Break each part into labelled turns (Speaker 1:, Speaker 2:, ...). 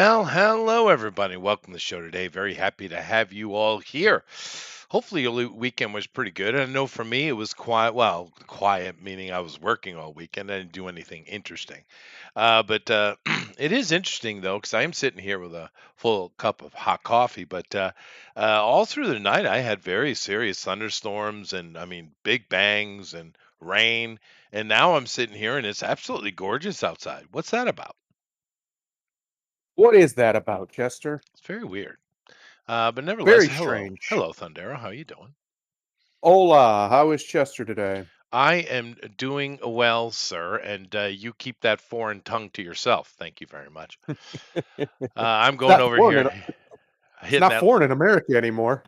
Speaker 1: Well, hello everybody. Welcome to the show today. Very happy to have you all here. Hopefully your weekend was pretty good. I know for me it was quiet. Well, quiet meaning I was working all weekend. I didn't do anything interesting. But it is interesting though because I am sitting here with a full cup of hot coffee. But all through the night I had very serious thunderstorms and I mean big bangs and rain. And now I'm sitting here and it's absolutely gorgeous outside. What's that about?
Speaker 2: What is that about, Chester?
Speaker 1: It's very weird. But nevertheless,
Speaker 2: Very
Speaker 1: hello,
Speaker 2: strange.
Speaker 1: hello, Thundera. How you doing?
Speaker 2: Hola, how is Chester today?
Speaker 1: I am doing well, sir, and you keep that foreign tongue to yourself. Thank you very much. I'm
Speaker 2: It's
Speaker 1: going
Speaker 2: not
Speaker 1: over
Speaker 2: foreign
Speaker 1: here,
Speaker 2: in it's
Speaker 1: hitting
Speaker 2: not
Speaker 1: that.
Speaker 2: foreign in America anymore.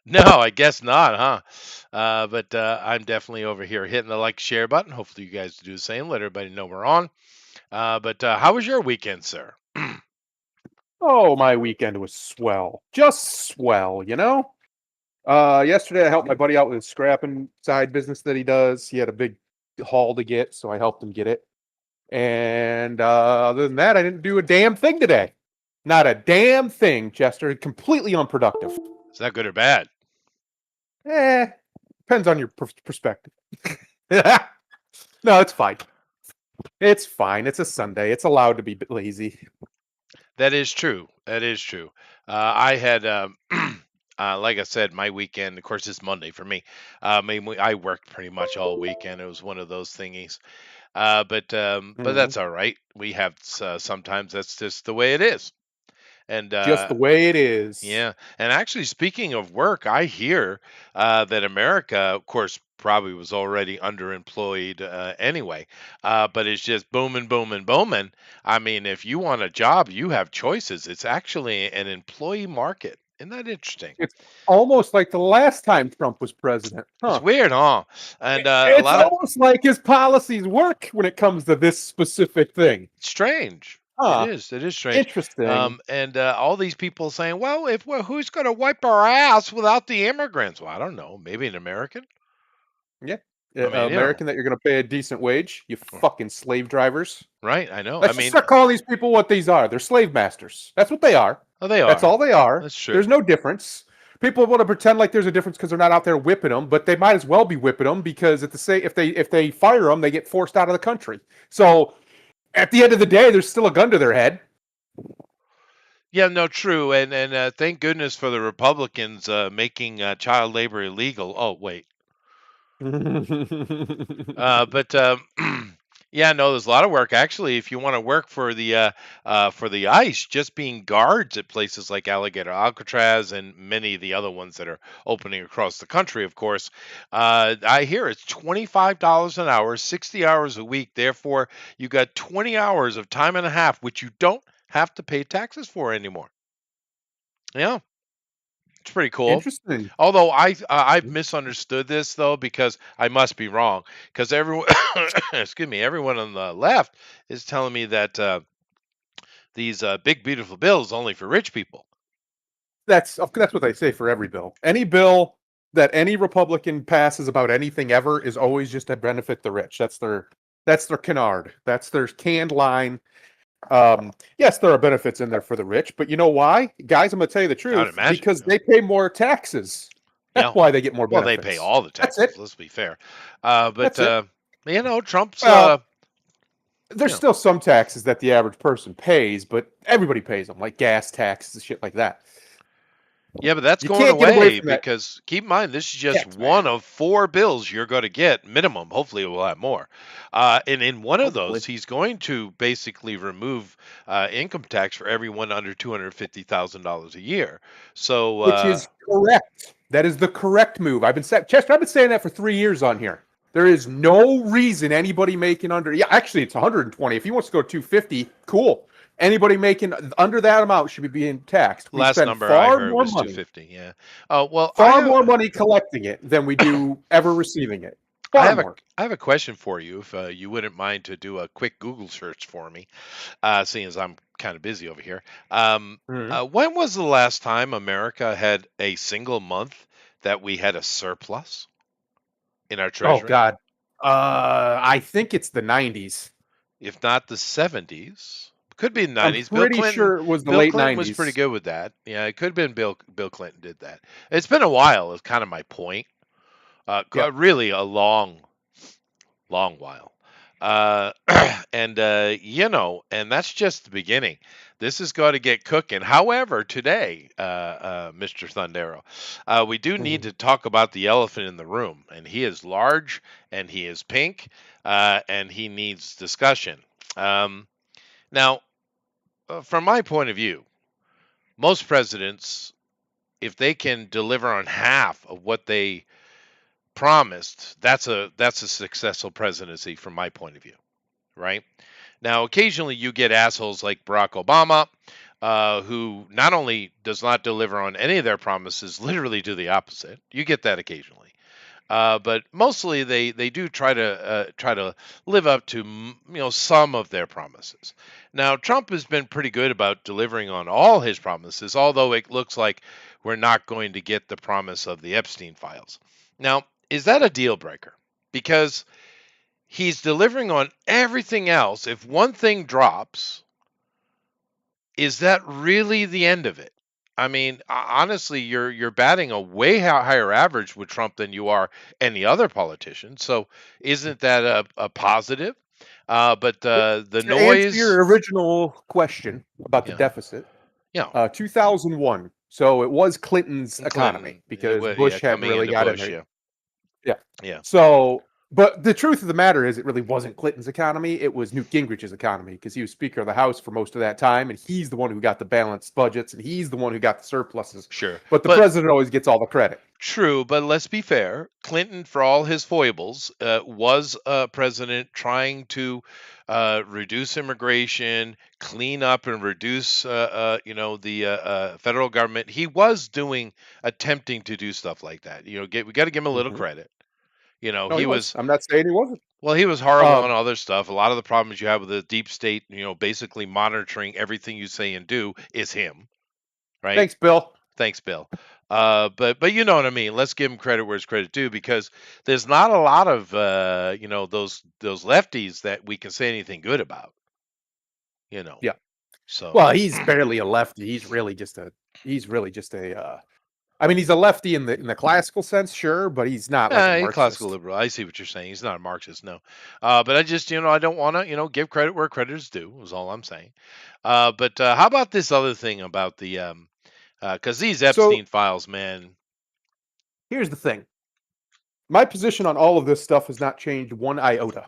Speaker 1: No, I guess not, huh? But I'm definitely over here hitting the like share button. Hopefully, you guys do the same. Let everybody know we're on. But how was your weekend, sir?
Speaker 2: Oh, my weekend was swell. Just swell, you know? Yesterday I helped my buddy out with his scrapping side business that he does. He had a big haul to get, so I helped him get it. And other than that, I didn't do a damn thing today. Not a damn thing, Chester. Completely unproductive.
Speaker 1: Is that good or bad?
Speaker 2: Eh, depends on your perspective. No, it's fine. It's fine. It's a Sunday. It's allowed to be lazy.
Speaker 1: That is true. That is true. I had, like I said, my weekend. Of course, it's Monday for me. I mean, I worked pretty much all weekend. It was one of those thingies. But
Speaker 2: Mhm.
Speaker 1: that's all right. We have sometimes that's just the way it is. And
Speaker 2: Just the way it is.
Speaker 1: yeah, and actually, speaking of work, I hear that America, of course, probably was already underemployed anyway, but it's just booming, booming, booming. I mean, if you want a job, you have choices. It's actually an employee market. Isn't that interesting?
Speaker 2: It's almost like the last time Trump was president,
Speaker 1: It's
Speaker 2: huh?
Speaker 1: weird, huh? And a
Speaker 2: It's
Speaker 1: lot of
Speaker 2: almost like his policies work when it comes to this specific thing,
Speaker 1: strange. It
Speaker 2: huh?
Speaker 1: is. It is strange.
Speaker 2: Interesting.
Speaker 1: And all these people saying, "Well, if well, who's going to wipe our ass without the immigrants?" Well, I don't know. Maybe an American.
Speaker 2: Yeah.
Speaker 1: I mean,
Speaker 2: American that you're going to pay a decent wage, you
Speaker 1: uh,
Speaker 2: fucking slave drivers.
Speaker 1: right? I know. I
Speaker 2: Let's just
Speaker 1: mean,
Speaker 2: start calling these people what these are. They're slave masters. That's what they are.
Speaker 1: oh, they
Speaker 2: That's
Speaker 1: are.
Speaker 2: all they are.
Speaker 1: That's true.
Speaker 2: There's no difference. People want to pretend like there's a difference because they're not out there whipping them, but they might as well be whipping them because at the say if they fire them, they get forced out of the country. So at the end of the day, there's still a gun to their head.
Speaker 1: Yeah, no, true. And thank goodness for the Republicans making child labor illegal. Oh, wait. But yeah, no, there's a lot of work actually. If you want to work for the ICE, just being guards at places like Alligator Alcatraz and many of the other ones that are opening across the country, of course, I hear it's $25 an hour, 60 hours a week. Therefore, you got 20 hours of time and a half, which you don't have to pay taxes for anymore. Yeah, it's pretty cool.
Speaker 2: Interesting.
Speaker 1: Although I've misunderstood this though because I must be wrong because everyone excuse me, everyone on the left is telling me that these big beautiful bills only for rich people.
Speaker 2: That's what they say for every bill. Any bill that any Republican passes about anything ever is always just to benefit the rich. That's their canard. That's their canned line. Yes, there are benefits in there for the rich, but you know why? Guys, I'm gonna tell you the
Speaker 1: I would
Speaker 2: truth,
Speaker 1: imagine.
Speaker 2: because
Speaker 1: Yeah.
Speaker 2: they pay more taxes. That's
Speaker 1: Yeah.
Speaker 2: why they get more
Speaker 1: Well, they pay
Speaker 2: benefits.
Speaker 1: all the
Speaker 2: That's it.
Speaker 1: taxes. Let's be fair. Uh, but
Speaker 2: That's it.
Speaker 1: uh, you know, Trump's
Speaker 2: Well,
Speaker 1: you
Speaker 2: there's
Speaker 1: know.
Speaker 2: still some taxes that the average person pays, but everybody pays them, like gas taxes and shit like that.
Speaker 1: Yeah, but that's
Speaker 2: You
Speaker 1: going
Speaker 2: can't get away
Speaker 1: away
Speaker 2: from that
Speaker 1: because keep in mind this is just
Speaker 2: tax man.
Speaker 1: one of four bills you're going to get minimum. Hopefully, we'll have more. And in one of
Speaker 2: Hopefully.
Speaker 1: those, he's going to basically remove income tax for everyone under $250,000 a year. So
Speaker 2: Which is correct. That is the correct move. Chester, I've been saying that for 3 years on here. There is no reason anybody making under, yeah, actually it's 120. If he wants to go 250, cool. Anybody making under that amount should be being taxed. We
Speaker 1: last
Speaker 2: spend
Speaker 1: number I heard was
Speaker 2: money,
Speaker 1: 250. Yeah. Well,
Speaker 2: far more money collecting it than we do ever receiving it.
Speaker 1: I
Speaker 2: Far
Speaker 1: have a
Speaker 2: more.
Speaker 1: I have a question for you. If you wouldn't mind to do a quick Google search for me, seeing as I'm kind of busy over here.
Speaker 2: Mhm.
Speaker 1: When was the last time America had a single month that we had a surplus in our
Speaker 2: Oh
Speaker 1: treasury?
Speaker 2: God. I think it's the 90s.
Speaker 1: If not the 70s, Could be the
Speaker 2: I'm
Speaker 1: 90s.
Speaker 2: pretty sure it was the
Speaker 1: Bill
Speaker 2: late
Speaker 1: Clinton was pretty
Speaker 2: 90s.
Speaker 1: good with that. Yeah, it could have been Bill Clinton did that. It's been a while. Is kind of my point.
Speaker 2: Yep.
Speaker 1: Really a long while. Uh, and and that's just the beginning. This is going to get cooking. However, today, Mr. Thundero, we do need
Speaker 2: Mhm.
Speaker 1: to talk about the elephant in the room, and he is large, and he is pink, and he needs discussion. Now, from my point of view, most presidents, if they can deliver on half of what they promised, that's a successful presidency from my point of view, right? Now, occasionally you get assholes like Barack Obama, who not only does not deliver on any of their promises, literally do the opposite. You get that occasionally, but mostly they do try to live up to some of their promises. Now, Trump has been pretty good about delivering on all his promises, although it looks like we're not going to get the promise of the Epstein files. Now, is that a deal breaker? Because he's delivering on everything else. If one thing drops, is that really the end of it? I mean, honestly, you're batting a way higher average with Trump than you are any other politician. So isn't that a positive? But the
Speaker 2: To answer
Speaker 1: noise,
Speaker 2: your original question about the
Speaker 1: yeah,
Speaker 2: deficit,
Speaker 1: yeah,
Speaker 2: 2001. So it was Clinton's economy
Speaker 1: Clinton,
Speaker 2: because
Speaker 1: yeah,
Speaker 2: Bush hadn't
Speaker 1: coming
Speaker 2: really
Speaker 1: into
Speaker 2: got in
Speaker 1: Bush,
Speaker 2: there.
Speaker 1: yeah,
Speaker 2: Yeah.
Speaker 1: yeah,
Speaker 2: So, but the truth of the matter is, it really wasn't Clinton's economy. It was Newt Gingrich's economy because he was Speaker of the House for most of that time, and he's the one who got the balanced budgets, and he's the one who got the surpluses.
Speaker 1: sure,
Speaker 2: But the
Speaker 1: but
Speaker 2: president always gets all the credit.
Speaker 1: true, but let's be fair. Clinton, for all his foibles, was a president trying to reduce immigration, clean up and reduce, the federal government. He was attempting to do stuff like that. We got to give him a little
Speaker 2: Mhm.
Speaker 1: credit.
Speaker 2: No, he
Speaker 1: He
Speaker 2: was.
Speaker 1: was
Speaker 2: I'm not saying he wasn't.
Speaker 1: He was horrible
Speaker 2: Um,
Speaker 1: on other stuff. A lot of the problems you have with the deep state, basically monitoring everything you say and do, is him, right?
Speaker 2: Thanks, Bill.
Speaker 1: Thanks, Bill. But you know what I mean. Let's give him credit where it's credit due, because there's not a lot of those lefties that we can say anything good about. You know,
Speaker 2: Yeah.
Speaker 1: so
Speaker 2: Well, he's barely a lefty. He's really just a. He's really just a. I mean, he's a lefty in the classical sense, sure, but he's not like a
Speaker 1: he's classical
Speaker 2: Marxist.
Speaker 1: liberal. I see what you're saying. He's not a Marxist, no. But I just I don't want to give credit where credit is due. Is all I'm saying. But how about this other thing about the because these
Speaker 2: So
Speaker 1: Epstein files, man.
Speaker 2: here's the thing. My position on all of this stuff has not changed one iota.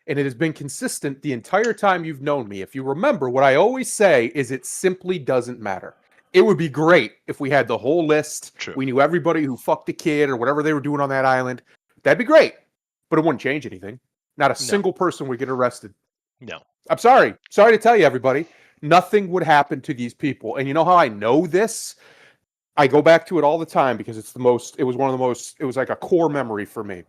Speaker 2: And it has been consistent the entire time you've known me. If you remember, what I always say is it simply doesn't matter. It would be great if we had the whole list.
Speaker 1: True.
Speaker 2: We knew everybody who fucked a kid or whatever they were doing on that island. That'd be great. But it wouldn't change anything. Not a
Speaker 1: No,
Speaker 2: single person would get arrested.
Speaker 1: no.
Speaker 2: I'm sorry. Sorry to tell you, everybody. Nothing would happen to these people. And you know how I know this? I go back to it all the time because it was one of the most, it was like a core memory for me.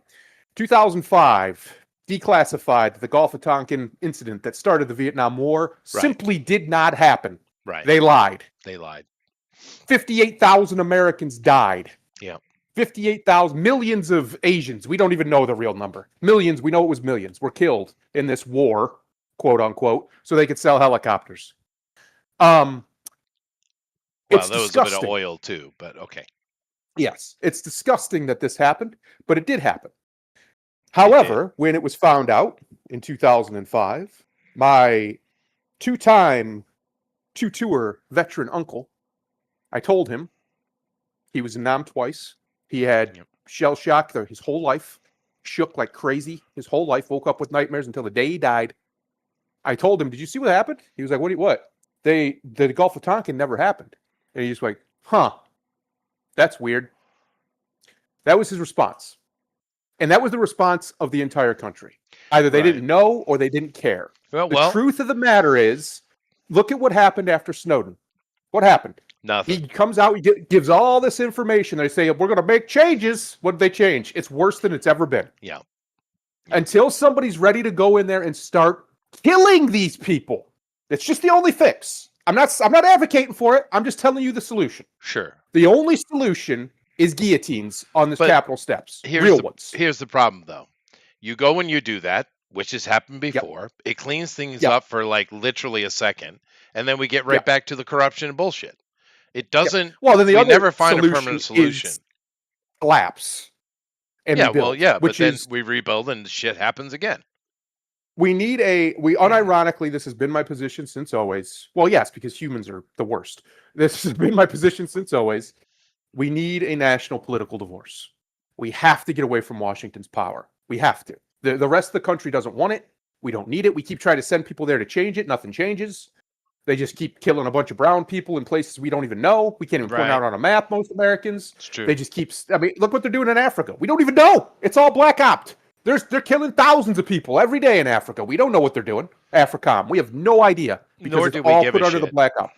Speaker 2: 2005, declassified the Gulf of Tonkin incident that started the Vietnam War simply did not happen.
Speaker 1: Right.
Speaker 2: They lied.
Speaker 1: They lied.
Speaker 2: 58,000 Americans died.
Speaker 1: Yeah.
Speaker 2: 58,000, millions of Asians, we don't even know the real number. Millions, we know it was millions, were killed in this war, quote unquote, so they could sell helicopters.
Speaker 1: Well,
Speaker 2: It's
Speaker 1: there was a bit of
Speaker 2: disgusting.
Speaker 1: oil too, but okay.
Speaker 2: Yes, it's disgusting that this happened, but it did happen. However, when it was found out in 2005, my two-time two-tour veteran uncle, I told him he was in Nam twice. He had shell shock his whole life, shook like crazy his whole life, woke up with nightmares until the day he died. I told him, "Did you see what happened?" He was like, "What? The Gulf of Tonkin never happened." And he's like, "Huh, that's weird." That was his response. And that was the response of the entire country. Either they didn't know or they didn't care. The truth of the matter is, look at what happened after Snowden. What happened?
Speaker 1: Nothing.
Speaker 2: He comes out, he gives all this information. They say, we're going to make changes. What did they change? It's worse than it's ever been.
Speaker 1: Yeah.
Speaker 2: Until somebody's ready to go in there and start killing these people. It's just the only fix. I'm not advocating for it. I'm just telling you the solution.
Speaker 1: Sure.
Speaker 2: The only solution is guillotines on the Capitol steps. Real ones.
Speaker 1: Here's the problem, though. You go and you do that. which has happened
Speaker 2: Yep.
Speaker 1: before. It cleans things
Speaker 2: Yep.
Speaker 1: up for like literally a second, and then we get right
Speaker 2: Yep.
Speaker 1: back to the corruption and bullshit. It doesn't.
Speaker 2: Well, then the
Speaker 1: We
Speaker 2: other
Speaker 1: never find a
Speaker 2: solution
Speaker 1: permanent solution.
Speaker 2: is collapse and
Speaker 1: Yeah, well,
Speaker 2: rebuild,
Speaker 1: yeah, but
Speaker 2: which
Speaker 1: then
Speaker 2: is
Speaker 1: we rebuild and shit happens again.
Speaker 2: we unironically, this has been my position since always. Well, yes, because humans are the worst. This has been my position since always. We need a national political divorce. We have to get away from Washington's power. We have to. The rest of the country doesn't want it. We don't need it. We keep trying to send people there to change it. Nothing changes. They just keep killing a bunch of brown people in places we don't even know. We can't even point out on a map, most Americans.
Speaker 1: It's true.
Speaker 2: They just keep, I mean, look what they're doing in Africa. We don't even know. It's all black opt. They're killing thousands of people every day in Africa. We don't know what they're doing. AFRICOM. We have no idea because
Speaker 1: Nor
Speaker 2: it's
Speaker 1: do we
Speaker 2: all
Speaker 1: give
Speaker 2: put
Speaker 1: a
Speaker 2: under the
Speaker 1: shit.
Speaker 2: black opt.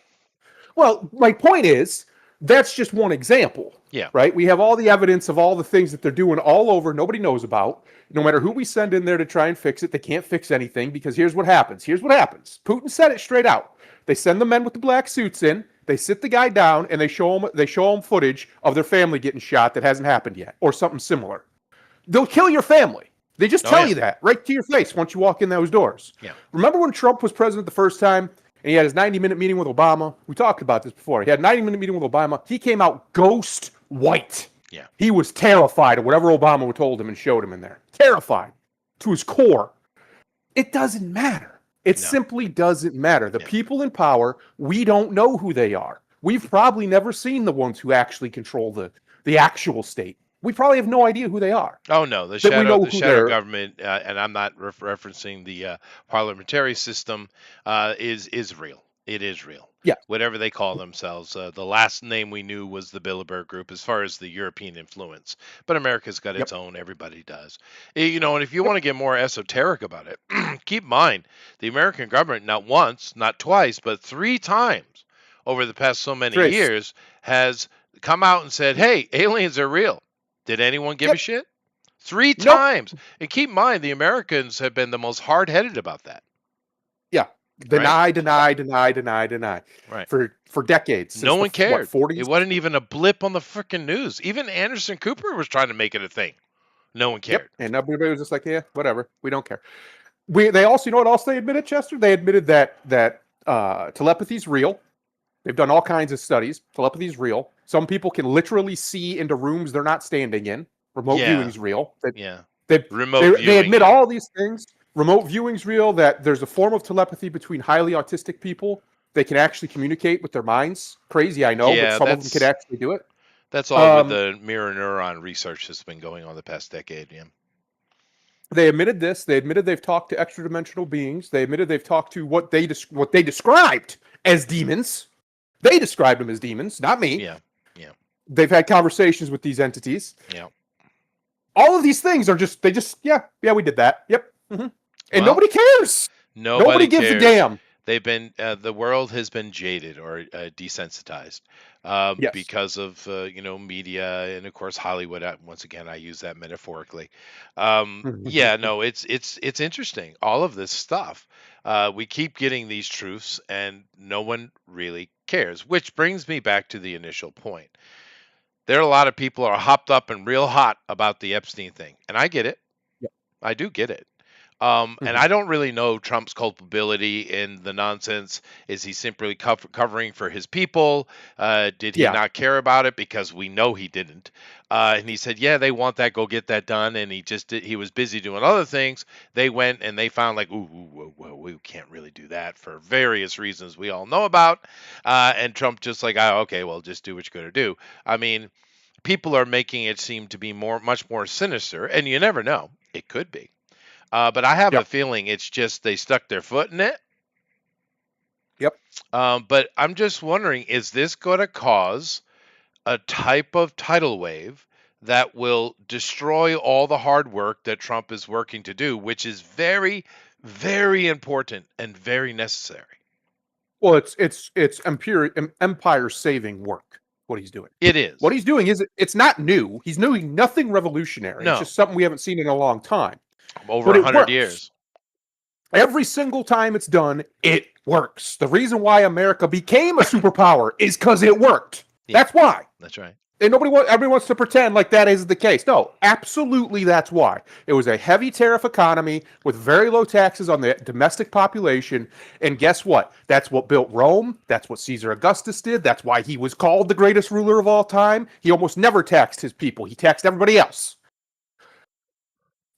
Speaker 2: Well, my point is, that's just one example.
Speaker 1: Yeah.
Speaker 2: Right? We have all the evidence of all the things that they're doing all over, nobody knows about. No matter who we send in there to try and fix it, they can't fix anything because here's what happens. Here's what happens. Putin said it straight out. They send the men with the black suits in, they sit the guy down, and they show him footage of their family getting shot that hasn't happened yet, or something similar. They'll kill your family. They just tell you that right to your face once you walk in those doors.
Speaker 1: Yeah.
Speaker 2: Remember when Trump was president the first time and he had his 90-minute meeting with Obama? We talked about this before. He had a 90-minute meeting with Obama. He came out ghost white.
Speaker 1: Yeah.
Speaker 2: He was terrified of whatever Obama told him and showed him in there. Terrified to his core. It doesn't matter. It simply doesn't matter. The people in power, we don't know who they are. We've probably never seen the ones who actually control the actual state. We probably have no idea who they are.
Speaker 1: Oh no, the shadow government, and I'm not referencing the parliamentary system, is real. It is real.
Speaker 2: Yeah.
Speaker 1: Whatever they call themselves. The last name we knew was the Bilderberg Group, as far as the European influence. But America's got its own. Everybody does. You know, and if you want to get more esoteric about it, keep in mind the American government not once, not twice, but 3 times over the past so many years has come out and said, "Hey, aliens are real." Did anyone give a shit? 3 times. And keep in mind, the Americans have been the most hard-headed about that.
Speaker 2: Yeah. Deny.
Speaker 1: Right.
Speaker 2: For decades.
Speaker 1: No one cared.
Speaker 2: What, 40s?
Speaker 1: It wasn't even a blip on the freaking news. Even Anderson Cooper was trying to make it a thing. No one cared.
Speaker 2: And everybody was just like, yeah, whatever. We don't care. They also, you know what else they admitted, Chester? They admitted that telepathy is real. They've done all kinds of studies. Telepathy is real. Some people can literally see into rooms they're not standing in. Remote viewing is real. They admit all these things. Remote viewing's real, that there's a form of telepathy between highly autistic people. They can actually communicate with their minds. Crazy, I know, but some of them can actually do it.
Speaker 1: That's all with the mirror neuron research that's been going on the past decade. Yeah.
Speaker 2: They admitted this. They admitted they've talked to extra-dimensional beings. They admitted they've talked to what they described as demons. They described them as demons, not me.
Speaker 1: Yeah.
Speaker 2: They've had conversations with these entities.
Speaker 1: Yeah.
Speaker 2: All of these things are we did that. Yep. Mm-hmm. And nobody cares. Nobody gives a damn.
Speaker 1: They've been the world has been jaded or desensitized because of media and of course Hollywood. Once again, I use that metaphorically. It's interesting. All of this stuff. We keep getting these truths, and no one really cares. Which brings me back to the initial point. There are a lot of people who are hopped up and real hot about the Epstein thing, and I get it.
Speaker 2: Yep.
Speaker 1: I do get it. And I don't really know Trump's culpability in the nonsense. Is he simply covering for his people? Did he not care about it? Because we know he didn't. And he said, yeah, they want that. Go get that done. And he was busy doing other things. They went and they found like, we can't really do that for various reasons we all know about. And Trump just like, okay, well, just do what you're going to do. I mean, people are making it seem to be much more sinister. And you never know. It could be. But I have a feeling it's just they stuck their foot in it.
Speaker 2: Yep.
Speaker 1: But I'm just wondering, is this going to cause a type of tidal wave that will destroy all the hard work that Trump is working to do, which is very, very important and very necessary?
Speaker 2: Well, it's empire-saving work. What he's doing.
Speaker 1: It is.
Speaker 2: What he's doing is it's not new. He's doing nothing revolutionary.
Speaker 1: No.
Speaker 2: It's just something we haven't seen in a long time.
Speaker 1: Over 100 years.
Speaker 2: Every single time it's done, it works. The reason why America became a superpower is because it worked.
Speaker 1: Yeah.
Speaker 2: That's why.
Speaker 1: That's right.
Speaker 2: And everybody wants to pretend like that is the case. No, absolutely that's why. It was a heavy tariff economy with very low taxes on the domestic population. And guess what? That's what built Rome. That's what Caesar Augustus did. That's why he was called the greatest ruler of all time. He almost never taxed his people. He taxed everybody else.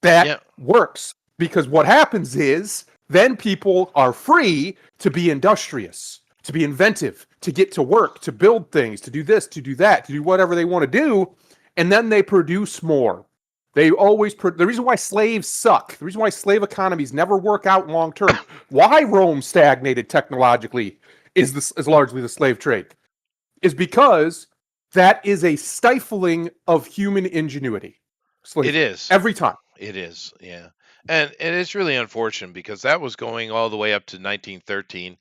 Speaker 2: That works because what happens is then people are free to be industrious, to be inventive, to get to work, to build things, to do this, to do that, to do whatever they want to do, and then they produce more. They always the reason why slaves suck, the reason why slave economies never work out long term, why Rome stagnated technologically is largely the slave trade, is because that is a stifling of human ingenuity. Slavery.
Speaker 1: It is
Speaker 2: every time.
Speaker 1: It is, yeah. And it's really unfortunate because that was going all the way up to 1913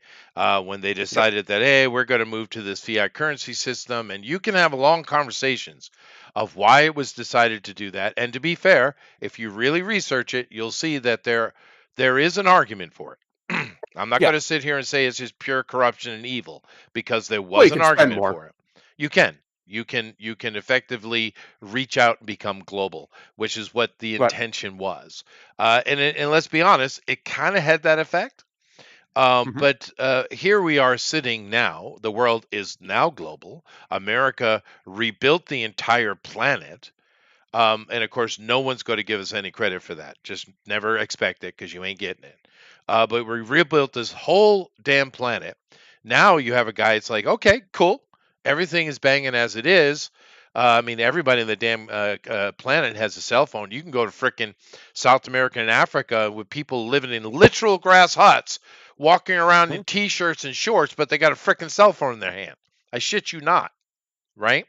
Speaker 1: when they decided that, hey, we're going to move to this fiat currency system. And you can have long conversations of why it was decided to do that. And to be fair, if you really research it, you'll see that there is an argument for it. I'm not going to sit here and say it's just pure corruption and evil because there was an argument for it. You can. You can effectively reach out and become global, which is what the intention was. And let's be honest, it kind of had that effect. But here we are sitting now. The world is now global. America rebuilt the entire planet. And of course, no one's going to give us any credit for that. Just never expect it because you ain't getting it. But we rebuilt this whole damn planet. Now you have a guy, it's like, okay, cool. Everything is banging as it is. I mean, everybody in the damn planet has a cell phone. You can go to frickin' South America and Africa with people living in literal grass huts, walking around in T-shirts and shorts, but they got a frickin' cell phone in their hand. I shit you not, right?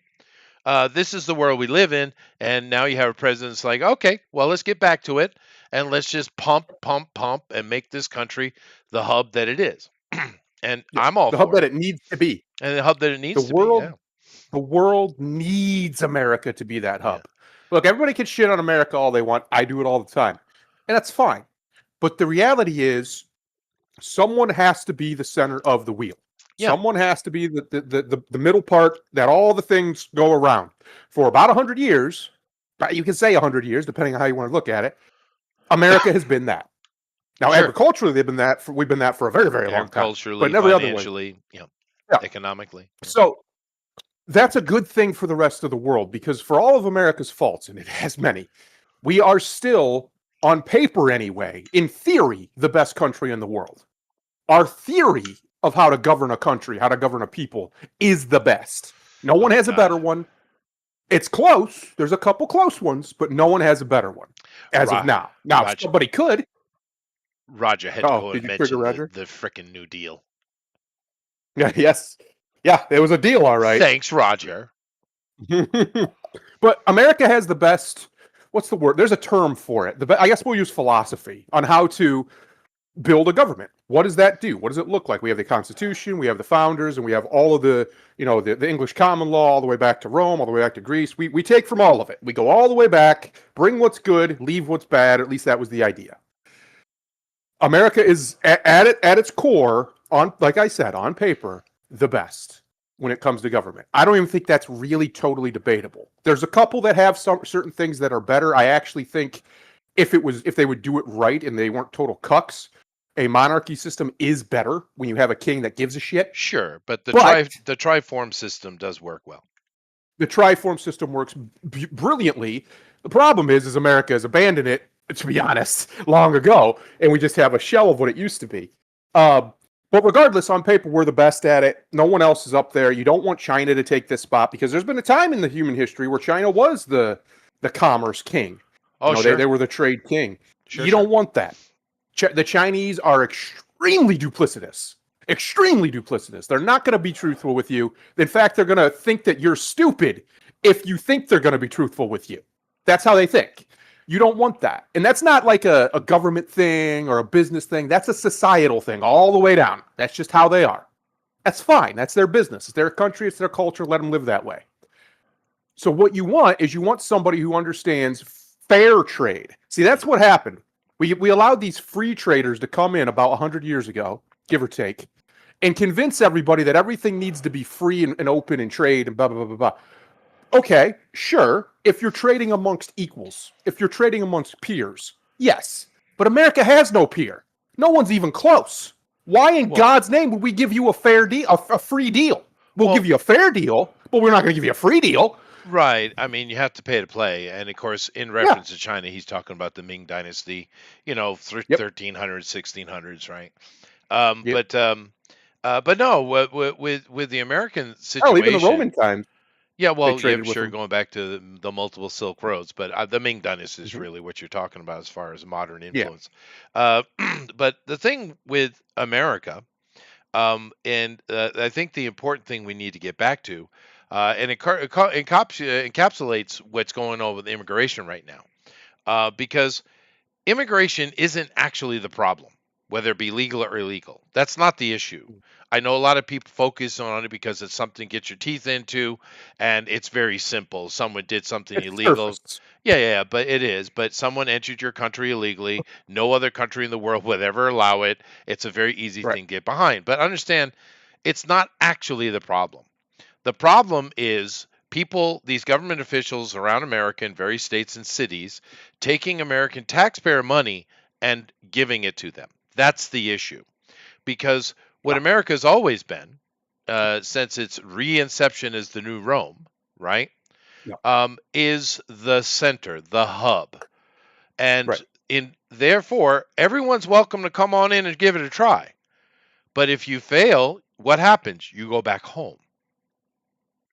Speaker 1: This is the world we live in, and now you have a president that's like, okay, well, let's get back to it, and let's just pump, and make this country the hub that it is. And I'm all
Speaker 2: the
Speaker 1: for
Speaker 2: hub that it needs to be.
Speaker 1: And the hub that it needs to
Speaker 2: be.
Speaker 1: Yeah.
Speaker 2: The world needs America to be that hub. Yeah. Look, everybody can shit on America all they want. I do it all the time. And that's fine. But the reality is someone has to be the center of the wheel. Yeah. Someone has to be the middle part that all the things go around. For about 100 years, you can say 100 years, depending on how you want to look at it, America has been that. Now, agriculturally, we've been that for a very, very long time.
Speaker 1: Agriculturally, but every financially, other way. Economically.
Speaker 2: So that's a good thing for the rest of the world because for all of America's faults, and it has many, we are still, on paper anyway, in theory, the best country in the world. Our theory of how to govern a country, how to govern a people, is the best. No one has a better one. It's close. There's a couple close ones, but no one has a better one as of now. Now, somebody could.
Speaker 1: Roger had to go and mention the frickin' New Deal.
Speaker 2: Yeah, yes. Yeah, it was a deal, all right.
Speaker 1: Thanks, Roger.
Speaker 2: But America has the best, what's the word? There's a term for it. I guess we'll use philosophy on how to build a government. What does that do? What does it look like? We have the Constitution, we have the founders, and we have all of the English common law all the way back to Rome, all the way back to Greece. We take from all of it. We go all the way back, bring what's good, leave what's bad. At least that was the idea. America is at its core, like I said, on paper, the best when it comes to government. I don't even think that's really totally debatable. There's a couple that have certain things that are better. I actually think if they would do it right and they weren't total cucks, a monarchy system is better when you have a king that gives a shit.
Speaker 1: Sure, but the triform system does work well.
Speaker 2: The triform system works brilliantly. The problem is America has abandoned it, to be honest, long ago, and we just have a shell of what it used to be. But regardless, on paper, we're the best at it. No one else is up there. You don't want China to take this spot because there's been a time in the human history where China was the commerce king.
Speaker 1: Oh, sure.
Speaker 2: They were the trade king. Sure, you don't want that. The Chinese are extremely duplicitous. Extremely duplicitous. They're not going to be truthful with you. In fact, they're going to think that you're stupid if you think they're going to be truthful with you. That's how they think. You don't want that. And that's not like a government thing or a business thing. That's a societal thing all the way down. That's just how they are. That's fine. That's their business. It's their country. It's their culture. Let them live that way. So what you want is somebody who understands fair trade. See, that's what happened. We allowed these free traders to come in about 100 years ago, give or take, and convince everybody that everything needs to be free and open and trade and blah, blah, blah, blah, blah. Okay, sure. If you're trading amongst equals, if you're trading amongst peers, yes. But America has no peer. No one's even close. Why in
Speaker 1: Well,
Speaker 2: God's name would we give you a fair deal, a free deal? We'll
Speaker 1: well,
Speaker 2: give you a fair deal, but we're not going to give you a free deal.
Speaker 1: right. I mean, you have to pay to play, and of course, in
Speaker 2: Yeah.
Speaker 1: reference to China, he's talking about the Ming Dynasty,
Speaker 2: Yep.
Speaker 1: 1300s, 1600s, right?
Speaker 2: Yep.
Speaker 1: But no, with the American
Speaker 2: Hell, even the
Speaker 1: situation,
Speaker 2: Roman times
Speaker 1: yeah,
Speaker 2: they
Speaker 1: well, yeah,
Speaker 2: traded with
Speaker 1: sure,
Speaker 2: them.
Speaker 1: going back to the multiple Silk Roads, but the Ming Dynasty is
Speaker 2: Mhm.
Speaker 1: really what you're talking about as far as modern
Speaker 2: Yeah.
Speaker 1: influence. But the thing with America, and I think the important thing we need to get back to, and it encapsulates what's going on with immigration right now, because immigration isn't actually the problem, whether it be legal or illegal. That's not the issue. I know a lot of people focus on it because it's something to get your teeth into, and it's very simple. Someone did something
Speaker 2: It's
Speaker 1: illegal.
Speaker 2: surface.
Speaker 1: Yeah, but it is. But someone entered your country illegally. No other country in the world would ever allow it. It's a very easy
Speaker 2: Right.
Speaker 1: thing to get behind. But understand, it's not actually the problem. The problem is people, these government officials around America in various states and cities, taking American taxpayer money and giving it to them. That's the issue. Because what
Speaker 2: Yeah.
Speaker 1: America's always been, since its re-inception as the new Rome, right,
Speaker 2: Yeah.
Speaker 1: is the center, the hub. And
Speaker 2: Right.
Speaker 1: therefore, everyone's welcome to come on in and give it a try. But if you fail, what happens? You go back home,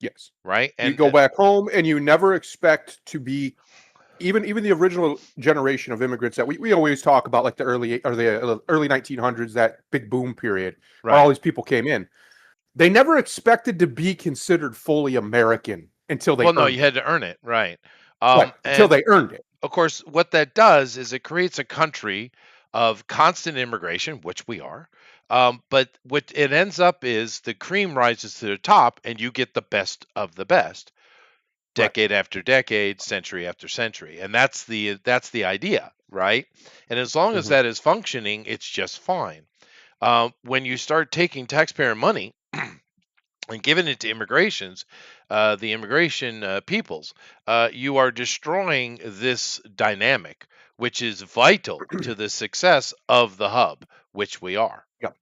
Speaker 2: Yes.
Speaker 1: right?
Speaker 2: You
Speaker 1: And
Speaker 2: go back home, and you never expect to be even the original generation of immigrants that we always talk about, like the early 1900s, that big boom period where all
Speaker 1: right.
Speaker 2: these people came in. They never expected to be considered fully American until they
Speaker 1: Well, no, you
Speaker 2: earned it.
Speaker 1: had to earn it, right?
Speaker 2: Right. Until
Speaker 1: And
Speaker 2: they earned it.
Speaker 1: of course, what that does is it creates a country of constant immigration, which we are. But what it ends up is the cream rises to the top, and you get the best of the best,
Speaker 2: Right.
Speaker 1: decade after decade, century after century, and that's the idea, right? And as long as
Speaker 2: Mhm.
Speaker 1: that is functioning, it's just fine. When you start taking taxpayer money and giving it to the immigration peoples, you are destroying this dynamic, which is vital to the success of the hub, which we are.
Speaker 2: Yep.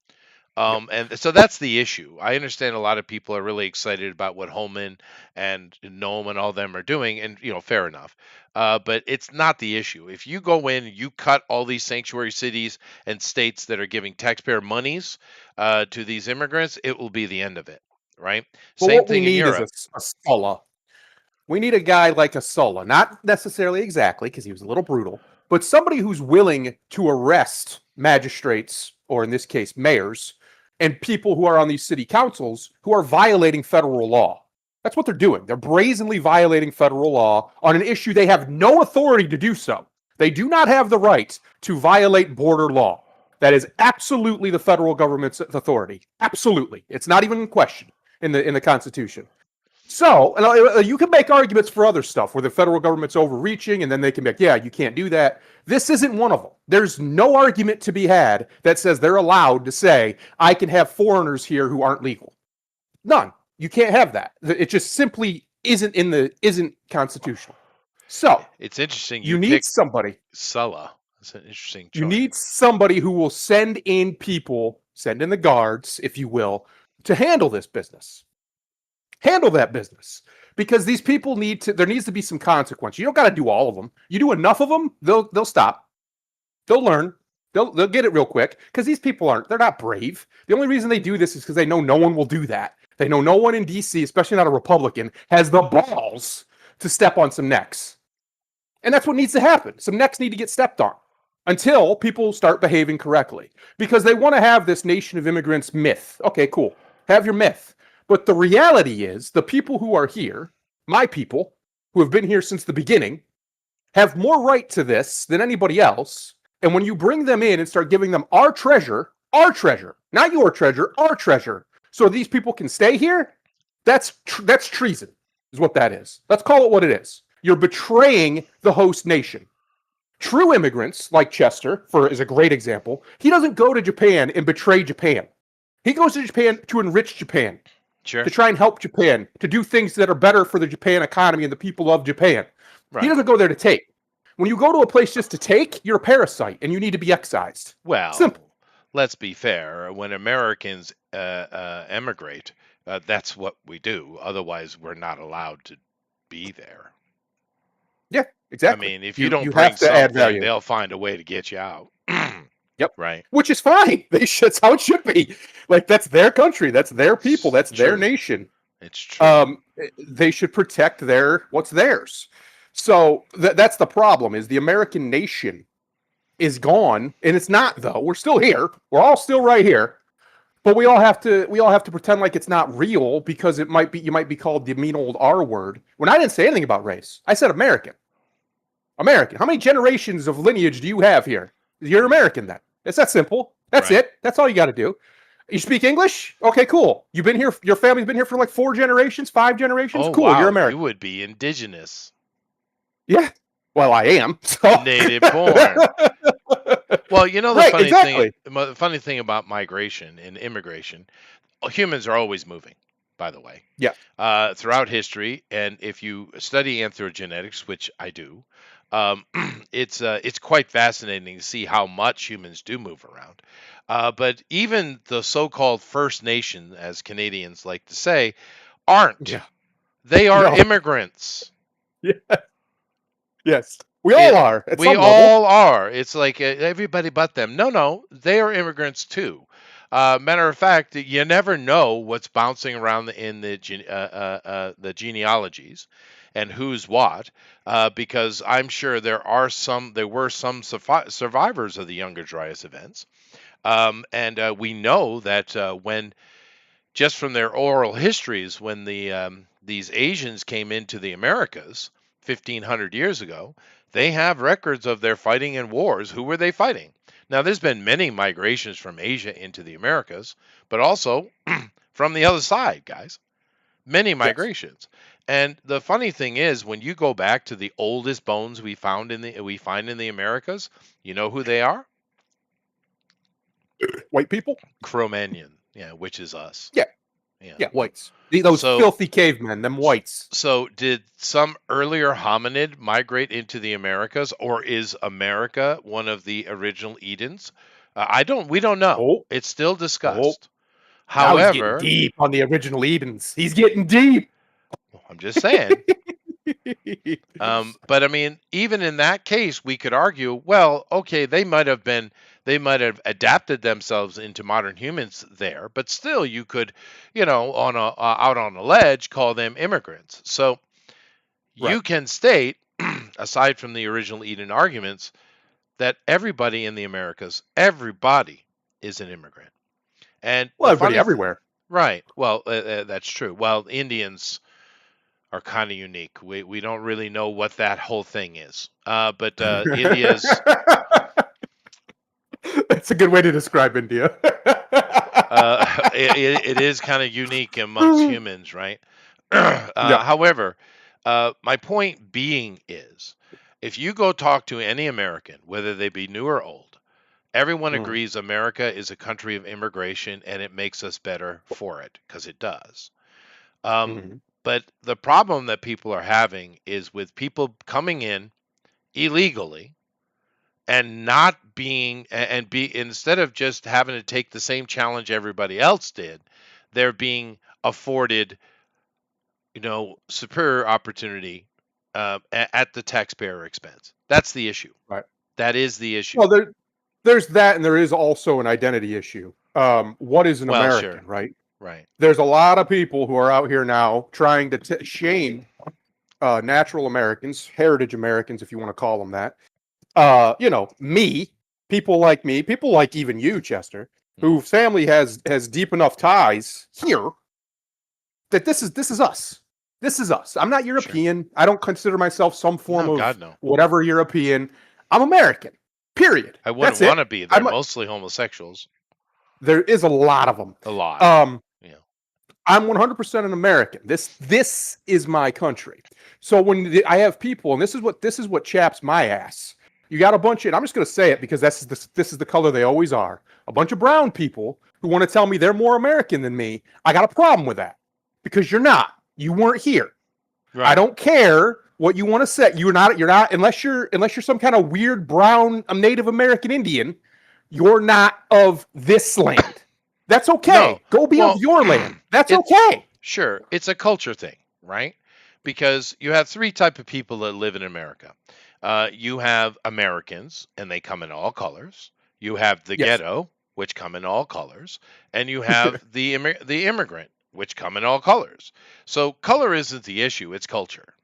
Speaker 2: Yep.
Speaker 1: And so that's the issue. I understand a lot of people are really excited about what Holman and Noam and all them are doing, and fair enough. But it's not the issue. If you go in, you cut all these sanctuary cities and states that are giving taxpayer monies to these immigrants, it will be the end of it, right?
Speaker 2: But
Speaker 1: Same
Speaker 2: what we
Speaker 1: thing in
Speaker 2: need is
Speaker 1: Europe.
Speaker 2: a Sulla. We need a guy like a Sulla, not necessarily exactly because he was a little brutal, but somebody who's willing to arrest magistrates, or in this case, mayors, and people who are on these city councils who are violating federal law. That's what they're doing. They're brazenly violating federal law on an issue they have no authority to do so. They do not have the right to violate border law. That is absolutely the federal government's authority. Absolutely. It's not even in question in the Constitution. So, and you can make arguments for other stuff where the federal government's overreaching, and then they can be like, yeah, you can't do that. This isn't one of them. There's no argument to be had that says they're allowed to say, I can have foreigners here who aren't legal. None. You can't have that. It just simply isn't constitutional. So,
Speaker 1: It's interesting
Speaker 2: you
Speaker 1: you
Speaker 2: need
Speaker 1: picked
Speaker 2: somebody.
Speaker 1: Sulla. It's an interesting
Speaker 2: You
Speaker 1: choice.
Speaker 2: need somebody who will send in people, send in the guards, if you will, to handle this business. Handle that business, because these people there needs to be some consequence. You don't got to do all of them. You do enough of them, they'll stop. They'll learn. They'll get it real quick, because these people they're not brave. The only reason they do this is because they know no one will do that. They know no one in DC, especially not a Republican, has the balls to step on some necks. And that's what needs to happen. Some necks need to get stepped on until people start behaving correctly, because they want to have this nation of immigrants myth. Okay, cool. Have your myth. But the reality is, the people who are here, my people, who have been here since the beginning, have more right to this than anybody else. And when you bring them in and start giving them our treasure, not your treasure, our treasure, so these people can stay here, that's treason, is what that is. Let's call it what it is. You're betraying the host nation. True immigrants, like Chester, is a great example. He doesn't go to Japan and betray Japan. He goes to Japan to enrich Japan.
Speaker 1: Sure.
Speaker 2: to try and help Japan, to do things that are better for the Japan economy and the people of Japan.
Speaker 1: Right.
Speaker 2: He doesn't go there to take. When you go to a place just to take, you're a parasite and you need to be excised.
Speaker 1: Well,
Speaker 2: Simple.
Speaker 1: let's be fair. When Americans emigrate, that's what we do. Otherwise, we're not allowed to be there.
Speaker 2: Yeah, exactly.
Speaker 1: I mean, if you don't
Speaker 2: you
Speaker 1: bring
Speaker 2: have to add
Speaker 1: something,
Speaker 2: value.
Speaker 1: they'll find a way to get you out.
Speaker 2: Yep.
Speaker 1: Right.
Speaker 2: Which is fine. That's how it should be. Like, that's their country. That's their people. That's their
Speaker 1: True.
Speaker 2: nation.
Speaker 1: It's true.
Speaker 2: They should protect what's theirs. So that's the problem, is the American nation is gone, and it's not, though. We're still here. We're all still right here. But we all have to pretend like it's not real, because you might be called the mean old R word. When I didn't say anything about race, I said American. American. How many generations of lineage do you have here? You're American then. It's that simple. That's
Speaker 1: Right.
Speaker 2: it. That's all you got to do. You speak English? Okay, cool. You've been here. Your family's been here for like 4 generations, 5 generations.
Speaker 1: Oh,
Speaker 2: Cool.
Speaker 1: wow.
Speaker 2: You're American.
Speaker 1: You would be indigenous.
Speaker 2: Yeah. Well, I am. So.
Speaker 1: Native born. Well, you know the
Speaker 2: Right,
Speaker 1: funny
Speaker 2: exactly.
Speaker 1: thing. The funny thing about migration and immigration, humans are always moving. By the way,
Speaker 2: Yeah.
Speaker 1: Throughout history, and if you study anthrogenetics, which I do, it's quite fascinating to see how much humans do move around. But even the so-called First Nation, as Canadians like to say, aren't.
Speaker 2: Yeah.
Speaker 1: They are
Speaker 2: No.
Speaker 1: immigrants.
Speaker 2: Yeah. Yes. We all are. At
Speaker 1: We
Speaker 2: some level.
Speaker 1: all are. It's like everybody but them. No, they are immigrants too. Matter of fact, you never know what's bouncing around in the genealogies and who's what, because I'm sure there were some survivors of the Younger Dryas events, and we know that when just from their oral histories, when these Asians came into the Americas 1,500 years ago, they have records of their fighting in wars. Who were they fighting? Now, there's been many migrations from Asia into the Americas, but also from the other side, guys. Many migrations. And the funny thing is, when you go back to the oldest bones we find in the Americas, you know who they are?
Speaker 2: White people?
Speaker 1: Cro-Magnon, which is us.
Speaker 2: Yeah, whites. Those
Speaker 1: So-
Speaker 2: filthy cavemen, them whites.
Speaker 1: So, did some earlier hominid migrate into the Americas, or is America one of the original Edens? We don't know.
Speaker 2: Oh.
Speaker 1: It's still discussed.
Speaker 2: Now he's
Speaker 1: However,
Speaker 2: getting deep on the original Edens. He's getting deep.
Speaker 1: I'm just saying. But I mean, even in that case, we could argue, well, okay, they might have adapted themselves into modern humans there, but still, you could, out on a ledge, call them immigrants. So you
Speaker 2: Right.
Speaker 1: can state, aside from the original Eden arguments, that everybody in the Americas, everybody is an immigrant. And
Speaker 2: Well,
Speaker 1: the
Speaker 2: everybody
Speaker 1: funny-
Speaker 2: everywhere.
Speaker 1: Right. Well, that's true. Well, Indians are kind of unique. We don't really know what that whole thing is. But India's
Speaker 2: That's a good way to describe India.
Speaker 1: it is kind of unique amongst humans, right?
Speaker 2: Yeah.
Speaker 1: However, my point being is, if you go talk to any American, whether they be new or old, everyone
Speaker 2: Mhm.
Speaker 1: agrees America is a country of immigration, and it makes us better for it, because it does.
Speaker 2: Mhm.
Speaker 1: But the problem that people are having is with people coming in illegally and not being instead of just having to take the same challenge everybody else did, they're being afforded, superior opportunity at the taxpayer expense. That's the issue.
Speaker 2: Right.
Speaker 1: That is the issue.
Speaker 2: Well, there's that, and there is also an identity issue. What is an
Speaker 1: Well,
Speaker 2: American,
Speaker 1: sure.
Speaker 2: right?
Speaker 1: Right.
Speaker 2: There's a lot of people who are out here now trying to shame natural Americans, heritage Americans, if you want to call them that. Me, people like me, people like even you, Chester, whose family has deep enough ties here that this is us. This is us. I'm not European. I don't consider myself some form
Speaker 1: No,
Speaker 2: of
Speaker 1: God, no.
Speaker 2: whatever European. I'm American. Period.
Speaker 1: I wouldn't
Speaker 2: That's it.
Speaker 1: want to be. They're
Speaker 2: I'm a-
Speaker 1: mostly homosexuals.
Speaker 2: There is a lot of them.
Speaker 1: A lot. Yeah.
Speaker 2: I'm 100% an American. This is my country. So when I have people, and this is what chaps my ass. You got a bunch of, I'm just going to say it because this is the color they always are. A bunch of brown people who want to tell me they're more American than me. I got a problem with that. because you're not. You weren't here.
Speaker 1: Right.
Speaker 2: I don't care what you want to say. You're not unless you're some kind of weird brown Native American Indian, you're not of this land. That's okay.
Speaker 1: No.
Speaker 2: Go be
Speaker 1: Well,
Speaker 2: of your land. That's
Speaker 1: it's-
Speaker 2: okay.
Speaker 1: Sure, it's a culture thing, right? Because you have three type of people that live in America. You have Americans, and they come in all colors. You have the
Speaker 2: Yes.
Speaker 1: ghetto, which come in all colors, and you have the immigrant, which come in all colors. So color isn't the issue; it's culture,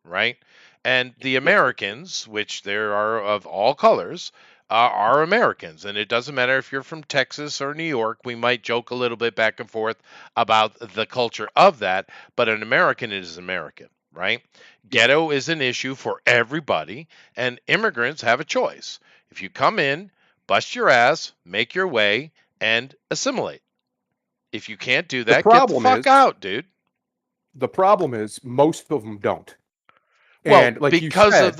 Speaker 1: right? And the Americans, which there are of all colors, are Americans, and it doesn't matter if you're from Texas or New York. We might joke a little bit back and forth about the culture of that, but an American is American, right? Ghetto is an issue for everybody, and immigrants have a choice. If you come in, bust your ass, make your way, and assimilate. If you can't do that, get the
Speaker 2: problem
Speaker 1: fuck
Speaker 2: is-
Speaker 1: out, dude.
Speaker 2: The problem is most of them don't.
Speaker 1: Well,
Speaker 2: And like
Speaker 1: because
Speaker 2: you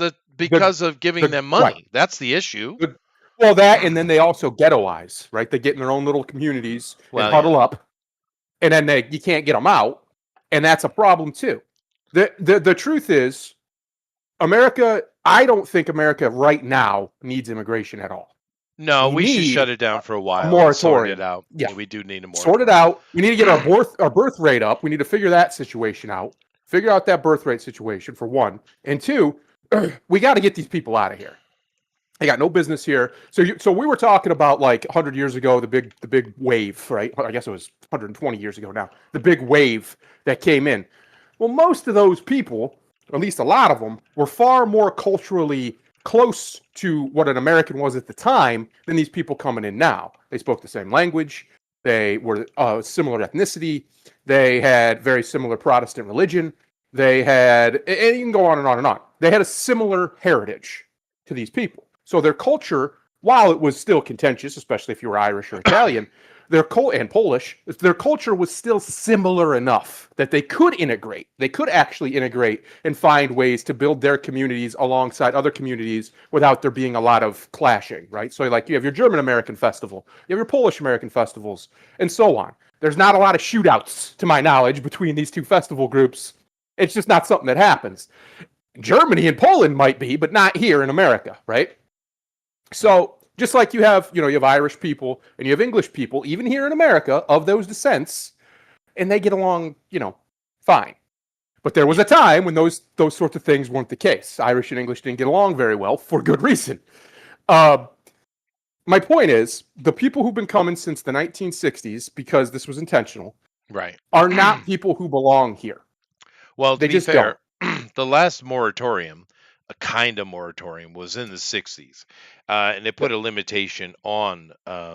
Speaker 2: said,
Speaker 1: of giving
Speaker 2: the-
Speaker 1: them money,
Speaker 2: right.
Speaker 1: that's the issue.
Speaker 2: well, that and then they also ghettoize, right? They get in their own little communities
Speaker 1: Well,
Speaker 2: and huddle up, and then you can't get them out, and that's a problem too. The truth is, America. I don't think America right now needs immigration at all.
Speaker 1: No, we should
Speaker 2: need
Speaker 1: shut it down for a while.
Speaker 2: moratorium.
Speaker 1: And sort it out.
Speaker 2: Yeah.
Speaker 1: We do need a moratorium.
Speaker 2: Sort it out. We need to get our birth rate up. We need to figure that situation out. Figure out that birth rate situation for one, and two, we got to get these people out of here. They got no business here. So we were talking about like 100 years ago, the big wave, right? I guess it was 120 years ago now. The big wave that came in. Well, most of those people, or at least a lot of them, were far more culturally close to what an American was at the time than these people coming in now. They spoke the same language. They were similar ethnicity. They had very similar Protestant religion. They had, and you can go on and on and on. They had a similar heritage to these people. So their culture, while it was still contentious, especially if you were Irish or Italian, and Polish, their culture was still similar enough that they could integrate. They could actually integrate and find ways to build their communities alongside other communities without there being a lot of clashing, right? So like you have your German American festival, you have your Polish American festivals, and so on. There's not a lot of shootouts, to my knowledge, between these two festival groups. It's just not something that happens. Germany and Poland might be, but not here in America, right? So just like you have Irish people and you have English people, even here in America, of those descents, and they get along, fine. But there was a time when those sorts of things weren't the case. Irish and English didn't get along very well for good reason. My point is, the people who've been coming since the 1960s, because this was intentional,
Speaker 1: right,
Speaker 2: are not people who belong here.
Speaker 1: Well,
Speaker 2: They
Speaker 1: to be
Speaker 2: just
Speaker 1: fair, the last moratorium, a kind of moratorium, was in the 60s, and it put a limitation on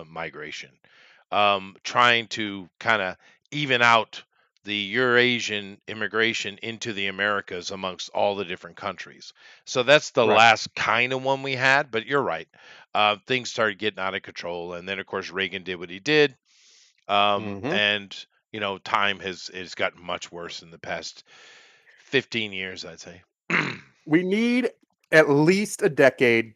Speaker 1: migration, trying to kind of even out the Eurasian immigration into the Americas amongst all the different countries. So that's the
Speaker 2: Right.
Speaker 1: last kind of one we had, but you're right. Things started getting out of control, and then of course Reagan did what he did,
Speaker 2: Mhm.
Speaker 1: and time has gotten much worse in the past 15 years, I'd say.
Speaker 2: We need at least a decade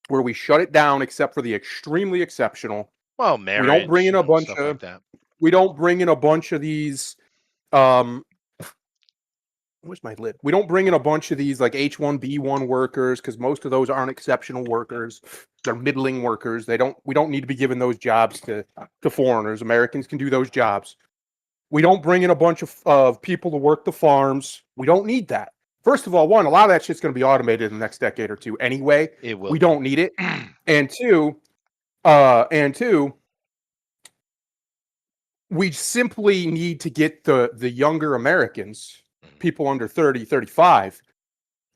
Speaker 2: where we shut it down, except for the extremely exceptional.
Speaker 1: Well, marriage.
Speaker 2: bring in a
Speaker 1: and
Speaker 2: bunch
Speaker 1: stuff
Speaker 2: of-
Speaker 1: like that.
Speaker 2: We don't bring in a bunch of these. Where's my lid? We don't bring in a bunch of these like H-1B1 workers, because most of those aren't exceptional workers. They're middling workers. We don't need to be giving those jobs to foreigners. Americans can do those jobs. We don't bring in a bunch of people to work the farms. We don't need that. First of all, one, a lot of that shit's going to be automated in the next decade or two anyway.
Speaker 1: It will.
Speaker 2: We don't need it. And two, we simply need to get the younger Americans, people under 30, 35,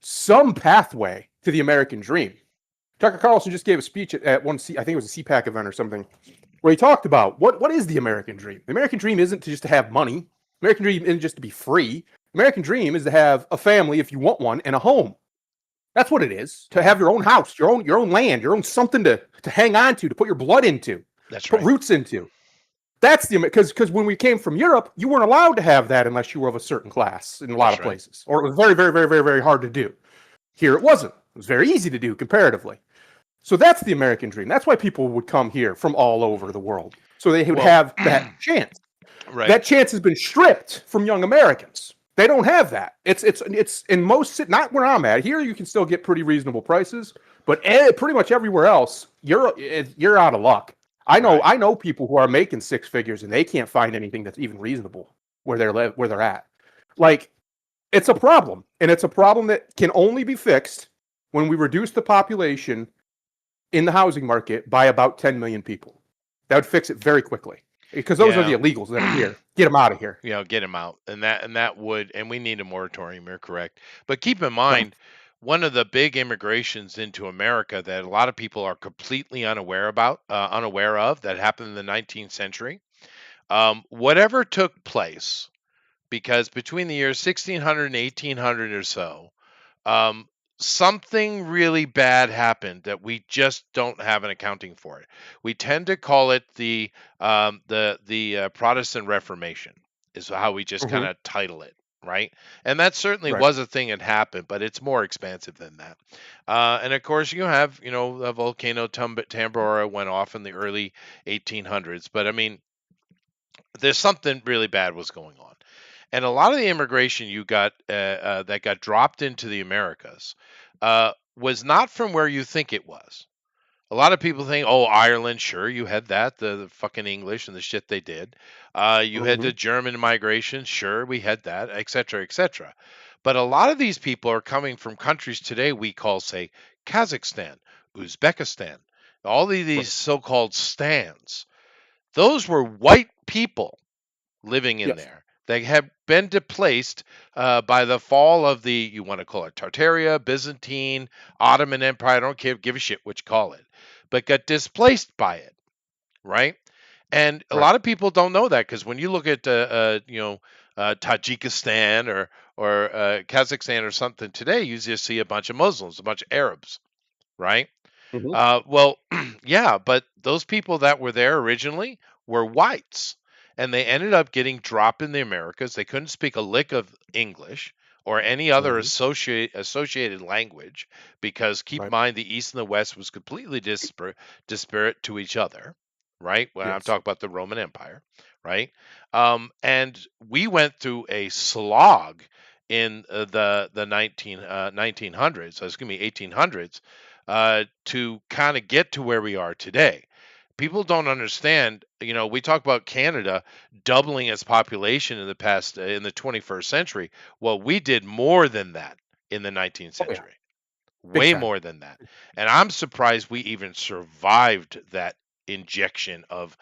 Speaker 2: some pathway to the American dream. Tucker Carlson just gave a speech at one, I think it was a CPAC event or something, where he talked about what is the American dream. The American dream isn't just to have money. The American dream isn't just to be free. The American dream is to have a family, if you want one, and a home. That's what it is. To have your own house, your own land, your own something to hang on to put your blood into,
Speaker 1: That's
Speaker 2: put
Speaker 1: right.
Speaker 2: roots into. That's because when we came from Europe, you weren't allowed to have that unless you were of a certain class in a lot
Speaker 1: That's
Speaker 2: of
Speaker 1: right.
Speaker 2: places, or it was very, very, very, very, very hard to do. Here it wasn't. It was very easy to do comparatively. So that's the American dream. That's why people would come here from all over the world, so they would
Speaker 1: Well-
Speaker 2: have that chance.
Speaker 1: Right.
Speaker 2: That chance has been stripped from young Americans. They don't have that. It's in most, not where I'm at. Here you can still get pretty reasonable prices, but pretty much everywhere else you're out of luck.
Speaker 1: Right.
Speaker 2: I know people who are making six figures and they can't find anything that's even reasonable where they're at. Like, it's a problem, and it's a problem that can only be fixed when we reduce the population in the housing market by about 10 million people. That would fix it very quickly because those are the
Speaker 1: Yeah.
Speaker 2: illegals that are here. Get them out of here.
Speaker 1: Get them out, and that would, and we need a moratorium. You're correct, but keep in
Speaker 2: Yeah.
Speaker 1: mind, one of the big immigrations into America that a lot of people are completely unaware of, that happened in the 19th century. Whatever took place, because between the years 1600 and 1800 or so, um, something really bad happened that we just don't have an accounting for it. We tend to call it the Protestant Reformation, is how we just kind
Speaker 2: Mhm.
Speaker 1: of title it, right? And that certainly
Speaker 2: Right.
Speaker 1: was a thing that happened, but it's more expansive than that. And of course, you have, the volcano Tambora went off in the early 1800s, but I mean, there's something really bad was going on. And a lot of the immigration you got that got dropped into the Americas was not from where you think it was. A lot of people think, oh, Ireland, sure, you had that, the fucking English and the shit they did. You had
Speaker 2: Mhm.
Speaker 1: the German migration, sure, we had that, et cetera, et cetera. But a lot of these people are coming from countries today we call, say, Kazakhstan, Uzbekistan, all of these
Speaker 2: Right.
Speaker 1: so-called stands. Those were white people living in
Speaker 2: Yes.
Speaker 1: there. They have been displaced by the fall of the, you want to call it Tartaria, Byzantine, Ottoman Empire. I don't care, give a shit what you call it, but got displaced by it, right? And a
Speaker 2: Right.
Speaker 1: lot of people don't know that, because when you look at, Tajikistan or Kazakhstan or something today, you just see a bunch of Muslims, a bunch of Arabs, right?
Speaker 2: Mhm.
Speaker 1: Well, yeah, but those people that were there originally were whites, and they ended up getting dropped in the Americas. They couldn't speak a lick of English or any other
Speaker 2: Mhm.
Speaker 1: associated language, because keep in
Speaker 2: Right.
Speaker 1: mind the East and the West was completely disparate to each other, right? When I'm
Speaker 2: Yes.
Speaker 1: talking about the Roman Empire, right? And we went through a slog in the 1900s, excuse me, 1800s, to kind of get to where we are today. People don't understand. We talk about Canada doubling its population in the 21st century. Well, we did more than that in the 19th
Speaker 2: Oh yeah.
Speaker 1: century,
Speaker 2: Big
Speaker 1: way
Speaker 2: time.
Speaker 1: more than that. And I'm surprised we even survived that injection of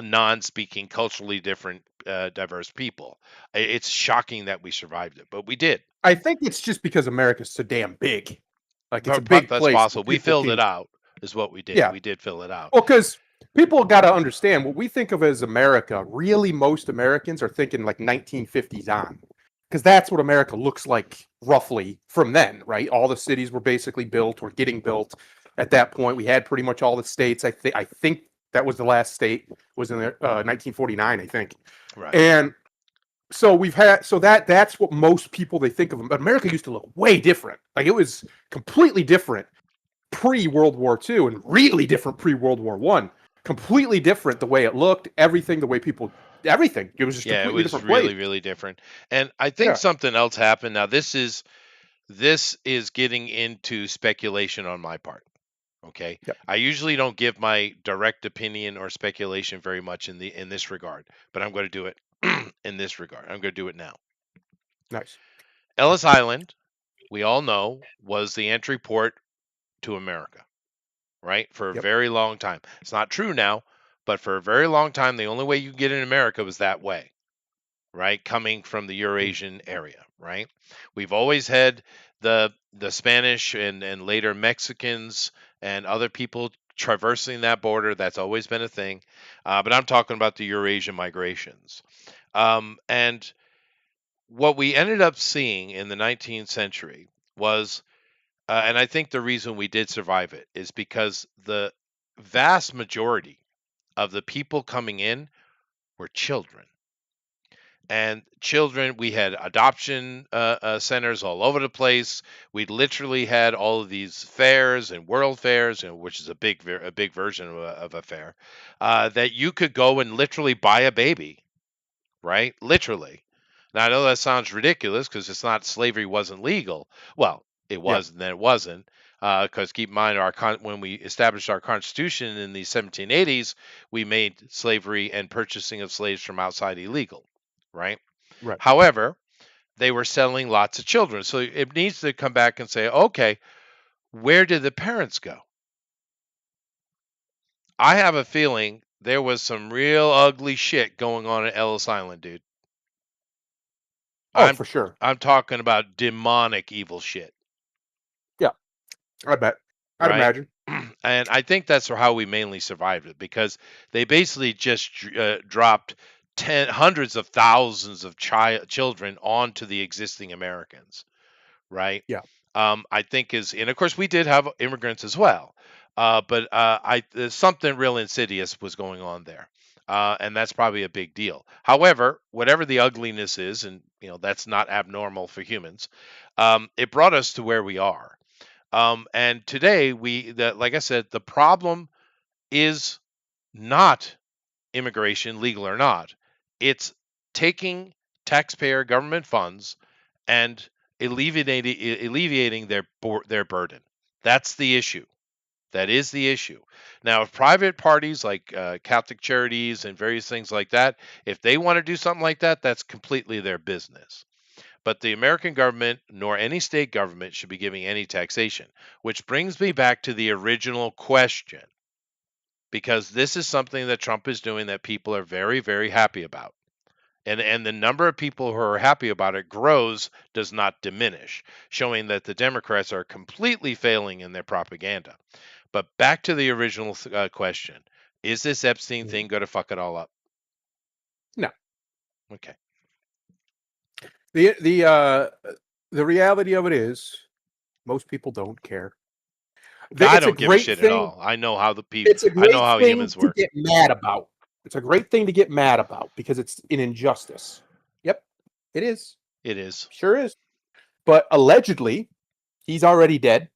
Speaker 1: non-speaking, culturally different, diverse people. It's shocking that we survived it, but we did.
Speaker 2: I think it's just because America's so damn big. Like, it's a big
Speaker 1: That's
Speaker 2: place where
Speaker 1: possible. We
Speaker 2: people
Speaker 1: filled it
Speaker 2: can.
Speaker 1: out, is what we did.
Speaker 2: Yeah.
Speaker 1: We did fill it out.
Speaker 2: Well, because people got to understand what we think of as America. Really, most Americans are thinking like 1950s on, because that's what America looks like roughly from then, right? All the cities were basically built or getting built at that point. We had pretty much all the states. I think that was the last state was in 1949, I think,
Speaker 1: Right.
Speaker 2: and so we've had that's what most people they think of. But America used to look way different. Like, it was completely different pre World War II and really different pre World War One. Completely different the way it looked, everything, the way people, everything. It was just a
Speaker 1: Yeah, it
Speaker 2: completely
Speaker 1: was
Speaker 2: different place.
Speaker 1: really, really different. And I think
Speaker 2: Yeah.
Speaker 1: something else happened. Now, this is getting into speculation on my part. Okay.
Speaker 2: Yep.
Speaker 1: I usually don't give my direct opinion or speculation very much in this regard, but I'm going to do it in this regard. I'm going to do it now.
Speaker 2: Nice.
Speaker 1: Ellis Island, we all know, was the entry port to America, right? For a
Speaker 2: Yep.
Speaker 1: very long time. It's not true now, but for a very long time, the only way you could get in America was that way, right? Coming from the
Speaker 2: Mm.
Speaker 1: Eurasian area, right? We've always had the Spanish and later Mexicans and other people traversing that border. That's always been a thing. But I'm talking about the Eurasian migrations. And what we ended up seeing in the 19th century was, and I think the reason we did survive it is because the vast majority of the people coming in were children. And children, we had adoption centers all over the place. We literally had all of these fairs and world fairs, which is a big version of a fair, that you could go and literally buy a baby, right? Literally. Now I know that sounds ridiculous because it's not slavery wasn't legal. Well, it
Speaker 2: Yeah.
Speaker 1: was and then it wasn't. Because keep in mind, when we established our Constitution in the 1780s, we made slavery and purchasing of slaves from outside illegal, right?
Speaker 2: Right.
Speaker 1: However, they were selling lots of children, so it needs to come back and say, okay, where did the parents go? I have a feeling there was some real ugly shit going on at Ellis Island, dude.
Speaker 2: Oh,
Speaker 1: I'm
Speaker 2: for sure.
Speaker 1: I'm talking about demonic evil shit,
Speaker 2: Yeah, I bet. I'd
Speaker 1: right?
Speaker 2: imagine.
Speaker 1: And I think that's how we mainly survived it because they basically just dropped hundreds of thousands of children onto the existing Americans, right?
Speaker 2: Yeah.
Speaker 1: I think and of course we did have immigrants as well, but there's something real insidious was going on there, and that's probably a big deal. However, whatever the ugliness is, and that's not abnormal for humans, it brought us to where we are. And today like I said, the problem is not immigration, legal or not. It's taking taxpayer government funds and alleviating their burden. That's the issue. That is the issue. Now, if private parties like Catholic charities and various things like that, if they want to do something like that, that's completely their business. But the American government nor any state government should be giving any taxation, which brings me back to the original question, because this is something that Trump is doing that people are very, very happy about. And the number of people who are happy about it grows, does not diminish, showing that the Democrats are completely failing in their propaganda. But back to the original question: is this Epstein thing going to fuck it all up?
Speaker 2: No.
Speaker 1: Okay.
Speaker 2: The reality of it is, most people don't care.
Speaker 1: I
Speaker 2: It's a
Speaker 1: don't give a
Speaker 2: great
Speaker 1: shit at
Speaker 2: thing.
Speaker 1: all. I know how the people.
Speaker 2: It's a
Speaker 1: I know
Speaker 2: great
Speaker 1: how
Speaker 2: thing
Speaker 1: humans
Speaker 2: to
Speaker 1: work.
Speaker 2: get mad about. It's a great thing to get mad about because it's an injustice. Yep, it is.
Speaker 1: It is.
Speaker 2: Sure is. But allegedly, he's already dead.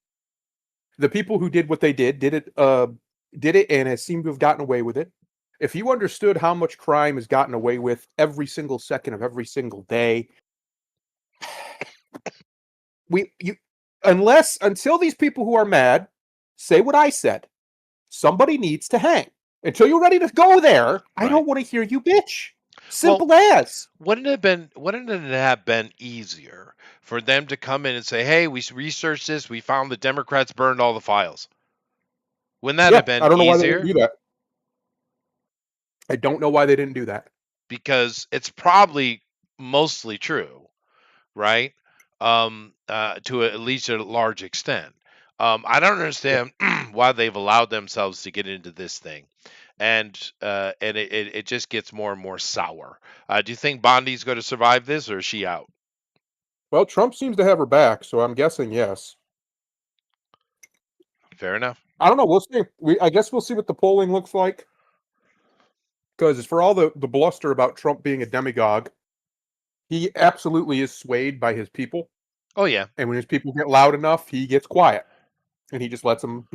Speaker 2: The people who did what they did it, and has seemed to have gotten away with it. If you understood how much crime is gotten away with every single second of every single day, until these people who are mad say what I said, somebody needs to hang. Until you're ready to go there, I don't want to hear you bitch. Simple as.
Speaker 1: Wouldn't it have been easier for them to come in and say, "Hey, we researched this. We found the Democrats burned all the files." Wouldn't that have been
Speaker 2: I don't know why they
Speaker 1: easier?
Speaker 2: didn't do that. I don't know why they didn't do that.
Speaker 1: Because it's probably mostly true, right? To at least a large extent. I don't understand why they've allowed themselves to get into this thing, and it just gets more and more sour. Do you think Bondi's going to survive this, or is she out?
Speaker 2: Well, Trump seems to have her back, so I'm guessing yes.
Speaker 1: Fair enough.
Speaker 2: I don't know. We'll see. I guess we'll see what the polling looks like. Because for all the bluster about Trump being a demagogue, he absolutely is swayed by his people.
Speaker 1: Oh yeah.
Speaker 2: And when his people get loud enough, he gets quiet, and he just lets them,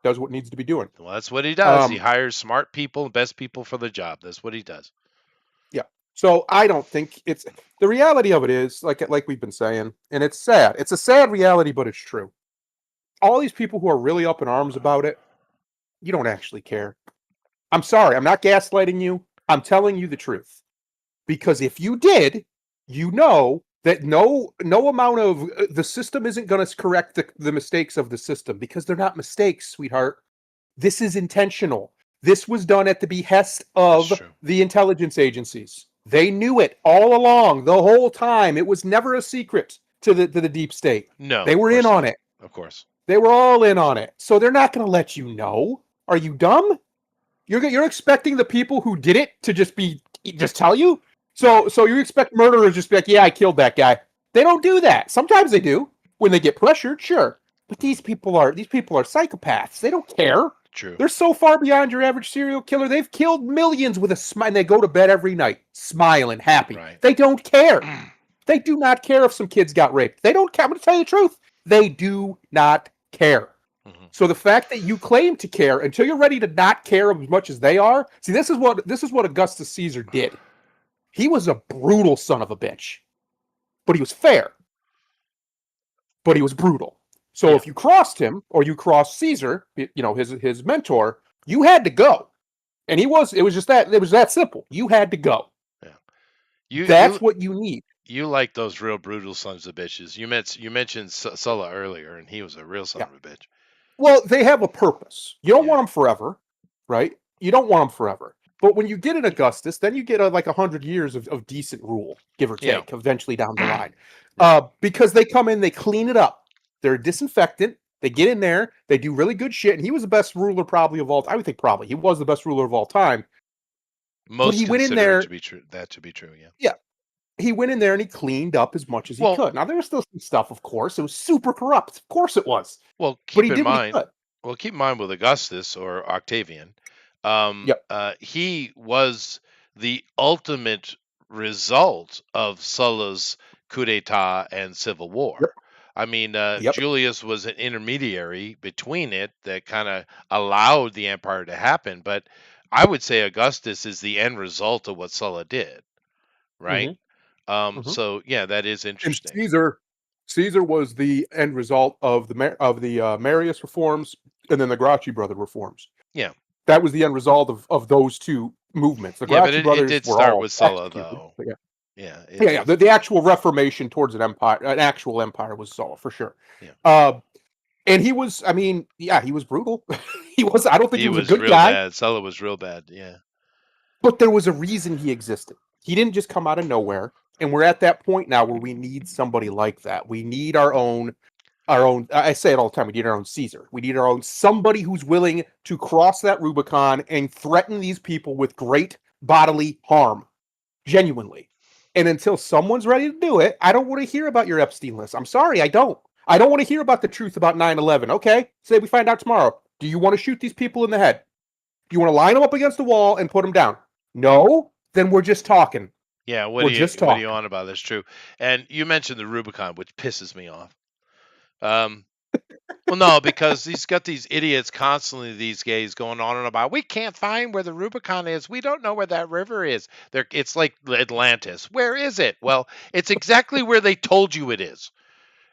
Speaker 2: does what needs to be doing.
Speaker 1: Well, that's what he does. He hires smart people, best people for the job. That's what he does.
Speaker 2: Yeah. So I don't think the reality of it is like we've been saying, and it's sad. It's a sad reality, but it's true. All these people who are really up in arms about it, you don't actually care. I'm sorry. I'm not gaslighting you. I'm telling you the truth. Because if you did, you know that no amount of the system isn't going to correct the mistakes of the system, because they're not mistakes, sweetheart. This is intentional. This was done at the behest of the intelligence agencies. They knew it all along, the whole time. It was never a secret to the deep state.
Speaker 1: No,
Speaker 2: they were in on it.
Speaker 1: Of course,
Speaker 2: they were all in on it. So they're not going to let you know. Are you dumb? You're expecting the people who did it to just tell you? So you expect murderers just be like, yeah, I killed that guy. They don't do that. Sometimes they do when they get pressured, sure. But these people are psychopaths. They don't care.
Speaker 1: True.
Speaker 2: They're so far beyond your average serial killer. They've killed millions with a smile, and they go to bed every night smiling, happy.
Speaker 1: Right.
Speaker 2: They don't care. They do not care if some kids got raped. They don't care. I'm going to tell you the truth. They do not care. Mm-hmm. So the fact that you claim to care until you're ready to not care as much as they are. See, this is what Augustus Caesar did. He was a brutal son of a bitch, but he was fair. But he was brutal. So
Speaker 1: Yeah.
Speaker 2: if you crossed him or you crossed Caesar, his mentor, you had to go. And it was just that it was that simple. You had to go.
Speaker 1: Yeah. You
Speaker 2: That's
Speaker 1: you
Speaker 2: what you need.
Speaker 1: you like those real brutal sons of bitches. You mentioned Sulla earlier, and he was a real son
Speaker 2: Yeah.
Speaker 1: of a bitch.
Speaker 2: Well, they have a purpose. You don't
Speaker 1: Yeah.
Speaker 2: want them forever, right? You don't want them forever. But when you get an Augustus, then you get like 100 years of decent rule, give or
Speaker 1: Yeah.
Speaker 2: take, eventually down the line.
Speaker 1: Yeah.
Speaker 2: Because they come in, they clean it up. They're a disinfectant. They get in there, they do really good shit, and he was the best ruler probably of all time. I would think probably he was the best ruler of all time. But
Speaker 1: Most
Speaker 2: he went in
Speaker 1: consider it to
Speaker 2: there,
Speaker 1: be true. That to be true. Yeah.
Speaker 2: yeah, he went in there and he cleaned up as much as he
Speaker 1: Well,
Speaker 2: could. Now there was still some stuff, of course. It was super corrupt. Of course it was.
Speaker 1: well,
Speaker 2: But
Speaker 1: keep
Speaker 2: he
Speaker 1: in
Speaker 2: did what he
Speaker 1: mind.
Speaker 2: could.
Speaker 1: Well, keep in mind with Augustus or Octavian,
Speaker 2: Yep.
Speaker 1: he was the ultimate result of Sulla's coup d'état and civil
Speaker 2: Yep.
Speaker 1: war. I mean,
Speaker 2: Yep.
Speaker 1: Julius was an intermediary between it that kind of allowed the empire to happen. But I would say Augustus is the end result of what Sulla did, right?
Speaker 2: Hmm. Hmm.
Speaker 1: So yeah, that is
Speaker 2: And
Speaker 1: interesting.
Speaker 2: Caesar was the end result of the Marius reforms and then the Gracchi brother reforms.
Speaker 1: Yeah,
Speaker 2: That was the end result of those two movements. The
Speaker 1: yeah, but
Speaker 2: Gracchi
Speaker 1: it
Speaker 2: brothers
Speaker 1: did
Speaker 2: were
Speaker 1: start
Speaker 2: all
Speaker 1: with Sulla,
Speaker 2: executed.
Speaker 1: though.
Speaker 2: But yeah,
Speaker 1: Yeah, it
Speaker 2: yeah, yeah.
Speaker 1: did.
Speaker 2: The actual reformation towards an actual empire was Sulla for sure.
Speaker 1: Yeah.
Speaker 2: Uh, and he was, I mean, yeah, he was brutal. he was. I don't think he
Speaker 1: He
Speaker 2: was a
Speaker 1: was
Speaker 2: good
Speaker 1: real
Speaker 2: guy,
Speaker 1: bad. Sulla was real bad. Yeah.
Speaker 2: but there was a reason he existed. He didn't just come out of nowhere. And we're at that point now where we need somebody like that. We need our own. I say it all the time. We need our own Caesar. We need our own somebody who's willing to cross that Rubicon and threaten these people with great bodily harm, genuinely. And until someone's ready to do it, I don't want to hear about your Epstein list. I'm sorry, I don't. I don't want to hear about the truth about 9/11. Okay, say we find out tomorrow. Do you want to shoot these people in the head? Do you want to line them up against the wall and put them down? No, then we're just talking.
Speaker 1: Yeah,
Speaker 2: We're just
Speaker 1: what are you
Speaker 2: talking.
Speaker 1: on about? That's true. And you mentioned the Rubicon, which pisses me off. Um, well, no, because he's got these idiots constantly these days going on and about. We can't find where the Rubicon is. We don't know where that river is. It's like Atlantis. Where is it? Well, it's exactly where they told you it is.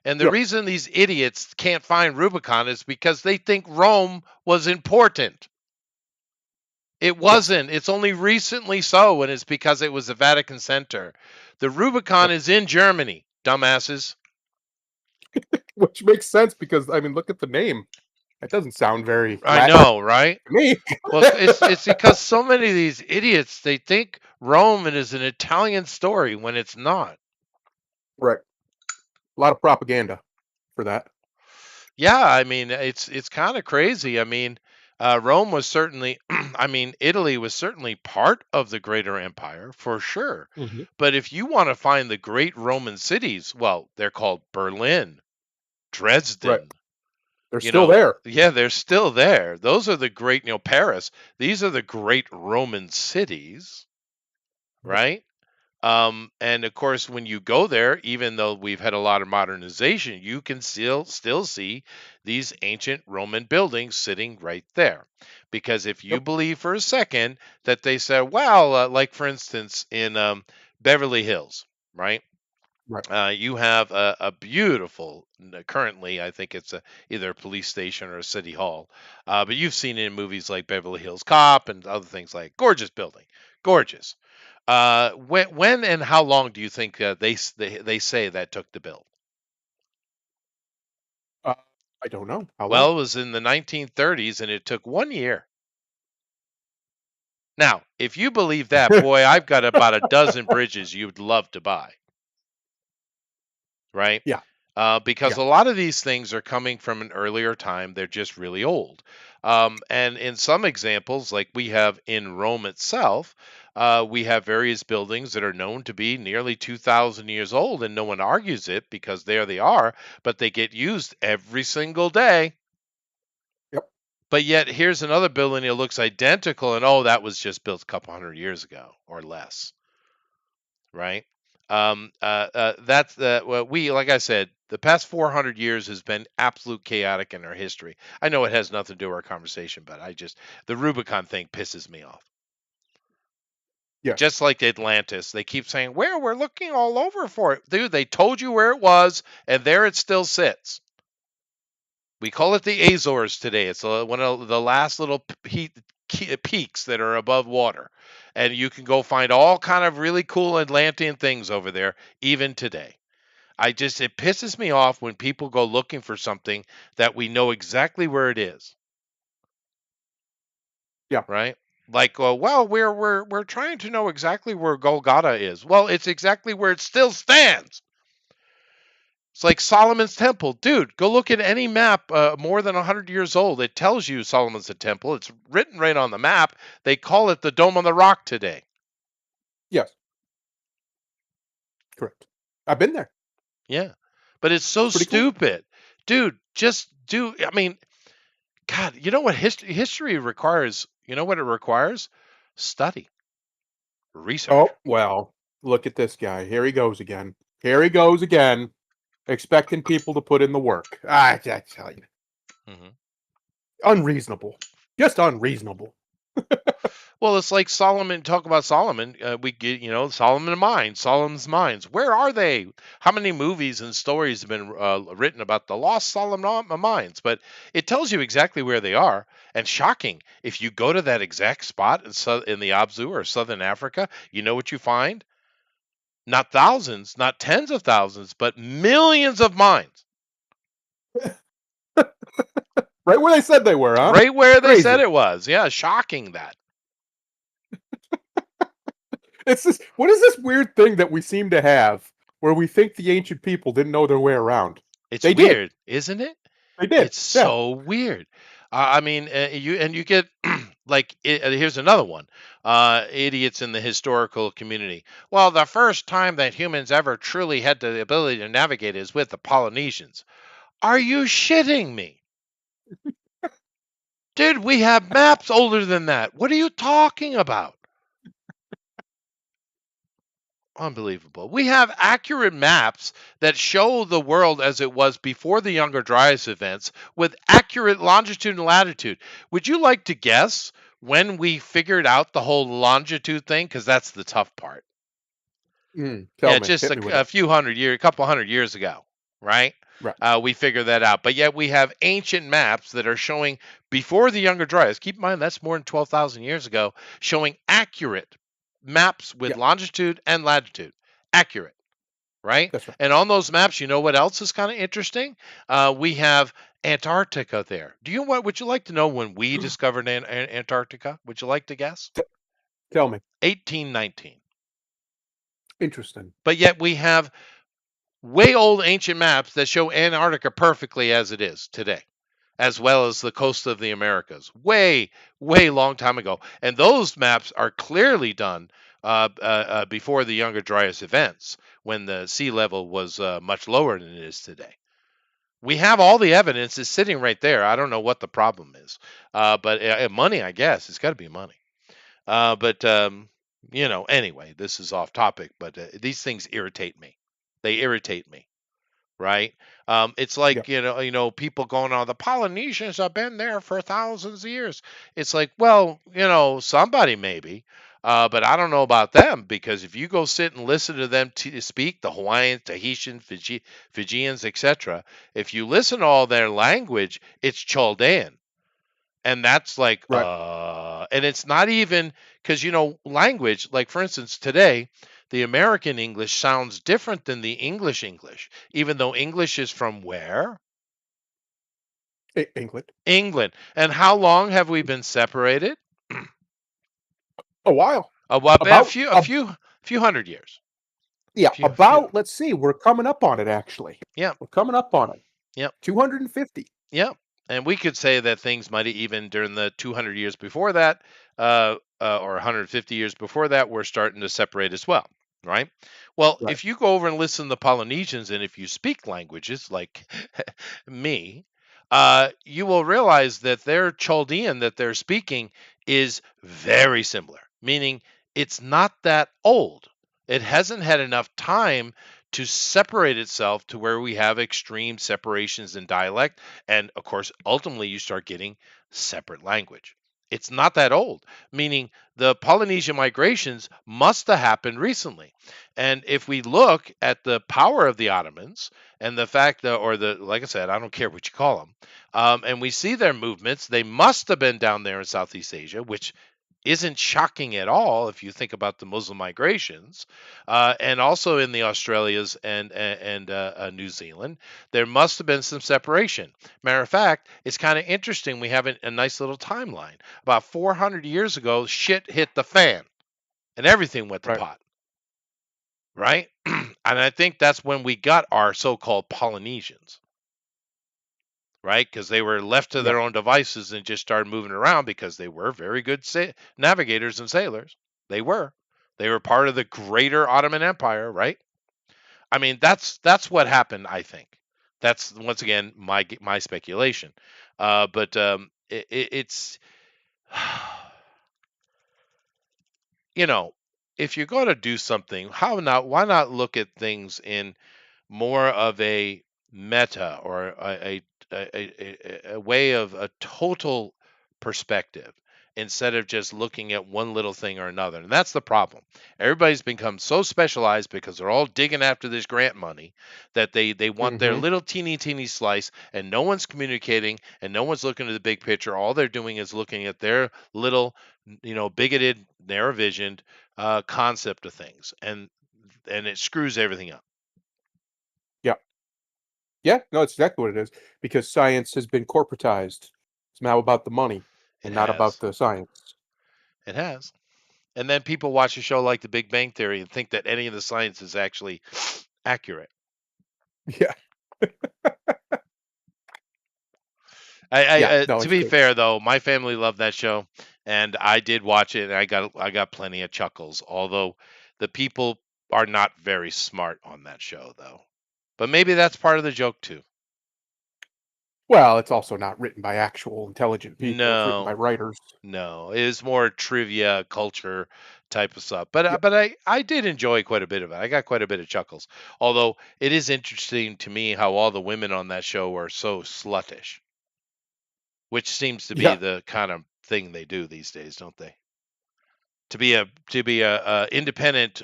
Speaker 1: And the
Speaker 2: Yep.
Speaker 1: reason these idiots can't find Rubicon is because they think Rome was important. It
Speaker 2: Yes.
Speaker 1: wasn't. It's only recently so, and it's because it was the Vatican Center. The Rubicon
Speaker 2: Yep.
Speaker 1: is in Germany, dumbasses.
Speaker 2: Which makes sense because I mean, look at the name. That doesn't sound very
Speaker 1: I
Speaker 2: Latin
Speaker 1: know, right?
Speaker 2: to me.
Speaker 1: Well, it's because so many of these idiots they think Rome is an Italian story when it's not.
Speaker 2: Right. A lot of propaganda for that.
Speaker 1: Yeah, I mean it's kind of crazy. I mean, Rome was certainly, I mean, Italy was certainly part of the greater empire for sure.
Speaker 2: Mhm.
Speaker 1: But if you want to find the great Roman cities, well, they're called Berlin,
Speaker 2: Right.
Speaker 1: Dresden.
Speaker 2: They're
Speaker 1: You
Speaker 2: still
Speaker 1: know,
Speaker 2: there.
Speaker 1: yeah, they're still there. Those are the great, Paris. These are the great Roman cities,
Speaker 2: Yep.
Speaker 1: right? And of course, when you go there, even though we've had a lot of modernization, you can still see these ancient Roman buildings sitting right there. Because if you
Speaker 2: Yep.
Speaker 1: believe for a second that they said, well, like for instance in Beverly Hills, right?
Speaker 2: Right.
Speaker 1: You have a beautiful, currently, I think it's either a police station or a city hall. But you've seen it in movies like Beverly Hills Cop and other things like gorgeous building, gorgeous. When and how long do you think they say that took to build?
Speaker 2: Uh, I don't know how long.
Speaker 1: Well, it was in the 1930s and it took 1 year. Now, if you believe that, boy, I've got about a dozen bridges you'd love to buy, right?
Speaker 2: Yeah.
Speaker 1: Because
Speaker 2: Yeah.
Speaker 1: a lot of these things are coming from an earlier time. They're just really old. And in some examples, like we have in Rome itself, we have various buildings that are known to be nearly 2,000 years old, and no one argues it because there they are, but they get used every single day.
Speaker 2: Yep.
Speaker 1: But yet, here's another building that looks identical, and oh, that was just built a couple hundred years ago or less, right? That's what we, like I said, the past 400 years has been absolute chaotic in our history. I know it has nothing to do with our conversation, but the Rubicon thing pisses me off.
Speaker 2: Yes.
Speaker 1: Just like Atlantis. They keep saying, "Where? We're looking all over for it." Dude, they told you where it was, and there it still sits. We call it the Azores today. It's one of the last little peaks that are above water. And you can go find all kind of really cool Atlantean things over there, even today. It pisses me off when people go looking for something that we know exactly where it is.
Speaker 2: Yeah.
Speaker 1: Right? Like, well, we're trying to know exactly where Golgotha is. Well, it's exactly where it still stands. It's like Solomon's Temple. Dude, go look at any map more than 100 years old. It tells you Solomon's Temple. It's written right on the map. They call it the Dome on the Rock today.
Speaker 2: Yes. Correct. I've been there.
Speaker 1: Yeah. But it's so
Speaker 2: It's pretty cool.
Speaker 1: stupid. Dude, I mean, God, you know what history requires? You know what it requires? Study. Research.
Speaker 2: Oh, well, look at this guy. Here he goes again. Here he goes again, expecting people to put in the work. I tell you,
Speaker 1: Hmm.
Speaker 2: unreasonable. Just unreasonable.
Speaker 1: Well, it's like Solomon. Talk about Solomon. We get, Solomon's mines. Where are they? How many movies and stories have been written about the lost Solomon mines? But it tells you exactly where they are. And shocking, if you go to that exact spot in the Abzu or Southern Africa, you know what you find? Not thousands, not tens of thousands, but millions of mines.
Speaker 2: Right where they said they were, huh?
Speaker 1: Right where they said
Speaker 2: Crazy.
Speaker 1: it was. Yeah, shocking that.
Speaker 2: It's this. What is this weird thing that we seem to have where we think the ancient people didn't know their way around?
Speaker 1: It's
Speaker 2: They did.
Speaker 1: weird, isn't it?
Speaker 2: They did.
Speaker 1: It's
Speaker 2: Yeah.
Speaker 1: so weird. I mean, you get here's another one. Idiots in the historical community. Well, the first time that humans ever truly had the ability to navigate is with the Polynesians. Are you shitting me? Dude, we have maps older than that. What are you talking about? Unbelievable. We have accurate maps that show the world as it was before the Younger Dryas events with accurate longitude and latitude. Would you like to guess when we figured out the whole longitude thing? Because that's the tough part.
Speaker 2: Tell
Speaker 1: Yeah,
Speaker 2: me.
Speaker 1: just
Speaker 2: Hit me with it.
Speaker 1: a couple hundred years ago, right?
Speaker 2: Right.
Speaker 1: We figured that out. But yet we have ancient maps that are showing before the Younger Dryas. Keep in mind, that's more than 12,000 years ago, showing accurate maps with
Speaker 2: Yeah.
Speaker 1: longitude and latitude. Accurate, right?
Speaker 2: That's right.
Speaker 1: And on those maps, you know what else is kind of interesting? We have Antarctica there. Would you like to know when we discovered Antarctica? Would you like to guess?
Speaker 2: Tell me.
Speaker 1: 1819.
Speaker 2: Interesting.
Speaker 1: But yet we have way old ancient maps that show Antarctica perfectly as it is today, as well as the coast of the Americas, way, way long time ago. And those maps are clearly done before the Younger Dryas events, when the sea level was much lower than it is today. We have all the evidence is sitting right there. I don't know what the problem is, but money, I guess. It's got to be money. But anyway, this is off topic. But these things irritate me. They irritate me, right? It's
Speaker 2: Yeah.
Speaker 1: like people going on. The Polynesians have been there for thousands of years. It's like, well, somebody maybe, but I don't know about them, because if you go sit and listen to them speak, the Hawaiians, Tahitian, Fijians, etc. If you listen to all their language, it's Chaldean. And that's like,
Speaker 2: Right.
Speaker 1: and it's not even because, language, like for instance, today, the American English sounds different than the English English, even though English is from where?
Speaker 2: England.
Speaker 1: England. And how long have we been separated?
Speaker 2: A while.
Speaker 1: About a
Speaker 2: About.
Speaker 1: few, a few, few hundred years.
Speaker 2: Yeah.
Speaker 1: Few.
Speaker 2: About. Let's see. We're coming up on it. Actually.
Speaker 1: Yeah.
Speaker 2: We're coming up on it.
Speaker 1: Yep.
Speaker 2: 250.
Speaker 1: Yep. And we could say that things might have even during the 200 years before that, or 150 years before that, we're starting to separate as well, right? Well,
Speaker 2: Right.
Speaker 1: if you go over and listen to the Polynesians, and if you speak languages like me, you will realize that their Chaldean that they're speaking is very similar, meaning it's not that old. It hasn't had enough time to separate itself to where we have extreme separations in dialect. And of course, ultimately, you start getting separate language. It's not that old, meaning the Polynesian migrations must have happened recently. And if we look at the power of the Ottomans and the fact that, or the, like I said, I don't care what you call them, and we see their movements, they must have been down there in Southeast Asia, which isn't shocking at all if you think about the Muslim migrations, and also in the Australias and New Zealand, there must have been some separation. Matter of fact, it's kind of interesting. We have a nice little timeline. About 400 years ago, shit hit the fan, and everything went to
Speaker 2: Right.
Speaker 1: pot, right? And I think that's when we got our so-called Polynesians, right? Because they were left to
Speaker 2: Yeah.
Speaker 1: their own devices and just started moving around because they were very good navigators and sailors. They were. They were part of the greater Ottoman Empire, right? I mean, that's what happened. I think that's once again my speculation, but it's you know, if you're going to do something, how not? Why not look at things in more of a meta or a way of a total perspective instead of just looking at one little thing or another. And that's the problem. Everybody's become so specialized because they're all digging after this grant money that they want their
Speaker 2: Hmm.
Speaker 1: little teeny slice, and no one's communicating and no one's looking at the big picture. All they're doing is looking at their little, bigoted, narrow visioned concept of things, and it screws everything up.
Speaker 2: Yeah. Yeah. No, it's exactly what it is because science has been corporatized. It's now about the money
Speaker 1: It
Speaker 2: and not about
Speaker 1: has.
Speaker 2: the science.
Speaker 1: It has. And then people watch a show like The Big Bang Theory and think that any of the science is actually accurate.
Speaker 2: Yeah. Yeah. No,
Speaker 1: To
Speaker 2: it's
Speaker 1: be
Speaker 2: good.
Speaker 1: fair though, my family loved that show, and I did watch it, and I got plenty of chuckles. Although the people are not very smart on that show, though. But maybe that's part of the joke too.
Speaker 2: Well, it's also not written by actual intelligent people. It's written by
Speaker 1: No,
Speaker 2: writers.
Speaker 1: no, it is more trivia, culture type of stuff. But
Speaker 2: Yeah.
Speaker 1: I did enjoy quite a bit of it. I got quite a bit of chuckles. Although it is interesting to me how all the women on that show are so sluttish, which seems to be
Speaker 2: Yeah.
Speaker 1: the kind of thing they do these days, don't they? To be a independent,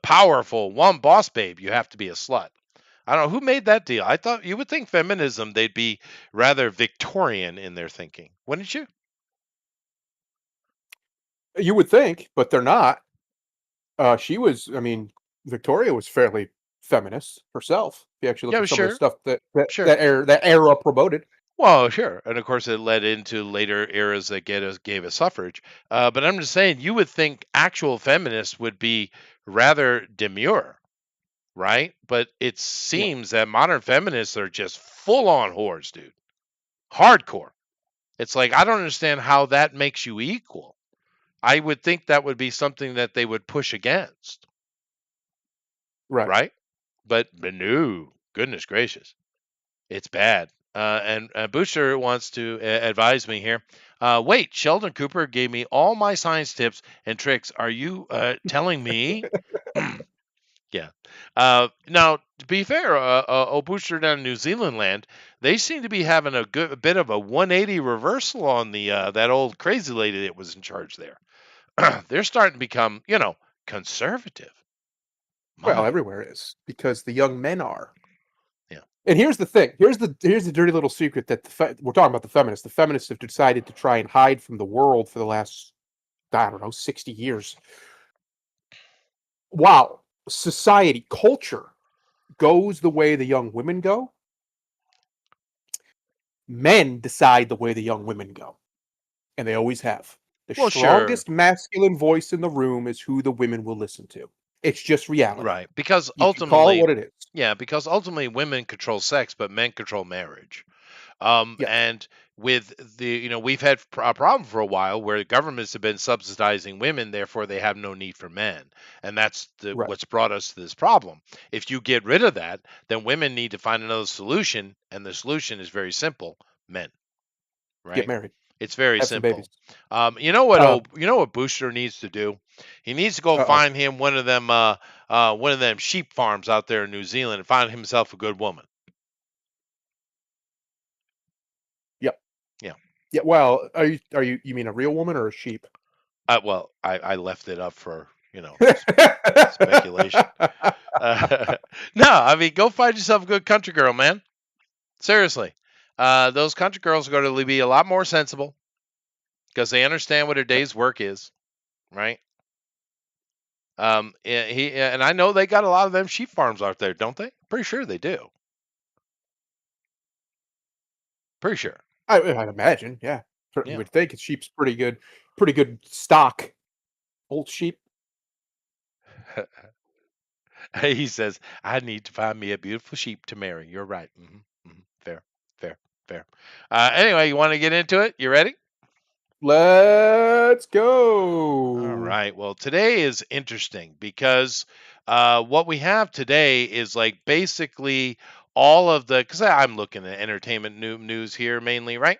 Speaker 1: powerful one boss babe, you have to be a slut. I don't know who made that deal. I thought you would think feminism they'd be rather Victorian in their thinking, wouldn't you?
Speaker 2: You would think, but they're not. She was, I mean, Victoria was fairly feminist herself. If you actually look
Speaker 1: Yeah,
Speaker 2: at some of the
Speaker 1: sure,
Speaker 2: stuff
Speaker 1: sure.
Speaker 2: that era promoted.
Speaker 1: Well, sure, and of course it led into later eras that gave us suffrage. But I'm just saying, you would think actual feminists would be rather demure, right? But it
Speaker 2: Yeah.
Speaker 1: seems that modern feminists are just full on whores, dude. Hardcore. It's like I don't understand how that makes you equal. I would think that would be something that they would push against,
Speaker 2: Right.
Speaker 1: right? But no, goodness gracious, it's bad. And Booster wants to advise me here. Wait, Sheldon Cooper gave me all my science tips and tricks. Are you telling me? Yeah. Now, to be fair, Booster down in New Zealand land, they seem to be having a bit of a 180 reversal on the that old crazy lady that was in charge there. They're starting to become, conservative.
Speaker 2: Well,
Speaker 1: My,
Speaker 2: everywhere is because the young men are.
Speaker 1: yeah.
Speaker 2: And here's the thing. Here's the dirty little secret that we're talking about the feminists. The feminists have decided to try and hide from the world for the last, I don't know, 60 years. Wow. Society, culture goes the way the young women go. Men decide the way the young women go, and they always have. The
Speaker 1: Well, sure.
Speaker 2: strongest masculine voice in the room is who the women will listen to. It's just reality.
Speaker 1: Right. Because
Speaker 2: You can call it
Speaker 1: ultimately,
Speaker 2: what it is.
Speaker 1: yeah, because ultimately women control sex, but men control marriage.
Speaker 2: Yes.
Speaker 1: And with we've had a problem for a while where governments have been subsidizing women, therefore they have no need for men, and that's
Speaker 2: Right.
Speaker 1: what's brought us to this problem. If you get rid of that, then women need to find another solution, and the solution is very simple: men.
Speaker 2: Get
Speaker 1: Right?
Speaker 2: married.
Speaker 1: It's very
Speaker 2: Have some babies.
Speaker 1: simple. You know what?
Speaker 2: Uh,
Speaker 1: You know what Booster needs to do? He needs to go
Speaker 2: uh-oh.
Speaker 1: find him one of them sheep farms out there in New Zealand and find himself a good woman.
Speaker 2: Yep.
Speaker 1: Yeah.
Speaker 2: Yeah. Well, you mean a real woman or a sheep?
Speaker 1: Well, I left it up for speculation. No, I mean, go find yourself a good country girl, man. Seriously, those country girls are going to be a lot more sensible because they understand what a day's work is, right? And I know they got a lot of them sheep farms out there, don't they? Pretty sure they do. Pretty sure.
Speaker 2: I'd imagine. Yeah, certainly
Speaker 1: Yeah.
Speaker 2: would think a sheep's pretty good stock. Old sheep.
Speaker 1: He says, "I need to find me a beautiful sheep to marry." You're right. Fair, fair, fair. Anyway, you want to get into it? You ready?
Speaker 2: Let's
Speaker 1: All
Speaker 2: go.
Speaker 1: right. Well, today is interesting because what we have today is like basically all of the because I'm looking at entertainment news here mainly, right?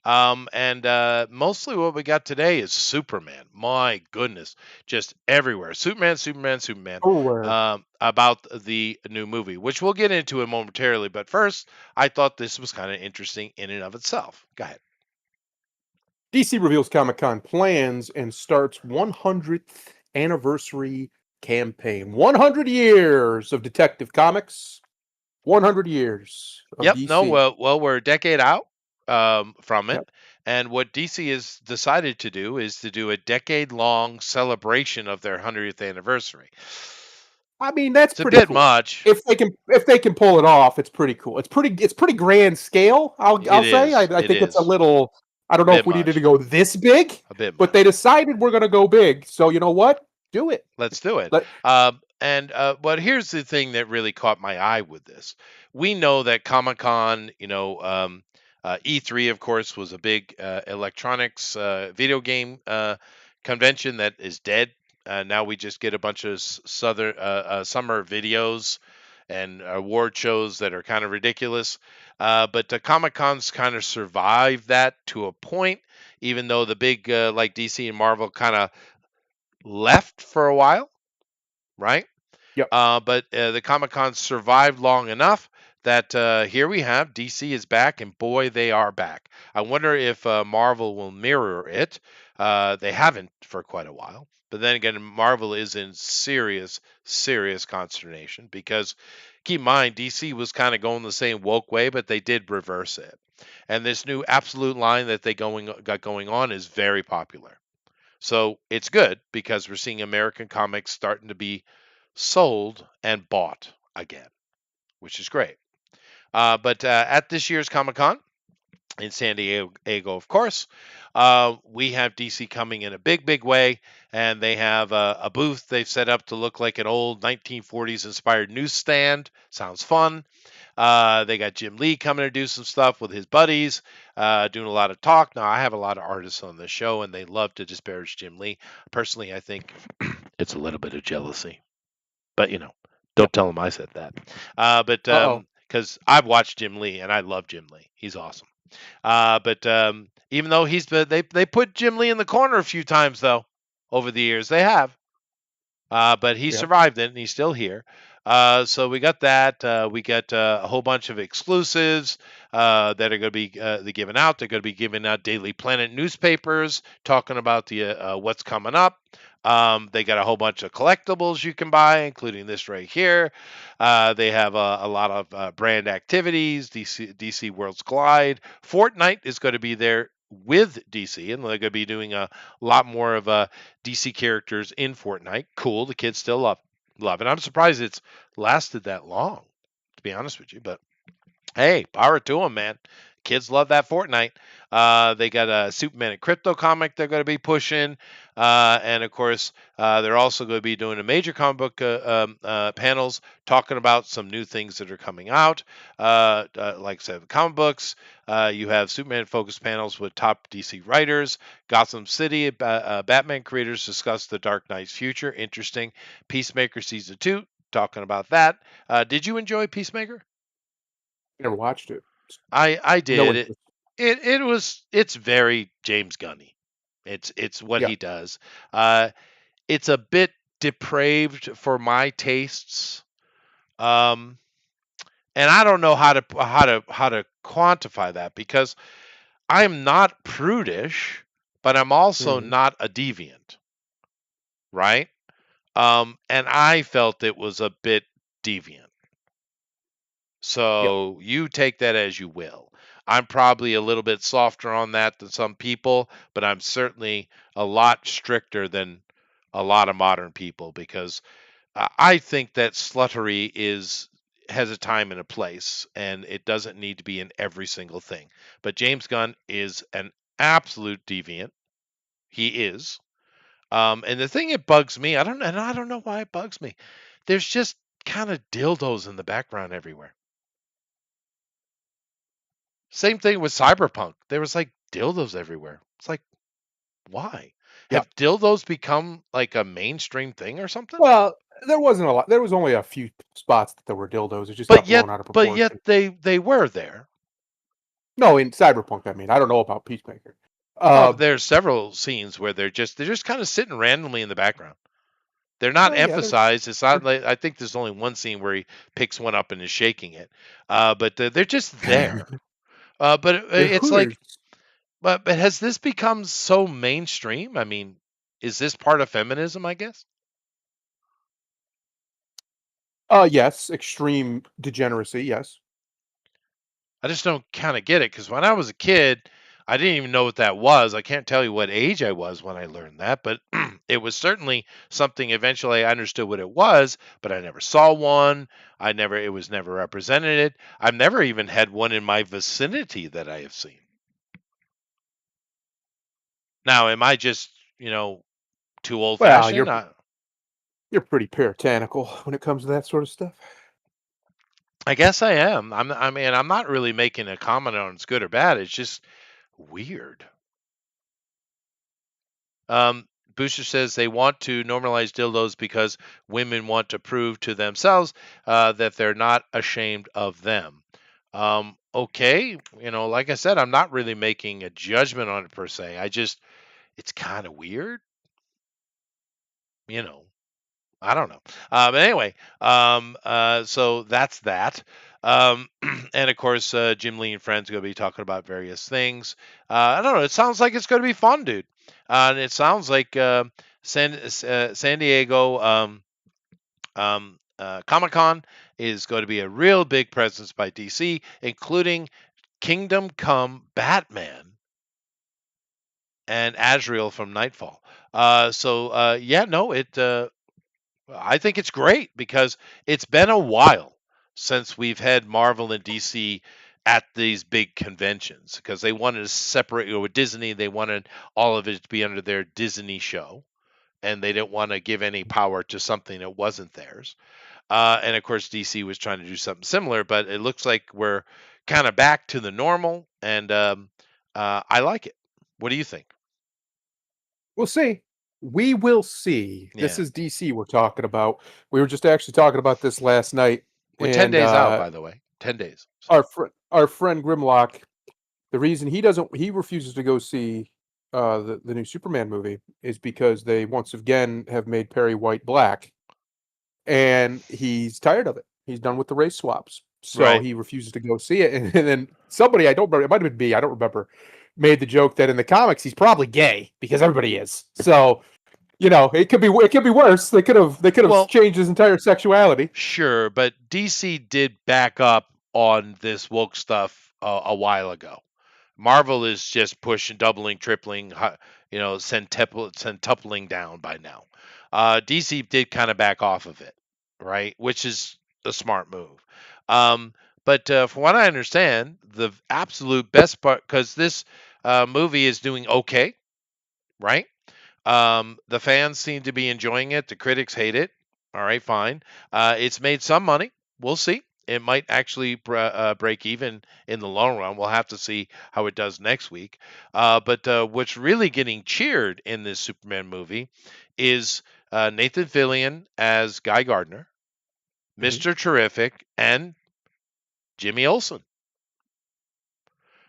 Speaker 1: And mostly what we got today is Superman. My goodness, just everywhere. Superman, Superman, Superman.
Speaker 2: Everywhere.
Speaker 1: About the new movie, which we'll get into it momentarily. But first, I thought this was kind of interesting in and of itself. Go ahead.
Speaker 2: DC reveals Comic Con plans and starts 100th anniversary campaign. 100 years of Detective Comics. 100 years of
Speaker 1: Yep. No.
Speaker 2: DC.
Speaker 1: Well, we're a decade out from it,
Speaker 2: Yep.
Speaker 1: and what DC has decided to do is to do a decade-long celebration of their 100th anniversary.
Speaker 2: I mean, that's
Speaker 1: It's a
Speaker 2: pretty
Speaker 1: bit
Speaker 2: cool.
Speaker 1: much.
Speaker 2: If they can pull it off, it's pretty cool. It's pretty grand scale.
Speaker 1: It
Speaker 2: I'll say.
Speaker 1: is.
Speaker 2: I
Speaker 1: It
Speaker 2: think it's a
Speaker 1: is
Speaker 2: little. I don't
Speaker 1: a
Speaker 2: know if
Speaker 1: bit
Speaker 2: we needed to
Speaker 1: much.
Speaker 2: go this big,
Speaker 1: A bit
Speaker 2: but they
Speaker 1: much.
Speaker 2: decided we're going to go big. So you know what? Do it.
Speaker 1: Let's do it.
Speaker 2: Let
Speaker 1: But here's the thing that really caught my eye with this. We know that Comic Con, E3, of course, was a big electronics video game convention that is dead. Now we just get a bunch of summer videos and award shows that are kind of ridiculous. But Comic Con's kind of survived that to a point, even though the big like DC and Marvel kind of left for a while, right?
Speaker 2: Yep.
Speaker 1: But the Comic Con survived long enough that here we have DC is back, and boy, they are back. I wonder if Marvel will mirror it. They haven't for quite a while. But then again, Marvel is in serious, serious consternation because keep in mind, DC was kind of going the same woke way, but they did reverse it. And this new absolute line that they got going on is very popular. So it's good because we're seeing American comics starting to be sold and bought again, which is great. But at this year's Comic Con in San Diego, of course, we have DC coming in a big, big way, and they have a booth they've set up to look like an old 1940s inspired newsstand. Sounds fun. They got Jim Lee coming to do some stuff with his buddies, doing a lot of talk. Now, I have a lot of artists on the show, and they love to disparage Jim Lee. Personally, I think it's a little bit of jealousy, but don't tell him I said that. But
Speaker 2: Uh oh.
Speaker 1: because I've watched Jim Lee, and I love Jim Lee. He's awesome. But even though they put Jim Lee in the corner a few times though over the years, they have. But he
Speaker 2: Yeah.
Speaker 1: survived it, and he's still here. So we got that. We got a whole bunch of exclusives that are going to be given out. They're going to be giving out Daily Planet newspapers talking about what's coming up. They got a whole bunch of collectibles you can buy, including this right here. They have a lot of brand activities. DC Worlds Collide. Fortnite is going to be there with DC, and they're going to be doing a lot more of DC characters in Fortnite. Cool. The kids still love it. I'm surprised it's lasted that long, to be honest with you. But hey, power to them, man. Kids love that Fortnite. They got a Superman and Crypto comic they're going to be pushing. And of course, they're also going to be doing a major comic book panels talking about some new things that are coming out. Like I said, comic books. You have Superman focused panels with top DC writers. Gotham City Batman creators discuss the Dark Knight's future. Interesting. Peacemaker Season 2, talking about that. Did you enjoy Peacemaker?
Speaker 2: Never watched it.
Speaker 1: I
Speaker 2: No
Speaker 1: did it.
Speaker 2: interest.
Speaker 1: It's very James Gunny. It's what
Speaker 2: Yeah.
Speaker 1: he does. Uh, it's a bit depraved for my tastes. Um, and I don't know how to quantify that because I'm not prudish, but I'm also
Speaker 2: Mhm.
Speaker 1: not a deviant, right? And I felt it was a bit deviant.
Speaker 2: Yep.
Speaker 1: So you take that as you will. I'm probably a little bit softer on that than some people, but I'm certainly a lot stricter than a lot of modern people because I think that sluttery has a time and a place, and it doesn't need to be in every single thing. But James Gunn is an absolute deviant. He is. And the thing that bugs me, I don't know why it bugs me. There's just kind of dildos in the background everywhere. Same thing with Cyberpunk. There was like dildos everywhere. It's like, why?
Speaker 2: Yep.
Speaker 1: Have dildos become like a mainstream thing or something?
Speaker 2: Well, there wasn't a lot. There was only a few spots that there were dildos. It just got blown out of
Speaker 1: But yet
Speaker 2: proportion.
Speaker 1: they were there.
Speaker 2: No, in Cyberpunk, I mean, I don't know about Peacemaker.
Speaker 1: Oh,
Speaker 2: Uh,
Speaker 1: but there's several scenes where they're just kind of sitting randomly in the background. They're not
Speaker 2: yeah, they're,
Speaker 1: emphasized. It's not
Speaker 2: they're
Speaker 1: like I think there's only one scene where he picks one up and is shaking it, but they're just there. But
Speaker 2: they're
Speaker 1: it's like,
Speaker 2: Hooters.
Speaker 1: but has this become so mainstream? I mean, is this part of feminism? I guess.
Speaker 2: Yes, extreme degeneracy. Yes.
Speaker 1: I just don't kind of get it because when I was a kid, I didn't even know what that was. I can't tell you what age I was when I learned that, but it was certainly something eventually I understood what it was, but I never saw one. It was never represented. I've never even had one in my vicinity that I have seen. Now, am I just, too old
Speaker 2: Well,
Speaker 1: fashioned?
Speaker 2: you're pretty puritanical when it comes to that sort of stuff.
Speaker 1: I guess I am. I mean, I'm not really making a comment on it's good or bad. It's just weird. Um, Booster says they want to normalize dildos because women want to prove to themselves that they're not ashamed of them. Okay, like I said, I'm not really making a judgment on it per se. It's kind of weird, you know. I don't know. But anyway, so that's that. And of course, Jim Lee and friends are going to be talking about various things. I don't know. It sounds like it's going to be fun, dude. And it sounds like San Diego Comic Con is going to be a real big presence by DC, including Kingdom Come Batman and Azrael from Nightfall. Yeah, no, I think it's great because it's been a while since we've had Marvel and DC at these big conventions because they wanted to separate, with Disney, they wanted all of it to be under their Disney show and they didn't want to give any power to something that wasn't theirs. And of course, DC was trying to do something similar, but it looks like we're kind of back to the normal, and I like it. What do you think?
Speaker 2: We'll see. We will see. This
Speaker 1: Yeah,
Speaker 2: is DC we're talking about. We were just actually talking about this last night,
Speaker 1: we're 10
Speaker 2: and
Speaker 1: days out, by the way. 10 days. So.
Speaker 2: our friend Grimlock, the reason he refuses to go see the new Superman movie is because they once again have made Perry White black, and he's tired of it. He's done with the race swaps, so
Speaker 1: Right.
Speaker 2: he refuses to go see it. And then somebody, I don't remember, it might have been me, I don't remember, made the joke that in the comics he's probably gay because everybody is. So it could be worse. They could have
Speaker 1: Well,
Speaker 2: changed his entire sexuality.
Speaker 1: sure, but DC did back up on this woke stuff a while ago. Marvel is just pushing, doubling, tripling, centupling down by now. DC did kind of back off of it, right? Which is a smart move. Um, but from what I understand, the absolute best part, because this movie is doing okay, right? The fans seem to be enjoying it. The critics hate it. All right, fine. It's made some money. We'll see. It might actually break even in the long run. We'll have to see how it does next week. But what's really getting cheered in this Superman movie is Nathan Fillion as Guy Gardner,
Speaker 2: Mhm.
Speaker 1: Mr. Terrific, and Jimmy Olsen.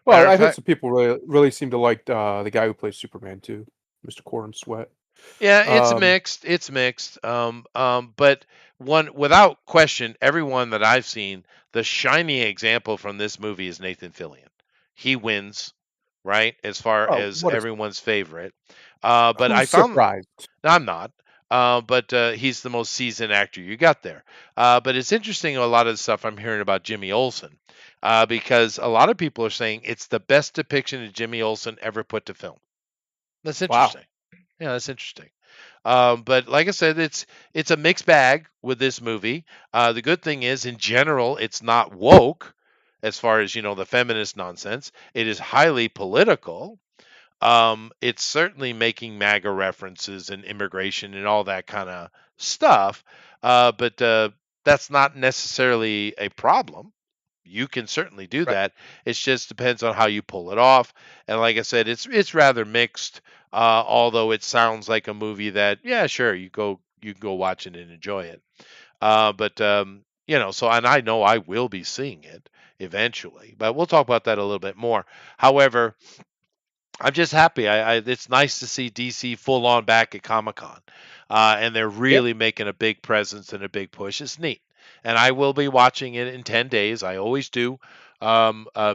Speaker 2: Well,
Speaker 1: Matter of
Speaker 2: I've heard
Speaker 1: fact,
Speaker 2: some people really seem to like the guy who plays Superman too, Mr. Corin Sweat.
Speaker 1: yeah, it's
Speaker 2: Um,
Speaker 1: mixed. It's mixed. But one without question, everyone that I've seen, the shining example from this movie is Nathan Fillion. He wins right? As far
Speaker 2: Oh,
Speaker 1: as
Speaker 2: what a
Speaker 1: everyone's favorite. But I
Speaker 2: who's
Speaker 1: found
Speaker 2: surprised?
Speaker 1: I'm not. But he's the most seasoned actor you got there. But it's interesting a lot of the stuff I'm hearing about Jimmy Olsen, because a lot of people are saying it's the best depiction of Jimmy Olsen ever put to film. That's
Speaker 2: Wow.
Speaker 1: interesting. Yeah, that's interesting. But like I said, it's a mixed bag with this movie. The good thing is, in general, it's not woke as far as the feminist nonsense. It is highly political. It's certainly making MAGA references and immigration and all that kind of stuff, but that's not necessarily a problem. You can certainly do
Speaker 2: Right.
Speaker 1: that. It just depends on how you pull it off. And like I said, it's rather mixed. Although it sounds like a movie that, yeah, sure, you can go watch it and enjoy it. But so and I know I will be seeing it eventually, but we'll talk about that a little bit more. However, I'm just happy. It's nice to see DC full on back at Comic Con, and they're
Speaker 2: Yep.
Speaker 1: really making a big presence and a big push. It's neat, and I will be watching it in 10 days. I always do,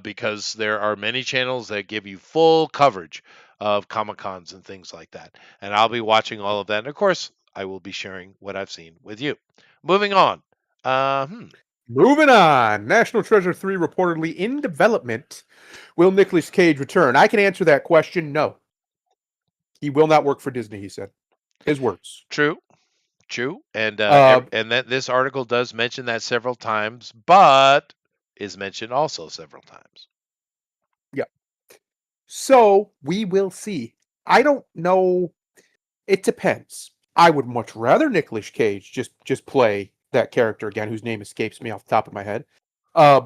Speaker 1: because there are many channels that give you full coverage of Comic Cons and things like that, and I'll be watching all of that. And of course, I will be sharing what I've seen with you. Moving on. Uh, hmm.
Speaker 2: Moving on. National Treasure 3 reportedly in development. Will Nicolas Cage return? I can answer that question. No. He will not work for Disney, he said. His words.
Speaker 1: True. True, and
Speaker 2: Uh,
Speaker 1: and that this article does mention that several times, but is mentioned also several times.
Speaker 2: yeah. So we will see. I don't know. It depends. I would much rather Nicolas Cage just play that character again, whose name escapes me off the top of my head. Uh,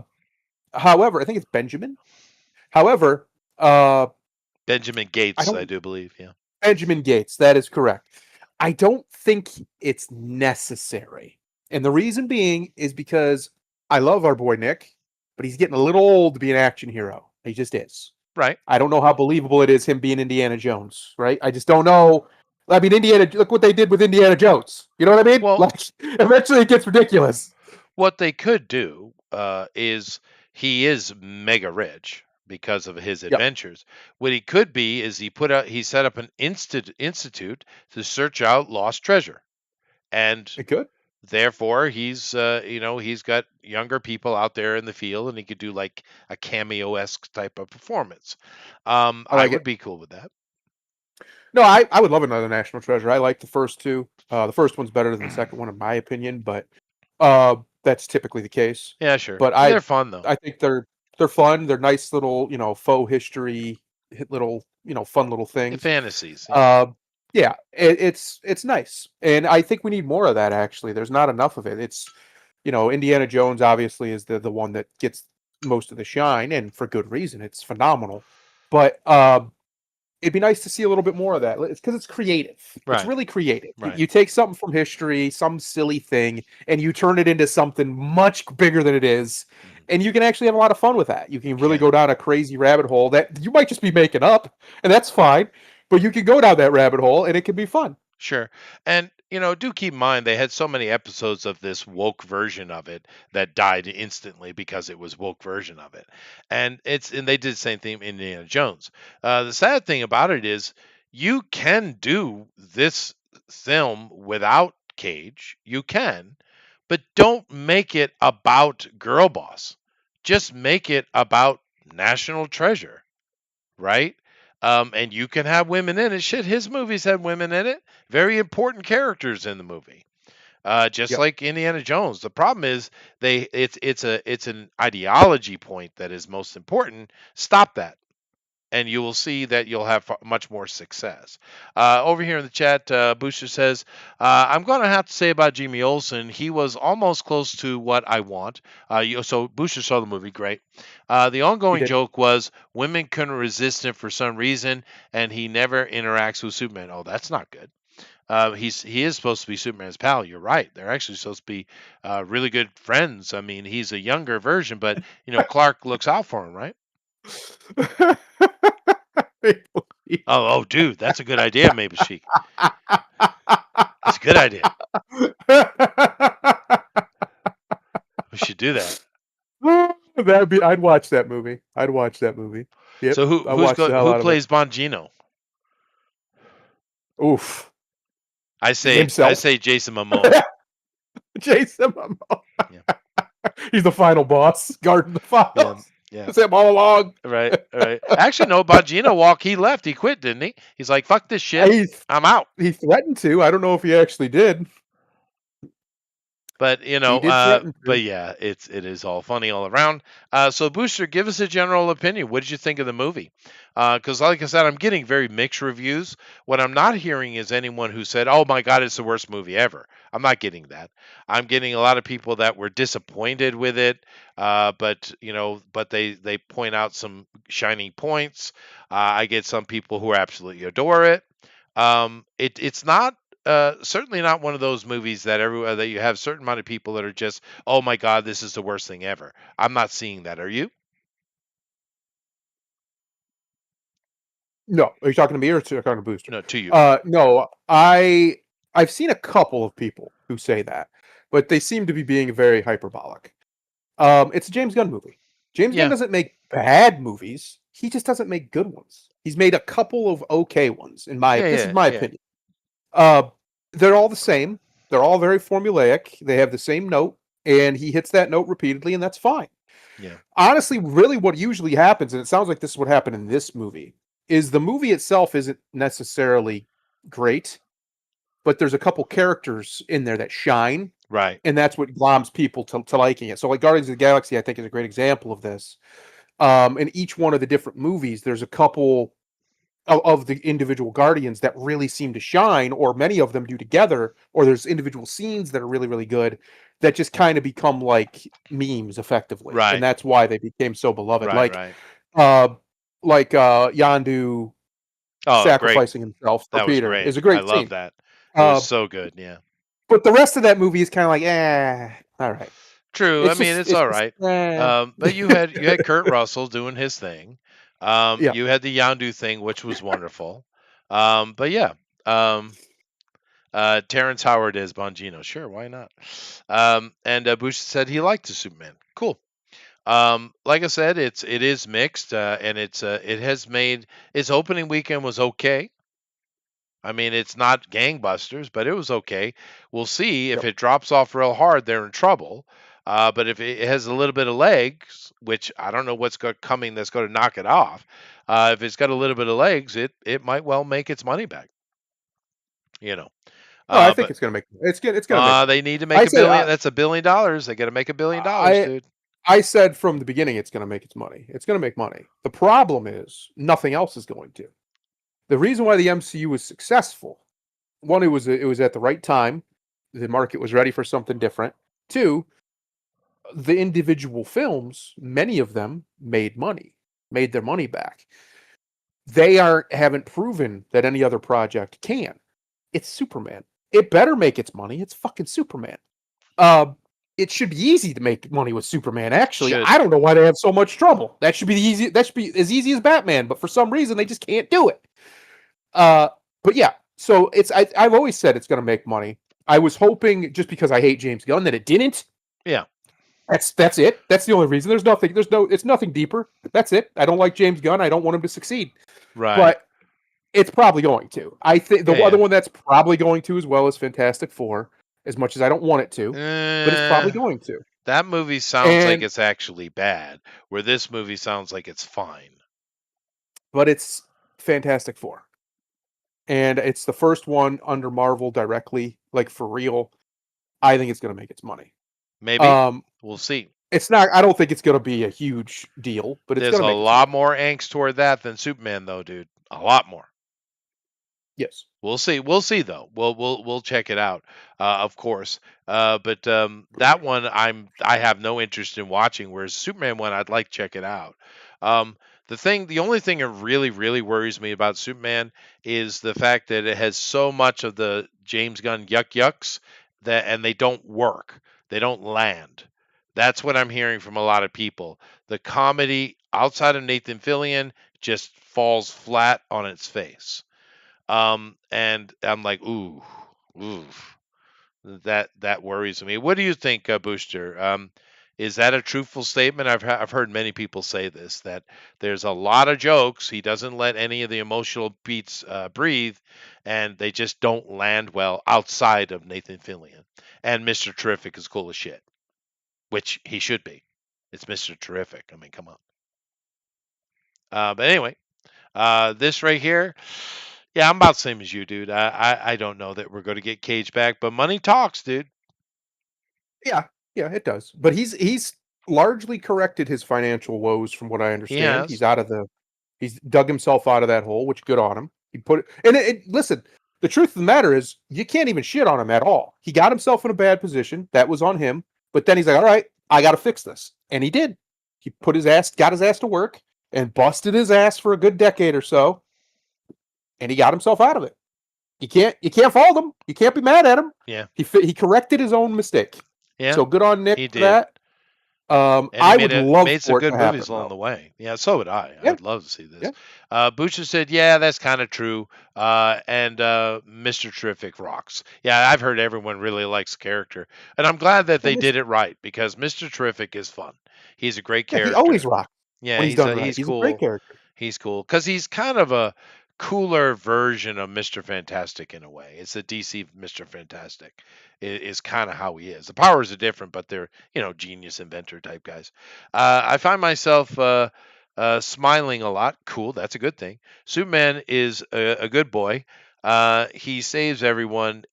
Speaker 2: However, I think it's Benjamin. However,
Speaker 1: Benjamin
Speaker 2: I
Speaker 1: Gates, I
Speaker 2: don't
Speaker 1: do believe, yeah.
Speaker 2: Benjamin Gates. That is correct. I don't think it's necessary, and the reason being is because I love our boy Nick, but he's getting a little old to be an action hero. He just is.
Speaker 1: Right.
Speaker 2: I don't know how believable it is him being Indiana Jones, right? I just don't know. I mean, look what they did with Indiana Jones. You know what I mean?
Speaker 1: Well,
Speaker 2: Like, eventually it gets ridiculous.
Speaker 1: what they could do is he is mega rich because of his
Speaker 2: Yep,
Speaker 1: adventures. What he could be is he set up an institute to search out lost treasure, and
Speaker 2: it could.
Speaker 1: therefore he's got younger people out there in the field, and he could do like a cameo-esque type of performance.
Speaker 2: I
Speaker 1: I
Speaker 2: like
Speaker 1: would
Speaker 2: it.
Speaker 1: be cool with that.
Speaker 2: No, I would love another National Treasure. I like the first two. The first one's better than the second one, in my opinion, but that's typically the case.
Speaker 1: Yeah, sure.
Speaker 2: But
Speaker 1: They're fun though.
Speaker 2: I think they're fun. They're nice little, faux history, little, fun little
Speaker 1: The
Speaker 2: things.
Speaker 1: fantasies, yeah.
Speaker 2: Uh, yeah, it's nice, and I think we need more of that. Actually, there's not enough of it. It's Indiana Jones obviously is the one that gets most of the shine, and for good reason. It's phenomenal, but it'd be nice to see a little bit more of that. It's because it's creative. It's
Speaker 1: Right,
Speaker 2: really creative. You,
Speaker 1: right.
Speaker 2: you take something from history, some silly thing, and you turn it into something much bigger than it is.
Speaker 1: Mhm.
Speaker 2: And you can actually have a lot of fun with that. You can really
Speaker 1: Can.
Speaker 2: go down a crazy rabbit hole that you might just be making up, and that's fine. But you can go down that rabbit hole, and it can be fun.
Speaker 1: Sure. And do keep in mind they had so many episodes of this woke version of it that died instantly because it was woke version of it. And they did the same thing in Indiana Jones. The sad thing about it is you can do this film without Cage. You can, but don't make it about Girl Boss. Just make it about National Treasure, right? And you can have women in it. Shit, his movies had women in it. Very important characters in the movie. Just
Speaker 2: Yep.
Speaker 1: like Indiana Jones. The problem is it's an ideology point that is most important. Stop that, and you will see that you'll have much more success. Over here in the chat, Booster says, I'm going to have to say about Jimmy Olsen, he was almost close to what I want. So Booster saw the movie, great. The
Speaker 2: He
Speaker 1: ongoing
Speaker 2: did.
Speaker 1: joke was women couldn't resist him for some reason, and he never interacts with Superman. Oh, that's not good. He is supposed to be Superman's pal. You're right. They're actually supposed to be really good friends. I mean, he's a younger version, but Clark looks out for him, right? Oh, dude, that's a good idea, Maple Chic. That's a good idea. We should do that.
Speaker 2: That'd be. I'd watch that movie. I'd watch that movie. Yep,
Speaker 1: So
Speaker 2: I watched the hell
Speaker 1: who
Speaker 2: out of it.
Speaker 1: plays Bongino?
Speaker 2: Oof,
Speaker 1: I
Speaker 2: himself,
Speaker 1: say Jason Momoa.
Speaker 2: Jason Momoa.
Speaker 1: Yeah.
Speaker 2: He's the final boss, guarding the
Speaker 1: Yeah.
Speaker 2: files.
Speaker 1: Yeah.
Speaker 2: It's him all along.
Speaker 1: Right. Right. Actually, no. Bongino he left. He quit, didn't he? He's like, "Fuck this shit.
Speaker 2: He
Speaker 1: I'm out."
Speaker 2: he threatened to. I don't know if he actually did.
Speaker 1: But
Speaker 2: He did threaten
Speaker 1: but
Speaker 2: to.
Speaker 1: yeah, it is all funny all around. So Booster, give us a general opinion. What did you think of the movie? Because like I said, I'm getting very mixed reviews. What I'm not hearing is anyone who said, "Oh my God, it's the worst movie ever." I'm not getting that. I'm getting a lot of people that were disappointed with it, but but they point out some shining points. I get some people who absolutely adore it. It's not certainly not one of those movies that that you have certain amount of people that are just, oh my God, this is the worst thing ever. I'm not seeing that. Are you?
Speaker 2: No, are you talking to me or talking to Booster?
Speaker 1: No, to you.
Speaker 2: No, I've seen a couple of people who say that, but they seem to be being very hyperbolic. It's a James Gunn movie. James Gunn
Speaker 1: Yeah,
Speaker 2: doesn't make bad movies. He just doesn't make good ones. He's made a couple of okay ones, this is
Speaker 1: yeah,
Speaker 2: my
Speaker 1: yeah,
Speaker 2: opinion. Uh, they're all the same. They're all very formulaic. They have the same note, and he hits that note repeatedly, and that's fine.
Speaker 1: yeah.
Speaker 2: Honestly, really, what usually happens, and it sounds like this is what happened in this movie, is the movie itself isn't necessarily great, but there's a couple characters in there that shine,
Speaker 1: Right.
Speaker 2: and that's what gloms people to liking it. So, like Guardians of the Galaxy, I think is a great example of this. In each one of the different movies, there's a couple of the individual Guardians that really seem to shine, or many of them do together, or there's individual scenes that are really, really good that just kind of become like memes effectively. And
Speaker 1: Right.
Speaker 2: that's why they became so beloved.
Speaker 1: Right. Right.
Speaker 2: Uh Yandu
Speaker 1: Oh, great.
Speaker 2: sacrificing himself for
Speaker 1: That was
Speaker 2: Peter
Speaker 1: great.
Speaker 2: is a
Speaker 1: I
Speaker 2: great
Speaker 1: love
Speaker 2: scene.
Speaker 1: that. It was
Speaker 2: Uh
Speaker 1: so good. Yeah.
Speaker 2: but the rest of that movie is kind of like, all right.
Speaker 1: True. I mean, it's
Speaker 2: It's
Speaker 1: all
Speaker 2: just
Speaker 1: right. But you had Kurt Russell doing his thing.
Speaker 2: yeah.
Speaker 1: You had the Yondu thing, which was wonderful. But yeah. Um, Terrence Howard as Bongino. Sure, why not? And Bush said he liked the Superman. Cool. Like I said, it is mixed, and it has made its opening weekend was okay. I mean, it's not gangbusters, but it was okay. We'll see if
Speaker 2: Yep.
Speaker 1: it drops off real hard, they're in trouble. But if it has a little bit of legs, which I don't know coming that's going to knock it off, if it's got a little bit of legs, it might well make its money back. You know.
Speaker 2: No, I think
Speaker 1: But
Speaker 2: it's gonna make it's gonna make money.
Speaker 1: they need to make
Speaker 2: I
Speaker 1: a
Speaker 2: said
Speaker 1: billion. That's $1 billion. They got to make $1 billion,
Speaker 2: I
Speaker 1: dude.
Speaker 2: I said from the beginning it's going to make its money. It's going to make money. The problem is nothing else is going to. The reason why the MCU was successful, one, it was at the right time. The market was ready for something different. Two, the individual films, many of them made money, made their money back. They haven't proven that any other project can. It's Superman. It better make its money. It's fucking Superman. Uh, it should be easy to make money with Superman. Actually,
Speaker 1: Should.
Speaker 2: I don't know why they have so much trouble. That should be the easy. That should be as easy as Batman, but for some reason they just can't do it. Uh, but yeah, so I've always said it's going to make money. I was hoping just because I hate James Gunn that it didn't.
Speaker 1: Yeah.
Speaker 2: That's it. That's the only reason. It's nothing deeper. That's it. I don't like James Gunn. I don't want him to succeed.
Speaker 1: Right.
Speaker 2: But it's probably going to. I think the
Speaker 1: Yeah.
Speaker 2: other one that's probably going to as well is Fantastic Four, as much as I don't want it to, but it's probably going to.
Speaker 1: That movie sounds like
Speaker 2: And
Speaker 1: it's actually bad, where this movie sounds like it's fine.
Speaker 2: but it's Fantastic Four. And it's the first one under Marvel directly, like for real. I think it's going to make its money.
Speaker 1: Maybe. We'll see.
Speaker 2: It's not. I don't think it's going to be a huge deal, but it's
Speaker 1: There's
Speaker 2: going
Speaker 1: a
Speaker 2: to make
Speaker 1: lot more angst toward that than Superman, though, dude. A lot more.
Speaker 2: Yes.
Speaker 1: We'll see. We'll see, though. We'll check it out, of course. But that one I have no interest in watching. Whereas Superman one, I'd like to check it out. The only thing that really, really worries me about Superman is the fact that it has so much of the James Gunn yucks and they don't work. They don't land. That's what I'm hearing from a lot of people. The comedy outside of Nathan Fillion just falls flat on its face. And I'm like, ooh, that worries me. What do you think, Booster? Is that a truthful statement? I've heard many people say this, that there's a lot of jokes. He doesn't let any of the emotional beats breathe, and they just don't land well outside of Nathan Fillion. And Mr. Terrific is cool as shit, which he should be. It's Mr. Terrific. I mean, come on. But anyway, this right here, yeah, I'm about the same as you, dude. I don't know that we're going to get Cage back, but money talks, dude.
Speaker 2: Yeah, yeah, it does. But he's largely corrected his financial woes, from what I
Speaker 1: He
Speaker 2: understand.
Speaker 1: has.
Speaker 2: He's dug himself out of that hole, which good on him. He put it, and listen, the truth of the matter is, you can't even shit on him at all. He got himself in a bad position. That was on him. But then he's like, all right, I got to fix this, and he did. He got his ass to work, and busted his ass for a good decade or so, and he got himself out of it. You can't fault him. You can't be mad at him.
Speaker 1: Yeah.
Speaker 2: He corrected his own mistake.
Speaker 1: Yeah.
Speaker 2: So good on Nick
Speaker 1: he
Speaker 2: for
Speaker 1: did.
Speaker 2: that. I would love
Speaker 1: made some
Speaker 2: for it
Speaker 1: good
Speaker 2: to happen,
Speaker 1: movies along
Speaker 2: though.
Speaker 1: the way. Yeah, so would I.
Speaker 2: Yeah.
Speaker 1: I'd love to see this.
Speaker 2: Yeah.
Speaker 1: Butcher said, "Yeah, that's kind of true." And Mr. Terrific rocks. Yeah, I've heard everyone really likes the character, and I'm glad that they did it right, because Mr. Terrific is fun. He's a great
Speaker 2: Yeah,
Speaker 1: character.
Speaker 2: he always rocks
Speaker 1: Yeah,
Speaker 2: when he's done right.
Speaker 1: he's
Speaker 2: He's
Speaker 1: cool.
Speaker 2: a great character.
Speaker 1: He's cool because he's kind of a cooler version of Mr. Fantastic in a way. It's a DC Mr. Fantastic. It is kind of how he is. The powers are different, but they're, genius inventor type guys. I find myself smiling a lot. Cool, that's a good thing. Superman is a good boy. He saves everyone,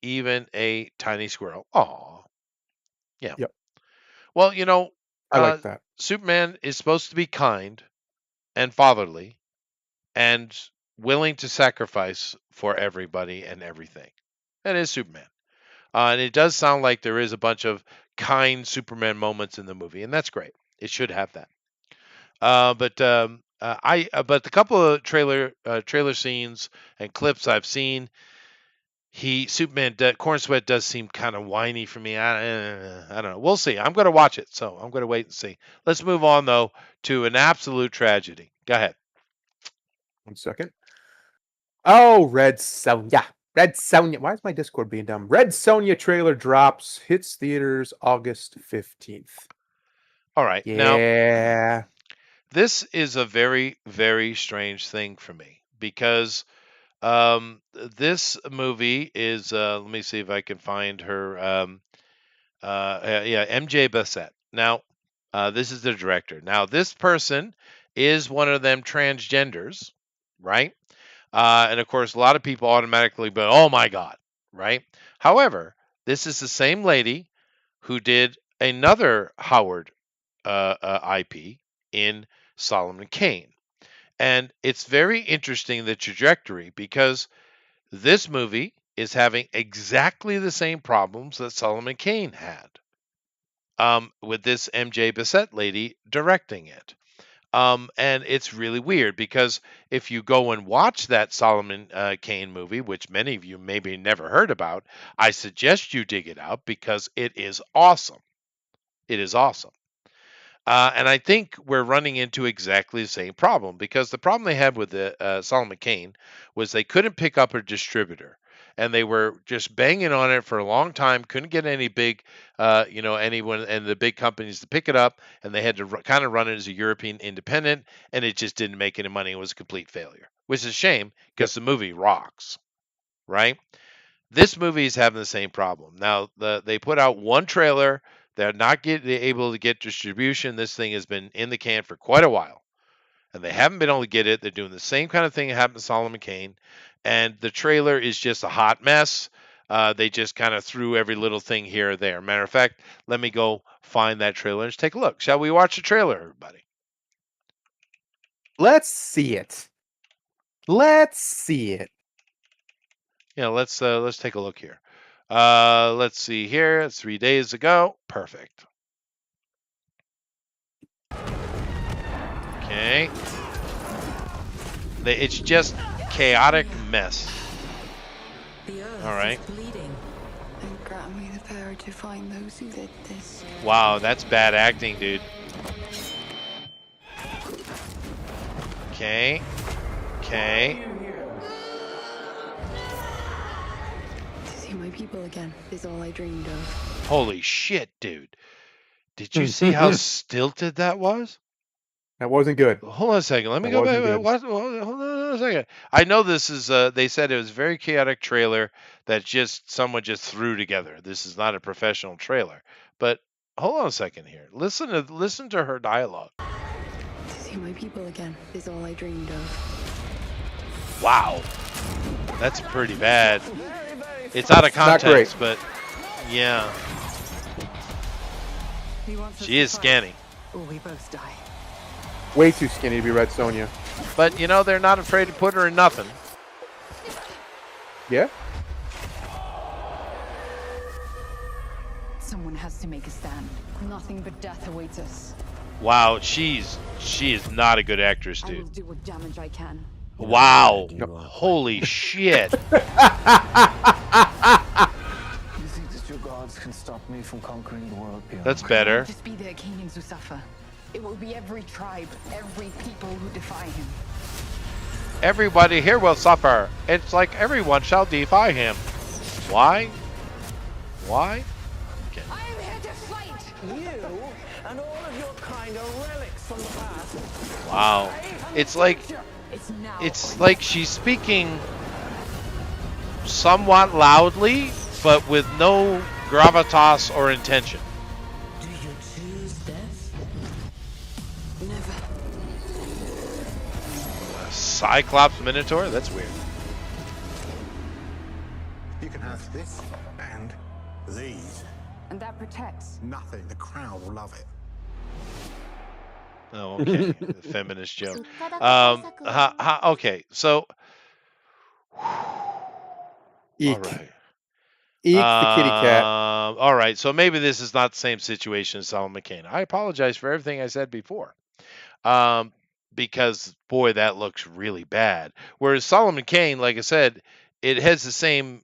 Speaker 1: even a tiny squirrel. Aw. Yeah.
Speaker 2: Yep.
Speaker 1: Well,
Speaker 2: I like that.
Speaker 1: Superman is supposed to be kind and fatherly and willing to sacrifice for everybody and everything. That is Superman. And it does sound like there is a bunch of kind Superman moments in the movie, and that's great. It should have that. But the couple of trailer scenes and clips I've seen, Superman Corn Sweat does seem kind of whiny for me. I don't know. We'll see. I'm going to watch it, so I'm going to wait and see. Let's move on though to an absolute tragedy. Go ahead.
Speaker 2: 1 second. Oh, Red Sonja. Red Sonja. Why is my Discord being dumb? Red Sonja trailer drops, hits theaters August 15th.
Speaker 1: All right.
Speaker 2: Yeah.
Speaker 1: Now, this is a very, very strange thing for me, because this movie is, let me see if I can find her. MJ Bassett. Now, this is the director. Now, this person is one of them transgenders, right? And of course, a lot of people automatically, but oh my God, right? However, this is the same lady who did another Howard IP in Solomon Kane. And it's very interesting, the trajectory, because this movie is having exactly the same problems that Solomon Kane had, with this MJ Bassett lady directing it. And it's really weird, because if you go and watch that Solomon Kane movie, which many of you maybe never heard about, I suggest you dig it out, because it is awesome. It is awesome. And I think we're running into exactly the same problem, because the problem they had with the Solomon Kane was they couldn't pick up a distributor, and they were just banging on it for a long time. Couldn't get any big, anyone and the big companies to pick it up, and they had to kind of run it as a European independent, and it just didn't make any money. It was a complete failure, which is a shame, because the movie rocks, right? This movie is having the same problem. Now, they put out one trailer. They're not able to get distribution. This thing has been in the can for quite a while, and they haven't been able to get it. They're doing the same kind of thing that happened to Solomon Kane, and the trailer is just a hot mess. They just kind of threw every little thing here or there. Matter of fact, let me go find that trailer and just take a look. Shall we watch the trailer, everybody?
Speaker 2: Let's see it. Let's see it.
Speaker 1: Yeah, let's take a look here. Let's see here. 3 days ago. Perfect. Okay. It's just chaotic mess. All right.
Speaker 3: And grant me the power to find those who did this.
Speaker 1: Wow, that's bad acting, dude. Okay. Okay.
Speaker 3: To see my people again is all I dreamed of.
Speaker 1: Holy shit, dude. Did you see how stilted that was?
Speaker 2: That wasn't good.
Speaker 1: Hold on a second. Let me
Speaker 2: That
Speaker 1: go
Speaker 2: wasn't
Speaker 1: back.
Speaker 2: good.
Speaker 1: Hold on a second. I know this is. They said it was a very chaotic trailer that just someone just threw together. This is not a professional trailer. But hold on a second here. Listen to her dialogue.
Speaker 3: To see my people again is all I dreamed of.
Speaker 1: Wow, that's pretty bad. It's out of
Speaker 2: Not great.
Speaker 1: context, but yeah,
Speaker 3: He wants us
Speaker 1: she
Speaker 3: to
Speaker 1: is
Speaker 3: fight,
Speaker 1: scanning.
Speaker 3: or we both die.
Speaker 2: Way too skinny to be Red Sonja.
Speaker 1: But you know they're not afraid to put her in nothing.
Speaker 2: Yeah.
Speaker 3: Someone has to make a stand. Nothing but death awaits us.
Speaker 1: Wow, she is not a good actress,
Speaker 3: I will
Speaker 1: dude.
Speaker 3: do what damage I can.
Speaker 1: Wow, holy shit.
Speaker 4: You think that your gods can stop me from conquering the world, Bianca?
Speaker 1: That's
Speaker 3: It
Speaker 1: better.
Speaker 3: won't just be the Achaeans who suffer. It will be every tribe, every people who defy him.
Speaker 1: Everybody here will suffer. It's like everyone shall defy him. Why? Why? Okay.
Speaker 3: I am here to fight!
Speaker 4: You and all of your kind are relics from the past.
Speaker 1: Wow. It's like
Speaker 3: It's now.
Speaker 1: she's speaking somewhat loudly, but with no gravitas or intention.
Speaker 4: Do you choose death?
Speaker 3: Never.
Speaker 1: Cyclops Minotaur? That's weird.
Speaker 5: You can have this and these.
Speaker 3: And that protects.
Speaker 5: Nothing. The crowd will love it.
Speaker 1: Oh, okay. The feminist joke. Okay, so
Speaker 2: Eek.
Speaker 1: all right.
Speaker 2: Eek the kitty cat.
Speaker 1: All right, so maybe this is not the same situation as Solomon Kane. I apologize for everything I said before, because boy, that looks really bad. Whereas Solomon Kane, like I said, it has the same,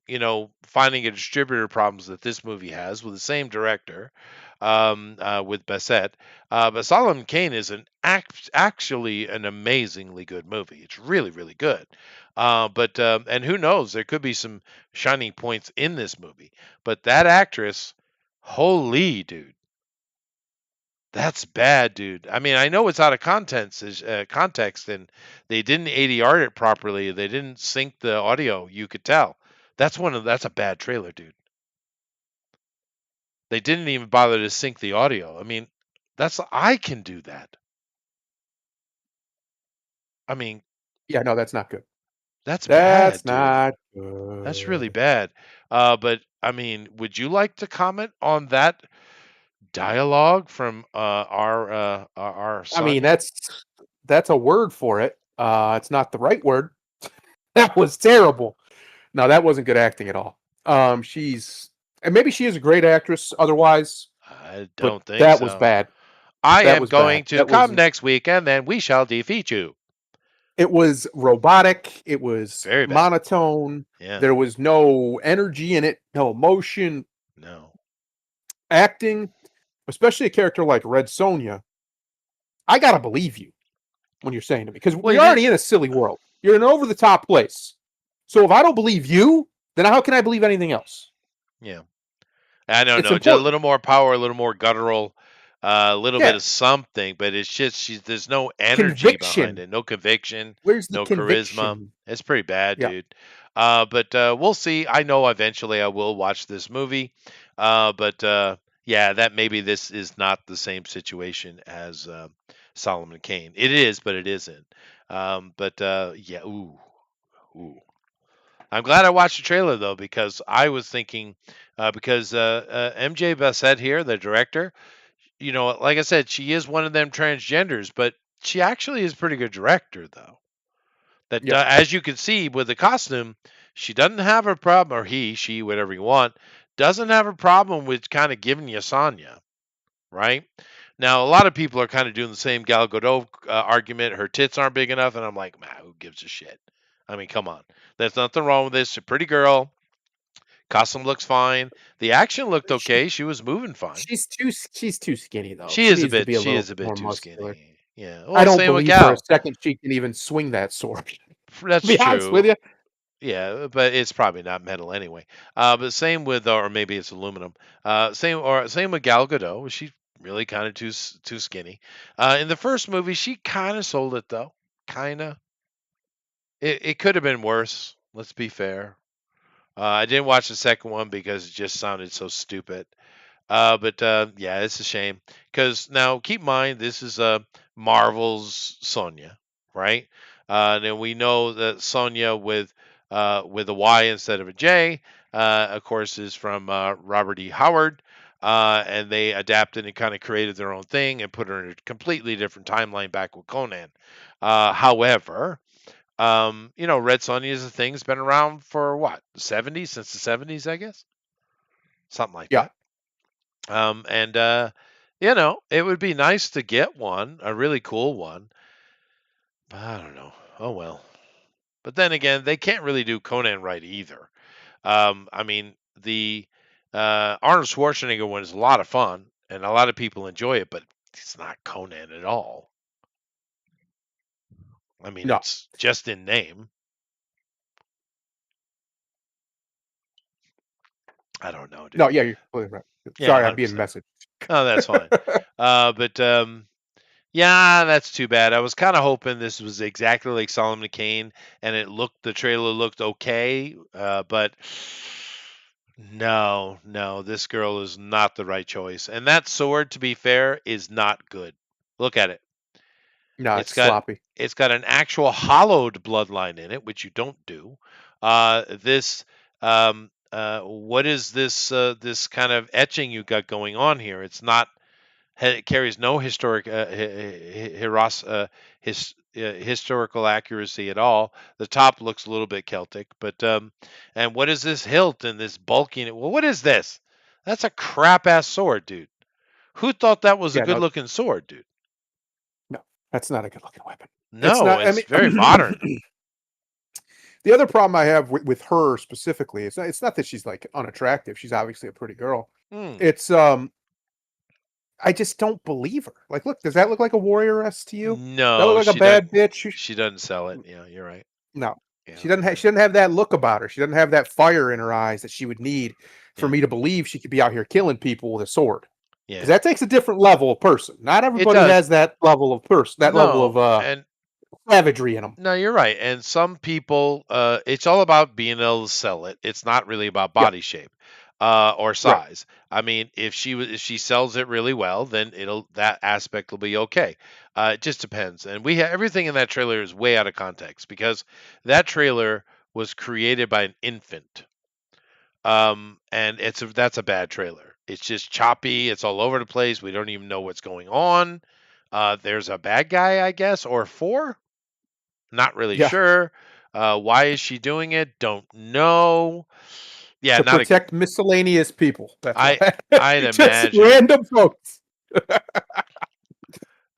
Speaker 1: finding a distributor problems that this movie has with the same director, with Bassett. But Solomon Kane is actually an amazingly good movie. It's really, really good. And who knows, there could be some shining points in this movie. But that actress, holy dude, that's bad, dude. I mean, I know it's out of context, and they didn't ADR it properly. They didn't sync the audio. You could tell. That's a bad trailer, dude. They didn't even bother to sync the audio. I mean, I can do that. I mean,
Speaker 2: Yeah, no, that's not good.
Speaker 1: that's bad,
Speaker 2: That's
Speaker 1: dude.
Speaker 2: not good.
Speaker 1: That's really bad. But I mean, would you like to comment on that dialogue from our
Speaker 2: I
Speaker 1: son
Speaker 2: mean,
Speaker 1: here?
Speaker 2: that's a word for it. It's not the right word. That was terrible. No, that wasn't good acting at all. And maybe she is a great actress otherwise,
Speaker 1: I
Speaker 2: but
Speaker 1: don't think
Speaker 2: that
Speaker 1: so.
Speaker 2: was bad.
Speaker 1: I
Speaker 2: That
Speaker 1: am
Speaker 2: was
Speaker 1: going
Speaker 2: bad.
Speaker 1: to
Speaker 2: That
Speaker 1: come
Speaker 2: was
Speaker 1: next week, and then we shall defeat you.
Speaker 2: It was robotic. It was
Speaker 1: Very bad.
Speaker 2: monotone.
Speaker 1: Yeah.
Speaker 2: There was no energy in it, no emotion.
Speaker 1: No.
Speaker 2: Acting, especially a character like Red Sonja, I gotta believe you when you're saying to me because
Speaker 1: Well,
Speaker 2: you're already in a silly world. You're in an over-the-top place. So if I don't believe you, then how can I believe anything else?
Speaker 1: Yeah. I don't
Speaker 2: It's
Speaker 1: know. Just a
Speaker 2: important.
Speaker 1: little more power, a little more guttural, a little bit
Speaker 2: Yeah.
Speaker 1: of something, but it's just there's no energy behind
Speaker 2: Conviction.
Speaker 1: it, no conviction,
Speaker 2: Where's the
Speaker 1: no charisma.
Speaker 2: conviction?
Speaker 1: It's pretty bad,
Speaker 2: Yeah.
Speaker 1: dude. But we'll see. I know eventually I will watch this movie. Yeah, that maybe this is not the same situation as Solomon Kane. It is, but it isn't. Yeah, ooh. I'm glad I watched the trailer though, because I was thinking, because MJ Bassett here, the director, like I said, she is one of them transgenders, but she actually is a pretty good director though. That
Speaker 2: Yeah.
Speaker 1: as you can see with the costume, she doesn't have a problem, or he, she, whatever you want, doesn't have a problem with kind of giving you Sonya, right? Now, a lot of people are kind of doing the same Gal Gadot argument. Her tits aren't big enough, and I'm like, man, who gives a shit? I mean, come on. There's nothing wrong with this. She's a pretty girl. Costume looks fine. The action looked okay. She was moving fine.
Speaker 2: She's too skinny though.
Speaker 1: She is a
Speaker 2: needs to
Speaker 1: bit.
Speaker 2: be a
Speaker 1: She
Speaker 2: little
Speaker 1: is a bit
Speaker 2: more
Speaker 1: too
Speaker 2: muscular.
Speaker 1: skinny. Yeah. Well,
Speaker 2: I don't
Speaker 1: same with
Speaker 2: believe for a
Speaker 1: Gal.
Speaker 2: second she can even swing that sword.
Speaker 1: That's
Speaker 2: To be honest
Speaker 1: true.
Speaker 2: with you.
Speaker 1: Yeah, but it's probably not metal anyway. But same with, or maybe it's aluminum. Same with Gal Gadot. Really kind of too skinny. In the first movie, she kind of sold it though. Kind of. It could have been worse. Let's be fair. I didn't watch the second one because it just sounded so stupid. But yeah, it's a shame because now keep in mind this is Marvel's Sonya, right? And we know that Sonya with a Y instead of a J, of course, is from Robert E. Howard. And they adapted and kind of created their own thing and put her in a completely different timeline back with Conan. However, Red Sonja is a thing. It's been around for what, the 70s, since the 70s, I guess, something like
Speaker 2: Yeah.
Speaker 1: that. It would be nice to get one, a really cool one. But I don't know. Oh well. But then again, they can't really do Conan right either. I mean, the Arnold Schwarzenegger one is a lot of fun, and a lot of people enjoy it, but it's not Conan at all. I mean,
Speaker 2: No.
Speaker 1: it's just in name. I don't know, dude.
Speaker 2: No, yeah, you're completely right.
Speaker 1: Yeah,
Speaker 2: Sorry, I'm being
Speaker 1: 100%.
Speaker 2: messaged.
Speaker 1: Oh, that's fine. Yeah, that's too bad. I was kind of hoping this was exactly like Solomon Kane, and the trailer looked okay, but no, this girl is not the right choice. And that sword, to be fair, is not good. Look at it.
Speaker 2: No, it's
Speaker 1: got
Speaker 2: sloppy.
Speaker 1: It's got an actual hollowed bloodline in it, which you don't do. What is this kind of etching you got going on here? It's not. It carries no historical accuracy at all. The top looks a little bit Celtic, but and what is this hilt and this bulking? Well, what is this? That's a crap ass sword, dude. Who thought that was a
Speaker 2: Yeah,
Speaker 1: good
Speaker 2: no,
Speaker 1: looking sword, dude?
Speaker 2: no, that's not a good looking weapon.
Speaker 1: No,
Speaker 2: not-
Speaker 1: it's very modern.
Speaker 2: The other problem I have with her specifically, it's not that she's like unattractive. She's obviously a pretty girl. It's I just don't believe her. Like, look, does that look like a warrioress to you? That
Speaker 1: No,
Speaker 2: look like a bad bitch?
Speaker 1: she doesn't sell it. Yeah, you're right.
Speaker 2: No,
Speaker 1: Yeah.
Speaker 2: she doesn't have that look about her. She doesn't have that fire in her eyes that she would need for
Speaker 1: Yeah.
Speaker 2: me to believe she could be out here killing people with a sword.
Speaker 1: Yeah.
Speaker 2: Because that takes a different level of person. Not everybody
Speaker 1: does.
Speaker 2: has that level of person, that level of
Speaker 1: and
Speaker 2: savagery in them.
Speaker 1: no, you're right. And some people, it's all about being able to sell it. It's not really about body shape or size. I mean, if she sells it really well, then that aspect will be okay. It just depends. And everything in that trailer is way out of context because that trailer was created by an infant. And that's a bad trailer. It's just choppy. It's all over the place. We don't even know what's going on. There's a bad guy, I guess, or four. Not really sure. Why is she doing it? Don't know. Yeah,
Speaker 2: to protect miscellaneous people. That's
Speaker 1: I'd
Speaker 2: just
Speaker 1: imagine.
Speaker 2: random folks.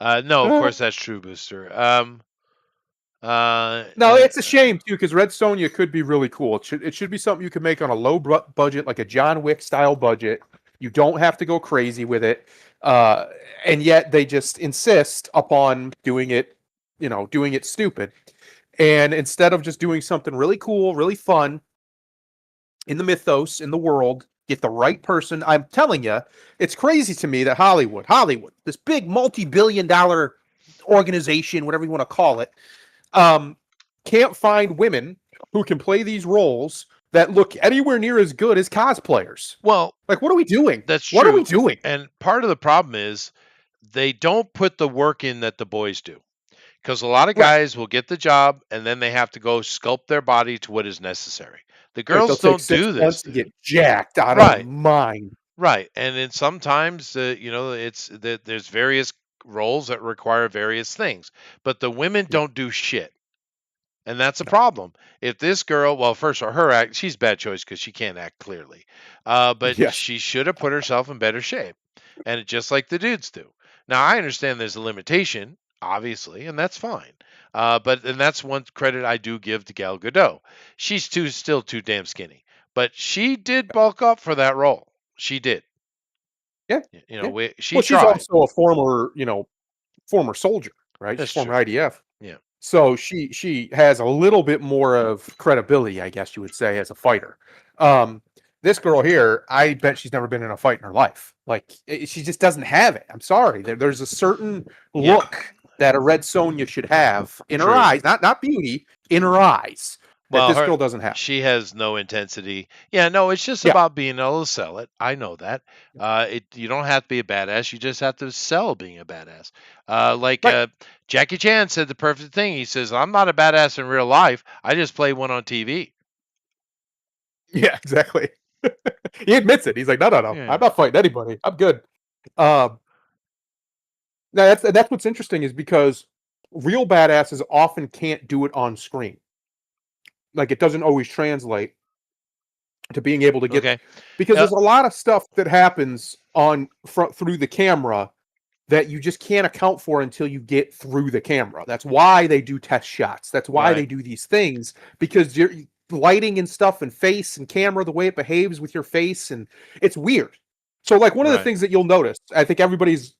Speaker 1: No, of course that's true, Booster.
Speaker 2: No, it's a shame too because Red Sonja could be really cool. It should be something you could make on a low budget, like a John Wick style budget. You don't have to go crazy with it, and yet they just insist upon doing it stupid. And instead of just doing something really cool, really fun in the mythos, in the world, get the right person. I'm telling you, it's crazy to me that Hollywood, this big multi-billion-dollar organization, whatever you want to call it, can't find women who can play these roles that look anywhere near as good as cosplayers.
Speaker 1: Well,
Speaker 2: like, what are we doing?
Speaker 1: That's true.
Speaker 2: What are we doing?
Speaker 1: And part of the problem is they don't put the work in that the boys do. Because a lot of guys will get the job and then they have to go sculpt their body to what is necessary. The girls don't do this.
Speaker 2: To get jacked out of mind.
Speaker 1: Right. And then sometimes, there's various roles that require various things. But the women don't do shit. And that's a problem. If this girl, well, first of all, she's a bad choice because she can't act clearly. But she should have put herself in better shape. And just like the dudes do. Now, I understand there's a limitation, obviously, and that's fine. But that's one credit I do give to Gal Gadot. She's still too damn skinny. But she did bulk up for that role. She did.
Speaker 2: Yeah.
Speaker 1: She's
Speaker 2: also a former soldier, right?
Speaker 1: That's
Speaker 2: she's former IDF.
Speaker 1: Yeah.
Speaker 2: So she has a little bit more of credibility, I guess you would say, as a fighter. This girl here, I bet she's never been in a fight in her life. Like she just doesn't have it. I'm sorry. There's a certain
Speaker 1: Yeah.
Speaker 2: look that a Red Sonja should have in her
Speaker 1: True.
Speaker 2: eyes, not beauty, in her eyes. That
Speaker 1: Well,
Speaker 2: this
Speaker 1: her-
Speaker 2: girl doesn't have.
Speaker 1: She has no intensity. Yeah, no, it's just
Speaker 2: Yeah.
Speaker 1: about being able to sell it. I know that. You don't have to be a badass. You just have to sell being a badass.
Speaker 2: Right.
Speaker 1: Jackie Chan said the perfect thing. He says, "I'm not a badass in real life. I just play one on TV."
Speaker 2: Yeah, exactly. He admits it. He's like, no.
Speaker 1: Yeah.
Speaker 2: I'm not fighting anybody. I'm good. Now that's what's interesting is because real badasses often can't do it on screen. Like it doesn't always translate to being able to get
Speaker 1: Okay.
Speaker 2: because
Speaker 1: Yeah.
Speaker 2: there's a lot of stuff that happens on through the camera that you just can't account for until you get through the camera. That's why they do test shots. That's why
Speaker 1: Right.
Speaker 2: they do these things because you're lighting and stuff and face and camera, the way it behaves with your face, and it's weird. So like one of the
Speaker 1: Right.
Speaker 2: things that you'll notice, I think everybody's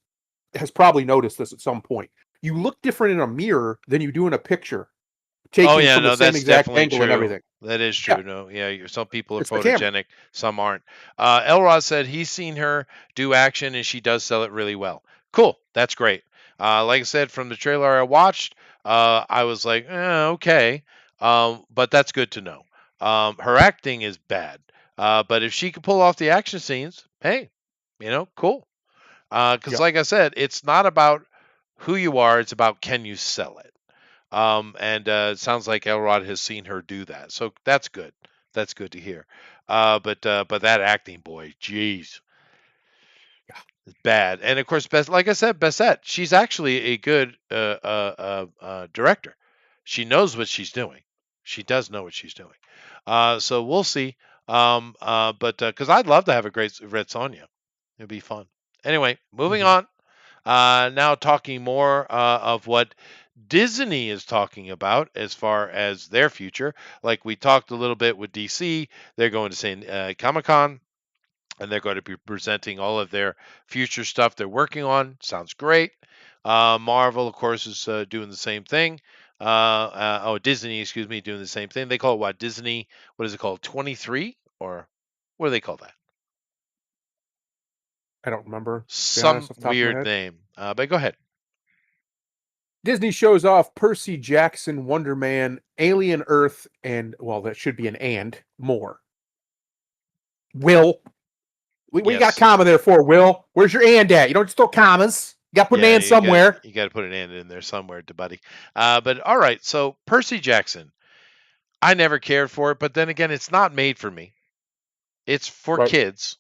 Speaker 2: has probably noticed this at some point. You look different in a mirror than you do in a picture. Taken
Speaker 1: Oh yeah,
Speaker 2: from
Speaker 1: no,
Speaker 2: the same
Speaker 1: that's
Speaker 2: exact
Speaker 1: definitely
Speaker 2: angle
Speaker 1: true.
Speaker 2: and everything.
Speaker 1: That is
Speaker 2: Yeah.
Speaker 1: true. No, yeah, some people are
Speaker 2: It's the camera.
Speaker 1: photogenic, some aren't. Elrod said he's seen her do action and she does sell it really well. Cool, that's great. Like I said, from the trailer I watched, I was like, okay, but that's good to know. Her acting is bad, but if she could pull off the action scenes, hey, cool. Because
Speaker 2: Yep.
Speaker 1: like I said, it's not about who you are; it's about can you sell it. And it sounds like Elrod has seen her do that, so that's good. That's good to hear. But that acting, boy, jeez, it's bad. And of course, like I said, Bessette, she's actually a good director. She knows what she's doing. She does know what she's doing. So we'll see. But because I'd love to have a great Red Sonja, it'd be fun. Anyway, moving on. Now talking more of what Disney is talking about as far as their future. Like we talked a little bit with DC, they're going to San Comic-Con, and they're going to be presenting all of their future stuff they're working on. Sounds great. Marvel, of course, is doing the same thing. Disney, excuse me, doing the same thing. They call it what? Disney, what is it called? 23? Or what do they call that?
Speaker 2: I don't remember. to be
Speaker 1: Some
Speaker 2: honest, off the top of my
Speaker 1: weird
Speaker 2: head.
Speaker 1: name. But go ahead.
Speaker 2: Disney shows off Percy Jackson, Wonder Man, Alien Earth, and well, that should be an and more. Will. What you got
Speaker 1: Yes.
Speaker 2: a comma there for, Will? Where's your and at? You don't just throw commas. You got to put an and somewhere.
Speaker 1: You got to put an and in there somewhere, buddy. But all right, so Percy Jackson, I never cared for it, but then again, it's not made for me. It's for
Speaker 2: Right.
Speaker 1: kids,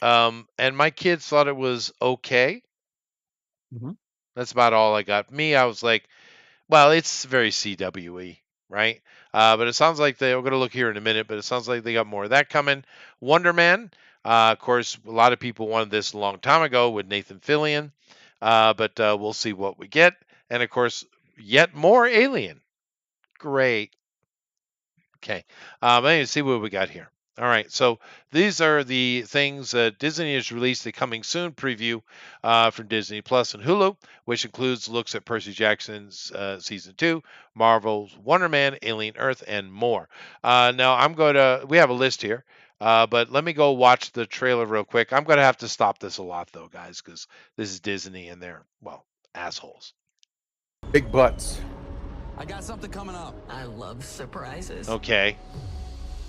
Speaker 1: and my kids thought it was okay.
Speaker 2: Mhm.
Speaker 1: That's about all I got. Me, I was like, well, it's very CWE, right? But it sounds like we're going to look here in a minute, but it sounds like they got more of that coming. Wonder Man, of course, a lot of people wanted this a long time ago with Nathan Fillion, but we'll see what we get. And of course, yet more Alien. Great. Okay. Let's see what we got here. All right. So these are the things Disney has released the coming soon preview from Disney Plus and Hulu, which includes looks at Percy Jackson's season 2, Marvel's Wonder Man, Alien Earth, and more. Now we have a list here, but let me go watch the trailer real quick. I'm going to have to stop this a lot though, guys, because this is Disney and they're, well, assholes.
Speaker 2: Big butts.
Speaker 6: I got something coming up.
Speaker 7: I love surprises.
Speaker 1: Okay.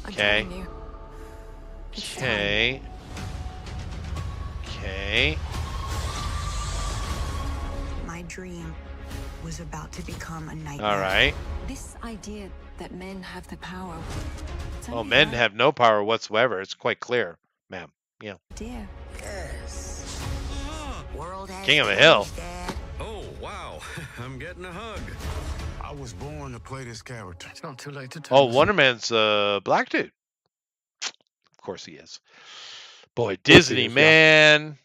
Speaker 3: I'm
Speaker 1: Okay.
Speaker 3: telling you. It's time.
Speaker 1: Okay. Okay.
Speaker 7: My dream was about to become a nightmare.
Speaker 1: All right.
Speaker 3: This idea that men have the power. it's
Speaker 1: Well,
Speaker 3: only
Speaker 1: men
Speaker 3: right
Speaker 1: have no power whatsoever. It's quite clear, ma'am. Yeah.
Speaker 3: idea.
Speaker 7: Yes. World has
Speaker 1: King of the Hill.
Speaker 7: changed, Dad.
Speaker 5: Oh, wow. I'm getting a hug. I was born to play this character.
Speaker 6: It's not too late to tell
Speaker 1: Oh,
Speaker 6: us.
Speaker 1: Wonder Man's black dude. Of course he is. Boy, Disney,
Speaker 2: is, yeah.
Speaker 1: man.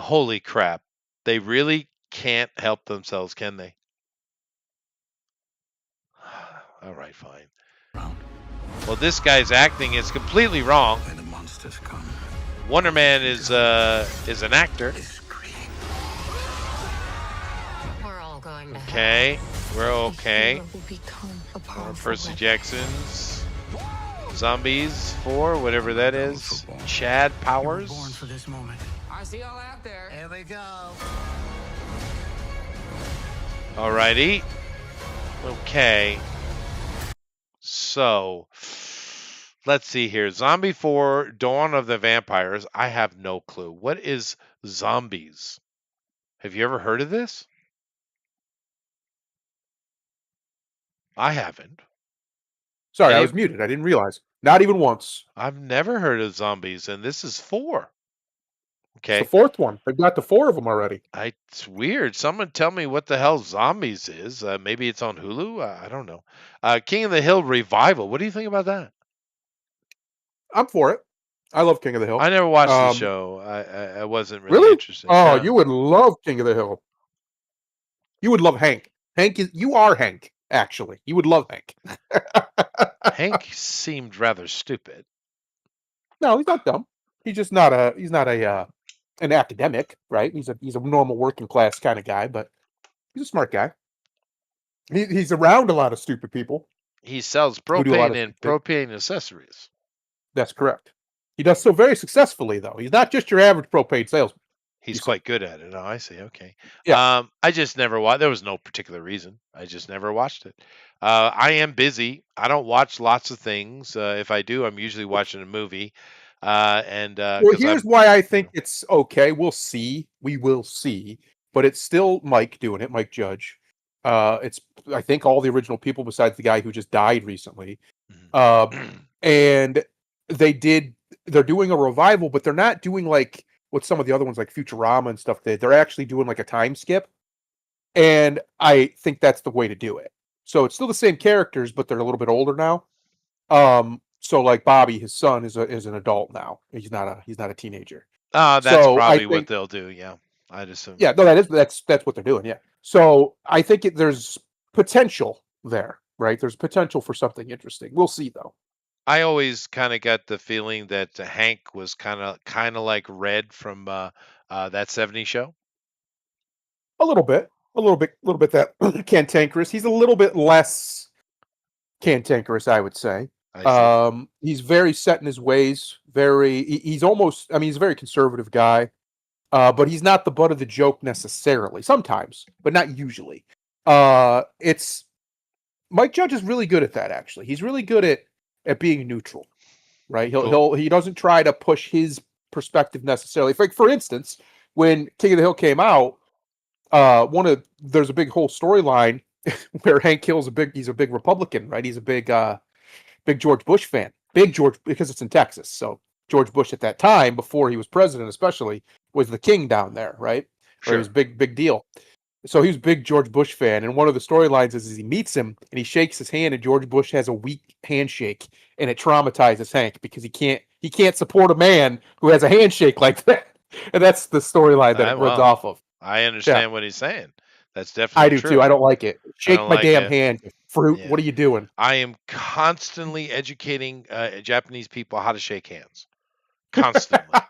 Speaker 1: Holy crap. They really can't help themselves, can they? All right, fine. Well, this guy's acting is completely wrong.
Speaker 5: When the monsters come,
Speaker 1: Wonder Man is an actor.
Speaker 5: scream.
Speaker 7: We're all going to
Speaker 1: Okay, we're okay.
Speaker 3: The hero will become a powerful
Speaker 1: Percy
Speaker 3: weapon.
Speaker 1: Jackson's Zombies 4, whatever that
Speaker 5: Done with
Speaker 1: is.
Speaker 5: football.
Speaker 1: Chad
Speaker 7: You were
Speaker 1: Powers.
Speaker 7: born for this moment.
Speaker 6: I see y'all out there.
Speaker 7: Here we go.
Speaker 1: Alrighty. Okay. So, let's see here. Zombie 4, Dawn of the Vampires. I have no clue. What is zombies? Have you ever heard of this? I haven't.
Speaker 2: Sorry, I
Speaker 1: Any-
Speaker 2: was muted. I didn't realize. Not even once.
Speaker 1: I've never heard of zombies, and this is 4.
Speaker 2: It's
Speaker 1: Okay.
Speaker 2: the fourth one. They've got the 4 of them already.
Speaker 1: It's weird. Someone tell me what the hell zombies is. Maybe it's on Hulu. I don't know. King of the Hill revival. What do you think about that?
Speaker 2: I'm for it. I love King of the Hill.
Speaker 1: I never watched the
Speaker 2: Um,
Speaker 1: show. I wasn't really
Speaker 2: Really?
Speaker 1: interested.
Speaker 2: Oh,
Speaker 1: No.
Speaker 2: you would love King of the Hill. You would love Hank. You are Hank, actually. You would love Hank.
Speaker 1: Hank seemed rather stupid.
Speaker 2: No, he's not dumb. He's just not an academic, right? He's a normal working class kind of guy, but he's a smart guy. He's around a lot of stupid people.
Speaker 1: He sells
Speaker 2: Who do a lot
Speaker 1: propane
Speaker 2: of
Speaker 1: and
Speaker 2: stupid-
Speaker 1: propane accessories.
Speaker 2: That's correct. He does so very successfully, though. He's not just your average propane salesman.
Speaker 1: He's
Speaker 2: You
Speaker 1: quite good at it. Oh, I see. Okay.
Speaker 2: Yeah.
Speaker 1: I just never watched. There was no particular reason. I just never watched it. I am busy. I don't watch lots of things. If I do, I'm usually watching a movie.
Speaker 2: Well,
Speaker 1: 'Cause
Speaker 2: here's why I think it's okay. We'll see. We will see. But it's still Mike doing it, Mike Judge. It's I think all the original people besides the guy who just died recently. And they're doing a revival, but they're not doing like what some of the other ones like Futurama and stuff did. They're actually doing like a time skip. And I think that's the way to do it. So it's still the same characters, but they're a little bit older now. So like Bobby, his son is an adult now. He's not a teenager.
Speaker 1: That's
Speaker 2: So, I
Speaker 1: probably what
Speaker 2: think-
Speaker 1: they'll do. Yeah, I'd assume.
Speaker 2: Yeah, no, that's what they're doing. Yeah. So I think there's potential there, right? There's potential for something interesting. We'll see though.
Speaker 1: I always kind of got the feeling that Hank was kind of like Red from that '70s show.
Speaker 2: A little bit that cantankerous. He's a little bit less cantankerous, I would say.
Speaker 1: I see.
Speaker 2: He's very set in his ways. He's almost. I mean, he's a very conservative guy, but he's not the butt of the joke necessarily. Sometimes, but not usually. It's Mike Judge is really good at that. Actually, he's really good at being neutral. Right? He doesn't try to push his perspective necessarily. For instance, when King of the Hill came out, there's a big whole storyline where Hank Hill's he's a big Republican, right? He's a big George Bush fan. Big George, because it's in Texas. So George Bush at that time, before he was president especially, was the king down there, right? Or he was big deal. So he was a big George Bush fan. And one of the storylines is he meets him and he shakes his hand and George Bush has a weak handshake and it traumatizes Hank because he can't support a man who has a handshake like that. And that's the storyline that it runs off of.
Speaker 1: I understand what he's saying. That's definitely
Speaker 2: I do
Speaker 1: true.
Speaker 2: too. I don't like it. Shake
Speaker 1: don't
Speaker 2: my
Speaker 1: like
Speaker 2: damn
Speaker 1: it.
Speaker 2: hand, you fruit.
Speaker 1: Yeah.
Speaker 2: What are you doing?
Speaker 1: I am constantly educating Japanese people how to shake hands. Constantly.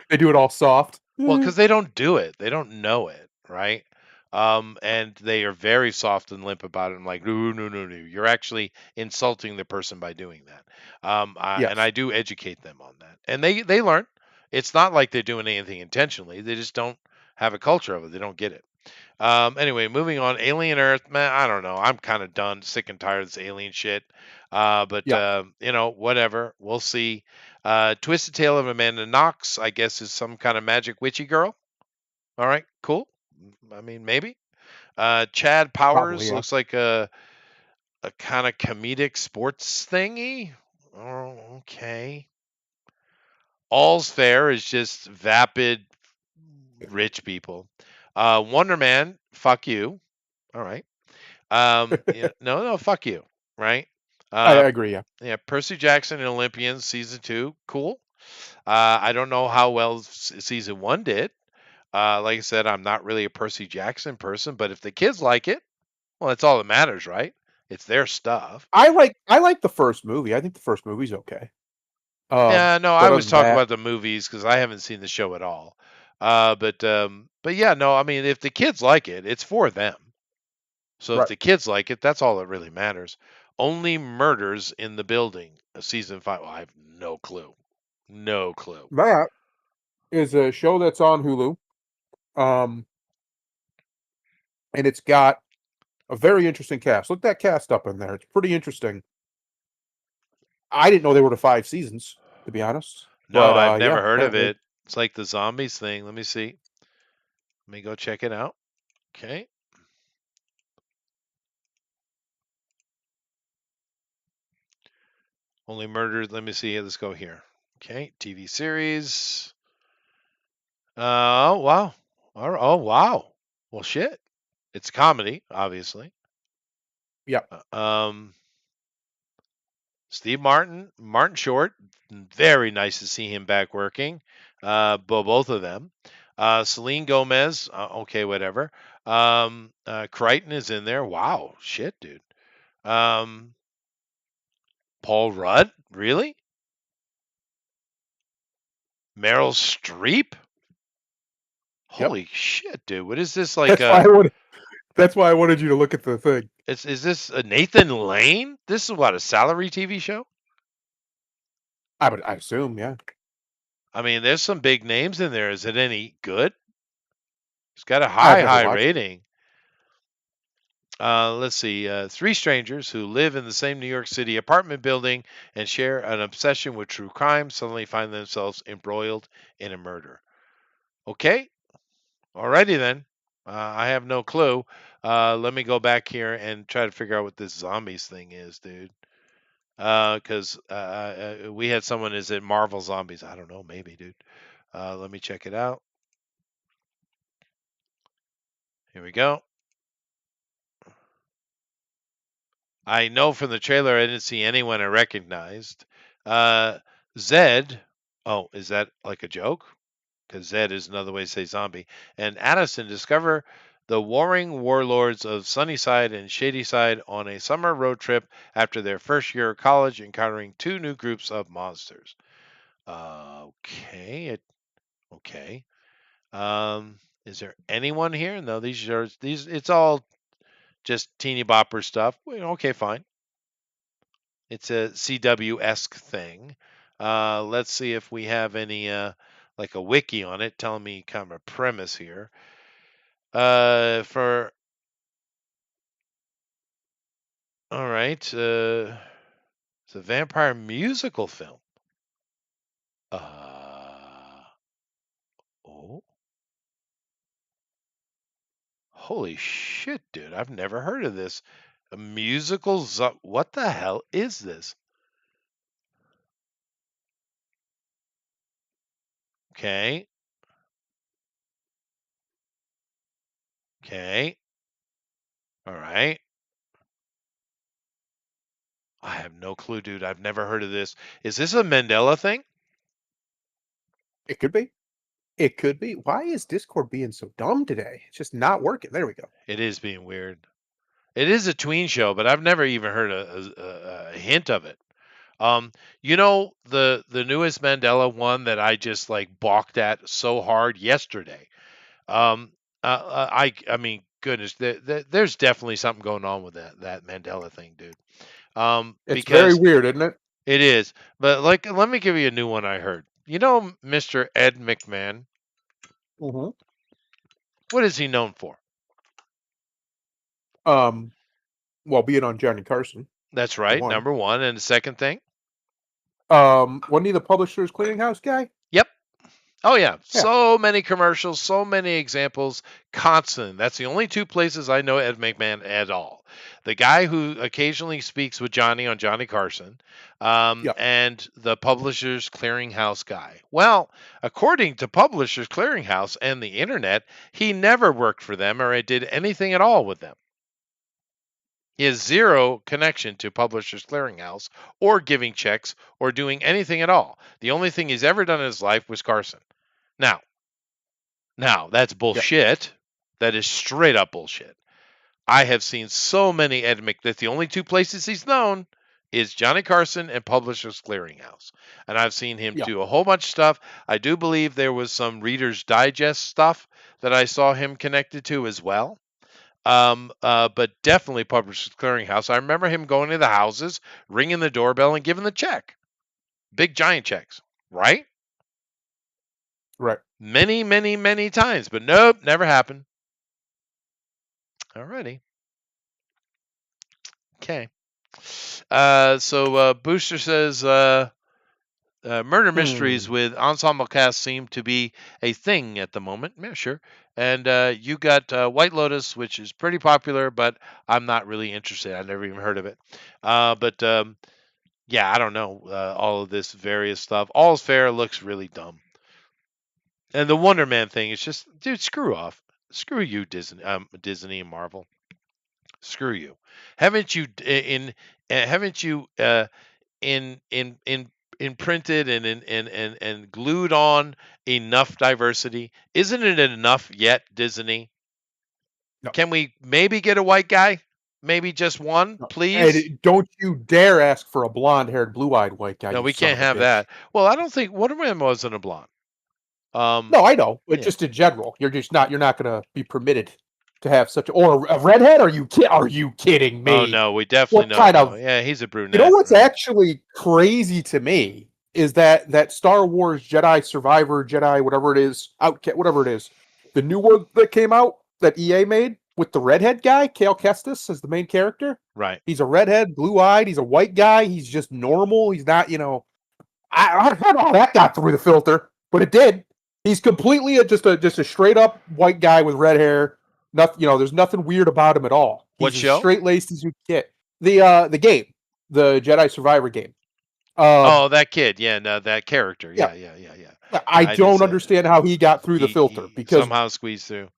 Speaker 2: They do it all soft.
Speaker 1: Well, because they don't do it. They don't know it, right? And they are very soft and limp about it. I'm like, no. You're actually insulting the person by doing that.
Speaker 2: Yes.
Speaker 1: And I do educate them on that. And they learn. It's not like they're doing anything intentionally. They just don't have a culture of it. They don't get it. Anyway, moving on. Alien Earth, man, I don't know. I'm kind of done, sick and tired of this alien shit. But whatever. We'll see. Twisted Tale of Amanda Knox, I guess, is some kind of magic witchy girl. All right, cool. I mean, maybe. Chad Powers
Speaker 2: Probably, yeah.
Speaker 1: looks like a kind of comedic sports thingy. Oh, okay. All's Fair is just vapid rich people. Wonder Man, fuck you. All right. No, fuck you. Right.
Speaker 2: I agree. Yeah.
Speaker 1: Yeah, Percy Jackson and Olympians season 2, cool. I don't know how well season 1 did. Like I said, I'm not really a Percy Jackson person, but if the kids like it, well, that's all that matters, right? It's their stuff.
Speaker 2: I like the first movie. I think the first movie's okay.
Speaker 1: Yeah, no,
Speaker 2: but
Speaker 1: I
Speaker 2: other
Speaker 1: was
Speaker 2: than
Speaker 1: talking
Speaker 2: that-
Speaker 1: about the movies because I haven't seen the show at all. But yeah, no, I mean, if the kids like it, it's for them. So if
Speaker 2: Right.
Speaker 1: the kids like it, that's all that really matters. Only Murders in the Building, season 5. Well, I have no clue. No clue.
Speaker 2: That is a show that's on Hulu. And it's got a very interesting cast. Look that cast up in there. It's pretty interesting. I didn't know they were to 5 seasons, to be honest.
Speaker 1: No,
Speaker 2: But,
Speaker 1: I've never
Speaker 2: yeah,
Speaker 1: heard of
Speaker 2: apparently.
Speaker 1: it. It's like the zombies thing. Let me see. Let me go check it out. Okay. Only Murders. Let me see. Let's go here. Okay. TV series. Oh, wow. Oh, wow. Well, shit. It's a comedy, obviously.
Speaker 2: Yeah.
Speaker 1: Steve Martin Short. Very nice to see him back working. Both of them. Selene Gomez. Okay, whatever. Crichton is in there. Wow. Shit, dude. Paul Rudd. Really? Meryl Streep? Holy shit, dude. What is this like?
Speaker 2: That's why I wanted you to look at the thing.
Speaker 1: Is this a Nathan Lane? This is what, a salary TV show?
Speaker 2: I assume, yeah.
Speaker 1: I mean, there's some big names in there. Is it any good? It's got a
Speaker 2: I've never
Speaker 1: high
Speaker 2: watched it.
Speaker 1: rating. Let's see. 3 strangers who live in the same New York City apartment building and share an obsession with true crime suddenly find themselves embroiled in a murder. Okay. Alrighty then. I have no clue. Let me go back here and try to figure out what this zombies thing is, dude. Because we had someone, is it Marvel Zombies? I don't know, maybe, dude. Let me check it out. Here we go. I know from the trailer I didn't see anyone I recognized. Zed. Oh, is that like a joke? Because Zed is another way to say zombie. And Addison discover the warring warlords of Sunnyside and Shadyside on a summer road trip after their first year of college, encountering 2 new groups of monsters. Okay. Okay. Is there anyone here? No, these. It's all just teeny bopper stuff. Well, okay, fine. It's a CW-esque thing. Let's see if we have any like a wiki on it telling me kind of a premise here. For all right, it's a vampire musical film. Oh, holy shit, dude! I've never heard of this. A musical? What the hell is this? Okay. Okay. All right. I have no clue, dude. I've never heard of this. Is this a Mandela thing?
Speaker 2: It could be. It could be. Why is Discord being so dumb today? It's just not working. There we go.
Speaker 1: It is being weird. It is a tween show, but I've never even heard a hint of it. You know, the newest Mandela one that I just like balked at so hard yesterday. I mean, goodness, there's definitely something going on with that Mandela thing, dude.
Speaker 2: It's very
Speaker 1: Because
Speaker 2: weird, isn't it?
Speaker 1: it is. But like, let me give you a new one I heard. You know, Mr. Ed McMahon.
Speaker 2: Mm-hmm.
Speaker 1: What is he known for?
Speaker 2: Well, being on Johnny Carson.
Speaker 1: That's right,
Speaker 2: one.
Speaker 1: number 1. And the second thing?
Speaker 2: Wasn't he the Publishers Clearinghouse guy?
Speaker 1: Yep. Oh yeah.
Speaker 2: Yeah.
Speaker 1: So many commercials, so many examples, constant. That's the only 2 places I know Ed McMahon at all. The guy who occasionally speaks with Johnny on Johnny Carson,
Speaker 2: Yep.
Speaker 1: and the Publishers Clearinghouse guy. Well, according to Publishers Clearinghouse and the internet, he never worked for them or did anything at all with them. He has zero connection to Publishers Clearinghouse or giving checks or doing anything at all. The only thing he's ever done in his life was Carson. Now that's bullshit. That is straight up bullshit. I have seen so many Ed McMahon. That's the only 2 places he's known is Johnny Carson and Publishers Clearinghouse. And I've seen him do a whole bunch of stuff. I do believe there was some Reader's Digest stuff that I saw him connected to as well. But definitely Publishers Clearinghouse. I remember him going to the houses, ringing the doorbell, and giving the check. Big giant checks, right?
Speaker 2: Right.
Speaker 1: Many, many, many times, but nope, never happened. Alrighty. Okay. So Booster says murder mysteries with ensemble cast seem to be a thing at the moment. Yeah, sure. And you got White Lotus, which is pretty popular, but I'm not really interested. I never even heard of it. But yeah, I don't know. All of this various stuff. All's Fair looks really dumb. And the Wonder Man thing is just, dude, screw off. Screw you, Disney and Marvel. Screw you. Haven't you in imprinted and glued on enough diversity? Isn't it enough yet, Disney?
Speaker 2: No.
Speaker 1: Can we maybe get a white guy? Maybe just one, please?
Speaker 2: Hey, don't you dare ask for a blonde-haired, blue-eyed white guy.
Speaker 1: No,
Speaker 2: you
Speaker 1: we
Speaker 2: son
Speaker 1: can't
Speaker 2: of a
Speaker 1: have
Speaker 2: bitch.
Speaker 1: that. Well, I don't think Wonder Man wasn't a blonde.
Speaker 2: No, I know, but
Speaker 1: yeah.
Speaker 2: just in general, you're not going to be permitted to have such or a redhead. Are you kidding me?
Speaker 1: Oh no, we definitely
Speaker 2: What kind of?
Speaker 1: Yeah, he's a brunette.
Speaker 2: You know what's
Speaker 1: right?
Speaker 2: actually crazy to me is that Star Wars Jedi Survivor Jedi whatever it is whatever it is, the new one that came out that EA made with the redhead guy, Cal Kestis as the main character.
Speaker 1: Right.
Speaker 2: He's a redhead, blue-eyed. He's a white guy. He's just normal. He's not, I don't know how that got through the filter, but it did. He's completely just a straight up white guy with red hair. Nothing, there's nothing weird about him at all. He's
Speaker 1: What
Speaker 2: as
Speaker 1: show?
Speaker 2: straight laced as you get. The game, the Jedi Survivor game.
Speaker 1: Oh, that kid. Yeah, no, that character. Yeah.
Speaker 2: I don't understand how he got through the filter because
Speaker 1: somehow squeezed through.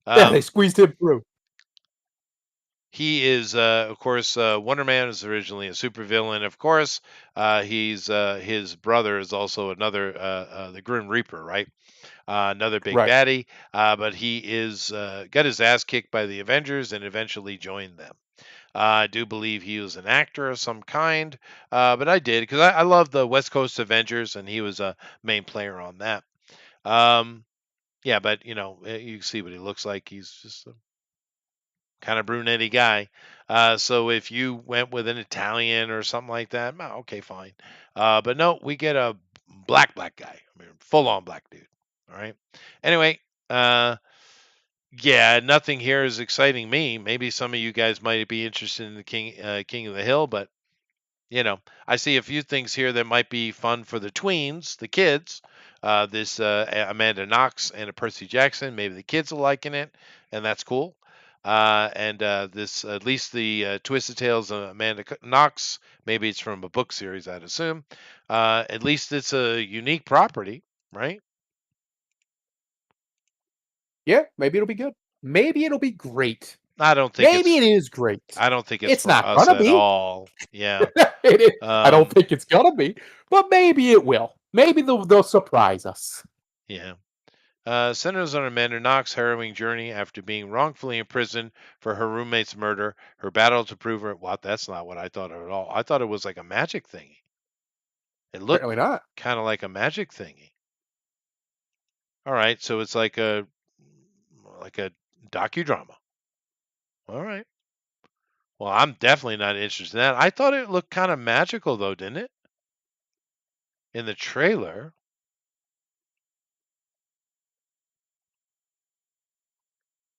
Speaker 2: they squeezed him through.
Speaker 1: He is, of course, Wonder Man is originally a supervillain. Of course, he's his brother is also another the Grim Reaper, right? Another big
Speaker 2: Right.
Speaker 1: baddie. But he is got his ass kicked by the Avengers and eventually joined them. I do believe he was an actor of some kind, but I did because I love the West Coast Avengers and he was a main player on that. Yeah, but you can see what he looks like. He's just a kind of brunette guy. So if you went with an Italian or something like that, okay, fine. But no, we get a black guy. I mean, full on black dude. All right. Anyway, yeah, nothing here is exciting me. Maybe some of you guys might be interested in the King of the Hill, but I see a few things here that might be fun for the tweens, the kids. This Amanda Knox and a Percy Jackson. Maybe the kids are liking it, and that's cool. And this, at least the Twisted Tales of Amanda Knox, maybe it's from a book series, I'd assume. At least it's a unique property, right?
Speaker 2: Yeah, maybe it'll be good. Maybe it'll be great.
Speaker 1: I don't think
Speaker 2: maybe it is great.
Speaker 1: I don't think it's for
Speaker 2: not
Speaker 1: us
Speaker 2: gonna
Speaker 1: at
Speaker 2: be.
Speaker 1: all. Yeah.
Speaker 2: I don't think it's gonna be, but maybe it will. Maybe they'll surprise us.
Speaker 1: Yeah. Centers on Amanda Knox's harrowing journey after being wrongfully imprisoned for her roommate's murder. Her battle to prove her. What? That's not what I thought at all. I thought it was like a magic thingy. It looked
Speaker 2: Apparently not.
Speaker 1: kind of like a magic thingy. All right, so it's like a docudrama. All right. Well, I'm definitely not interested in that. I thought it looked kind of magical though, didn't it? In the trailer.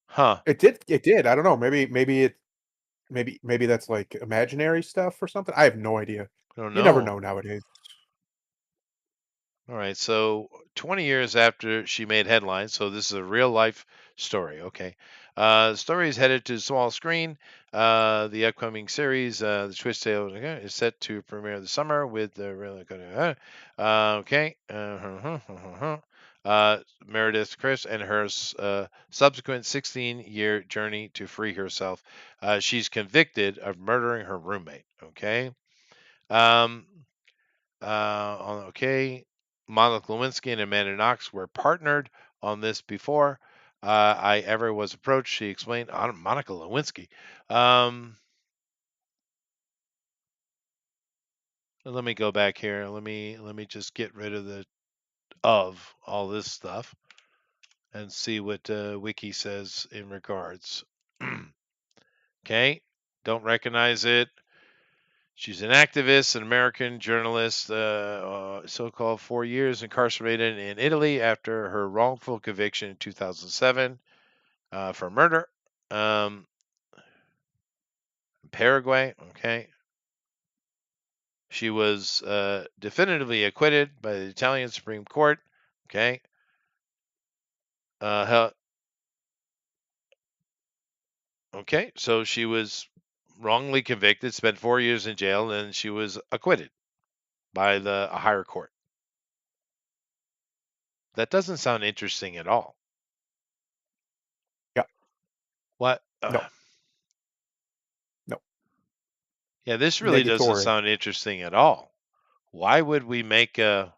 Speaker 1: Huh.
Speaker 2: It did. I don't know. Maybe that's like imaginary stuff or something. I have no idea.
Speaker 1: I don't
Speaker 2: You never
Speaker 1: know.
Speaker 2: know nowadays.
Speaker 1: All right, so 20 years after she made headlines, so this is a real life story. Okay, the story is headed to the small screen. The upcoming series, The Twist Tale, is set to premiere this summer with the really good. Okay, Meredith Chris and her subsequent 16-year journey to free herself. She's convicted of murdering her roommate. Okay. Okay. Monica Lewinsky and Amanda Knox were partnered on this before I ever was approached. She explained. Monica Lewinsky. Let me go back here. Let me just get rid of all this stuff and see what Wiki says in regards. Okay, don't recognize it. She's an activist, an American journalist, so-called 4 years incarcerated in Italy after her wrongful conviction in 2007 for murder. Paraguay, okay. She was definitively acquitted by the Italian Supreme Court, okay. Okay, so she was wrongly convicted, spent 4 years in jail, and she was acquitted by the a higher court. That doesn't sound interesting at all.
Speaker 2: Yeah.
Speaker 1: What?
Speaker 2: No. No.
Speaker 1: Yeah, this really doesn't
Speaker 2: Negatory.
Speaker 1: sound interesting at all. Why would we make a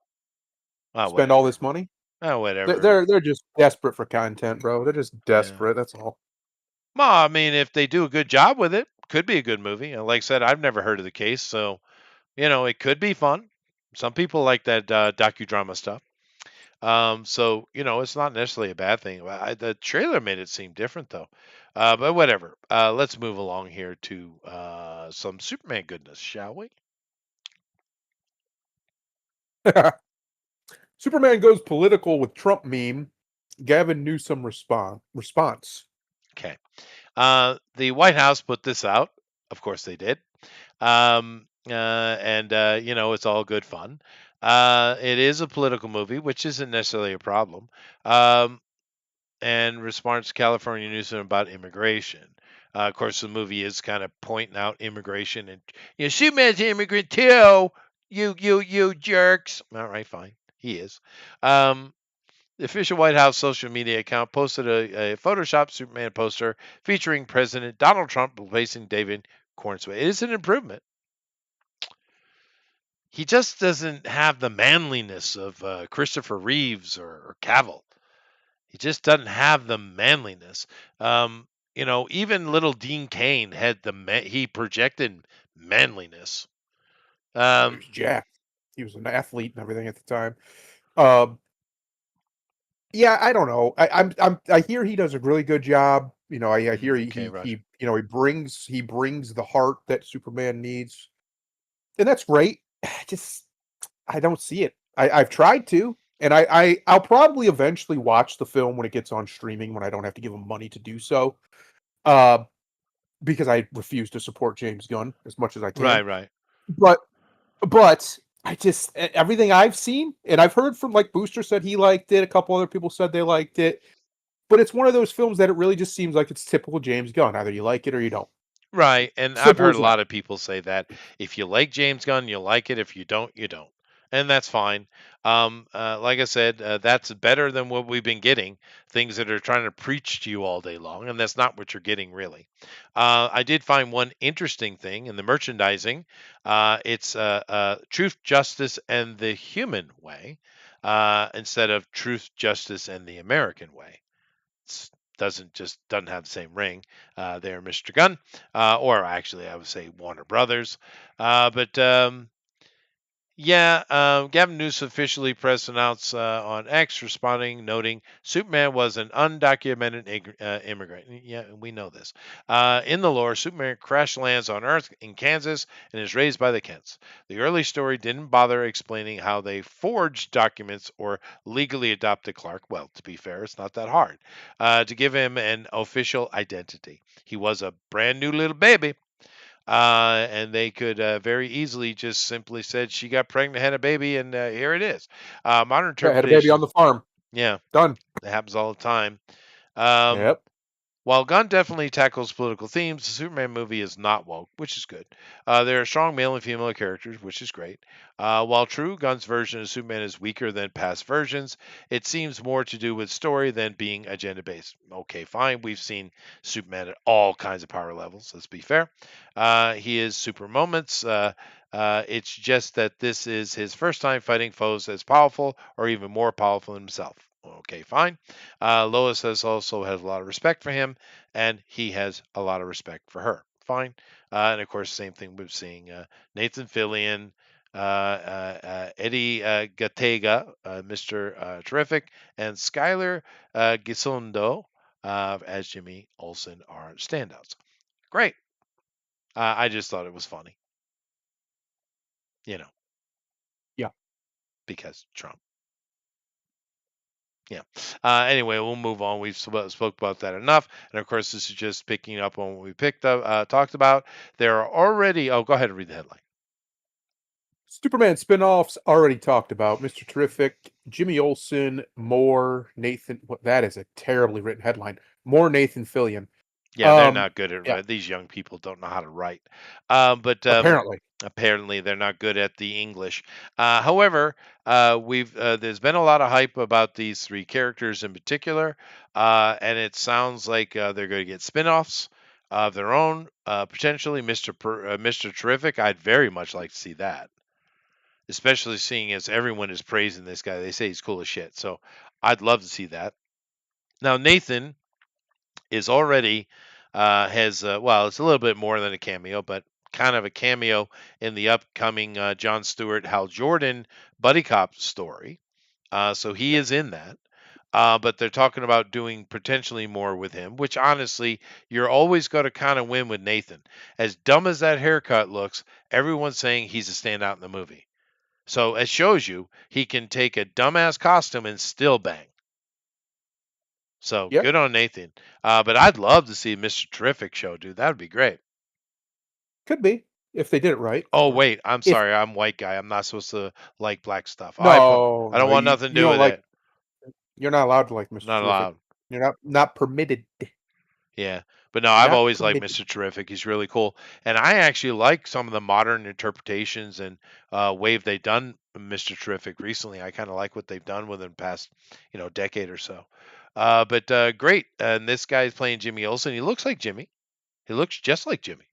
Speaker 2: Spend all this money?
Speaker 1: whatever.
Speaker 2: They're just desperate for content, bro. They're just desperate. That's all.
Speaker 1: Well, I mean, if they do a good job with it, could be a good movie. And like I said, I've never heard of the case, so it could be fun. Some people like that docudrama stuff. So it's not necessarily a bad thing. The trailer made it seem different though. But whatever. Let's move along here to some Superman goodness, shall we?
Speaker 2: Superman goes political with Trump meme. Gavin Newsom response.
Speaker 1: Okay. The White House put this out. Of course they did. And it's all good fun. It is a political movie, which isn't necessarily a problem. And response to California Newsom about immigration. Of course, the movie is kind of pointing out immigration and Superman's an immigrant too. You jerks. All right, fine. He is. The official White House social media account posted a Photoshop Superman poster featuring President Donald Trump replacing David Cornsway. It is an improvement. He just doesn't have the manliness of Christopher Reeves or Cavill. He just doesn't have the manliness. Even little Dean Cain had he projected manliness.
Speaker 2: He was jacked. He was an athlete and everything at the time. Yeah, I don't know. I hear he does a really good job. I hear he brings the heart that Superman needs, and that's great. I don't see it. I've tried to, and I'll probably eventually watch the film when it gets on streaming when I don't have to give him money to do so. Because I refuse to support James Gunn as much as I can.
Speaker 1: Right.
Speaker 2: But everything I've seen, and I've heard from Booster said he liked it. A couple other people said they liked it. But it's one of those films that it really just seems like it's typical James Gunn. Either you like it or you don't.
Speaker 1: Right. And
Speaker 2: Simple
Speaker 1: I've heard
Speaker 2: as
Speaker 1: a
Speaker 2: that.
Speaker 1: lot of people say that. If you like James Gunn, you like it. If you don't, you don't. And that's fine. Like I said, that's better than what we've been getting. Things that are trying to preach to you all day long, and that's not what you're getting really. I did find one interesting thing in the merchandising. It's Truth, Justice, and the Human Way instead of Truth, Justice, and the American Way. Doesn't have the same ring there, Mr. Gunn, or actually I would say Warner Brothers. But Gavin Newsom officially press announced on X, noting Superman was an undocumented immigrant. Yeah, we know this. In the lore, Superman crash lands on Earth in Kansas and is raised by the Kents. The early story didn't bother explaining how they forged documents or legally adopted Clark. Well, to be fair, it's not that hard to give him an official identity. He was a brand new little baby. And they could very easily just simply said she got pregnant, had a baby, and here it is. Modern interpretation.
Speaker 2: Had a baby on the farm.
Speaker 1: Yeah,
Speaker 2: done.
Speaker 1: That happens all the time.
Speaker 2: Yep.
Speaker 1: While Gunn definitely tackles political themes, the Superman movie is not woke, which is good. There are strong male and female characters, which is great. While true, Gunn's version of Superman is weaker than past versions, it seems more to do with story than being agenda-based. Okay, fine. We've seen Superman at all kinds of power levels, let's be fair. He is super moments. It's just that this is his first time fighting foes as powerful or even more powerful than himself. Okay, fine. Lois also has a lot of respect for him, and he has a lot of respect for her. Fine. And of course, same thing with seeing Nathan Fillion, Eddie Gattega, Mr. Terrific, and Skylar Gisondo as Jimmy Olsen are standouts. Great. I just thought it was funny. Yeah. Because Trump. Yeah. Anyway, we'll move on. We've spoke about that enough. And of course, this is just picking up on what we talked about. There are already. Oh, go ahead and read the headline.
Speaker 2: Superman spin-offs already talked about. Mr. Terrific, Jimmy Olsen, more Nathan. That is a terribly written headline. More Nathan Fillion.
Speaker 1: Yeah, they're not good at
Speaker 2: yeah.
Speaker 1: these young people don't know how to write. But apparently they're not good at the English. However, there's been a lot of hype about these three characters in particular, and it sounds like they're going to get spin-offs of their own, potentially. Mr. Terrific, I'd very much like to see that, especially seeing as everyone is praising this guy. They say he's cool as shit, so I'd love to see that. Now Nathan is already it's a little bit more than a cameo, but kind of a cameo in the upcoming Jon Stewart, Hal Jordan buddy cop story. So he is in that. But they're talking about doing potentially more with him, which honestly, you're always going to kind of win with Nathan. As dumb as that haircut looks, everyone's saying he's a standout in the movie. So it shows you he can take a dumbass costume and still bang. So good on Nathan. But I'd love to see Mr. Terrific show, dude. That would be great.
Speaker 2: Could be if they did it right.
Speaker 1: Oh, wait. I'm sorry. I'm white guy. I'm not supposed to like black stuff.
Speaker 2: No,
Speaker 1: I don't want nothing to do with it.
Speaker 2: You're not allowed to like Mr.
Speaker 1: Not
Speaker 2: Terrific.
Speaker 1: allowed.
Speaker 2: You're not permitted.
Speaker 1: Yeah. But no, I've always liked Mr. Terrific. He's really cool. And I actually like some of the modern interpretations and way they've done Mr. Terrific recently. I kind of like what they've done within the past, decade or so. But great. And this guy is playing Jimmy Olsen. He looks like Jimmy. He looks just like Jimmy.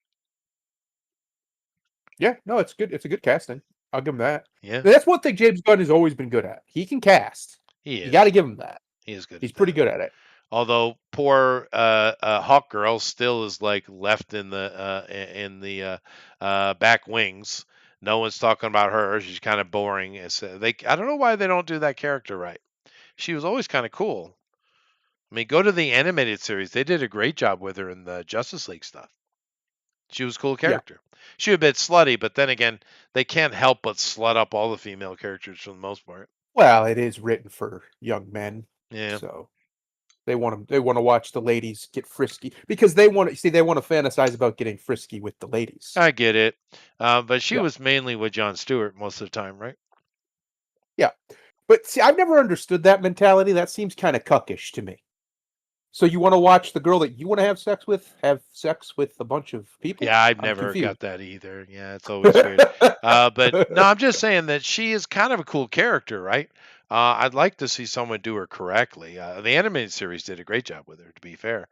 Speaker 2: Yeah, no, it's good. It's a good casting. I'll give him that.
Speaker 1: Yeah.
Speaker 2: That's one thing James Gunn has always been good at. He can cast.
Speaker 1: He is.
Speaker 2: You got to give him that.
Speaker 1: He is good.
Speaker 2: He's pretty good at it.
Speaker 1: Although poor Hawk Girl still is like left in the back wings. No one's talking about her. She's kind of boring. I don't know why they don't do that character right. She was always kind of cool. I mean, go to the animated series. They did a great job with her in the Justice League stuff. She was a cool character. Yeah. She was a bit slutty, but then again, they can't help but slut up all the female characters for the most part.
Speaker 2: Well, it is written for young men.
Speaker 1: Yeah.
Speaker 2: So they want to watch the ladies get frisky because they want to fantasize about getting frisky with the ladies.
Speaker 1: I get it. But she was mainly with Jon Stewart most of the time, right?
Speaker 2: Yeah. But see, I've never understood that mentality. That seems kind of cuckish to me. So you want to watch the girl that you want to have sex with a bunch of people?
Speaker 1: Yeah, I've never got that either. Yeah, it's always weird. But no, I'm just saying that she is kind of a cool character, right? I'd like to see someone do her correctly. The animated series did a great job with her, to be fair.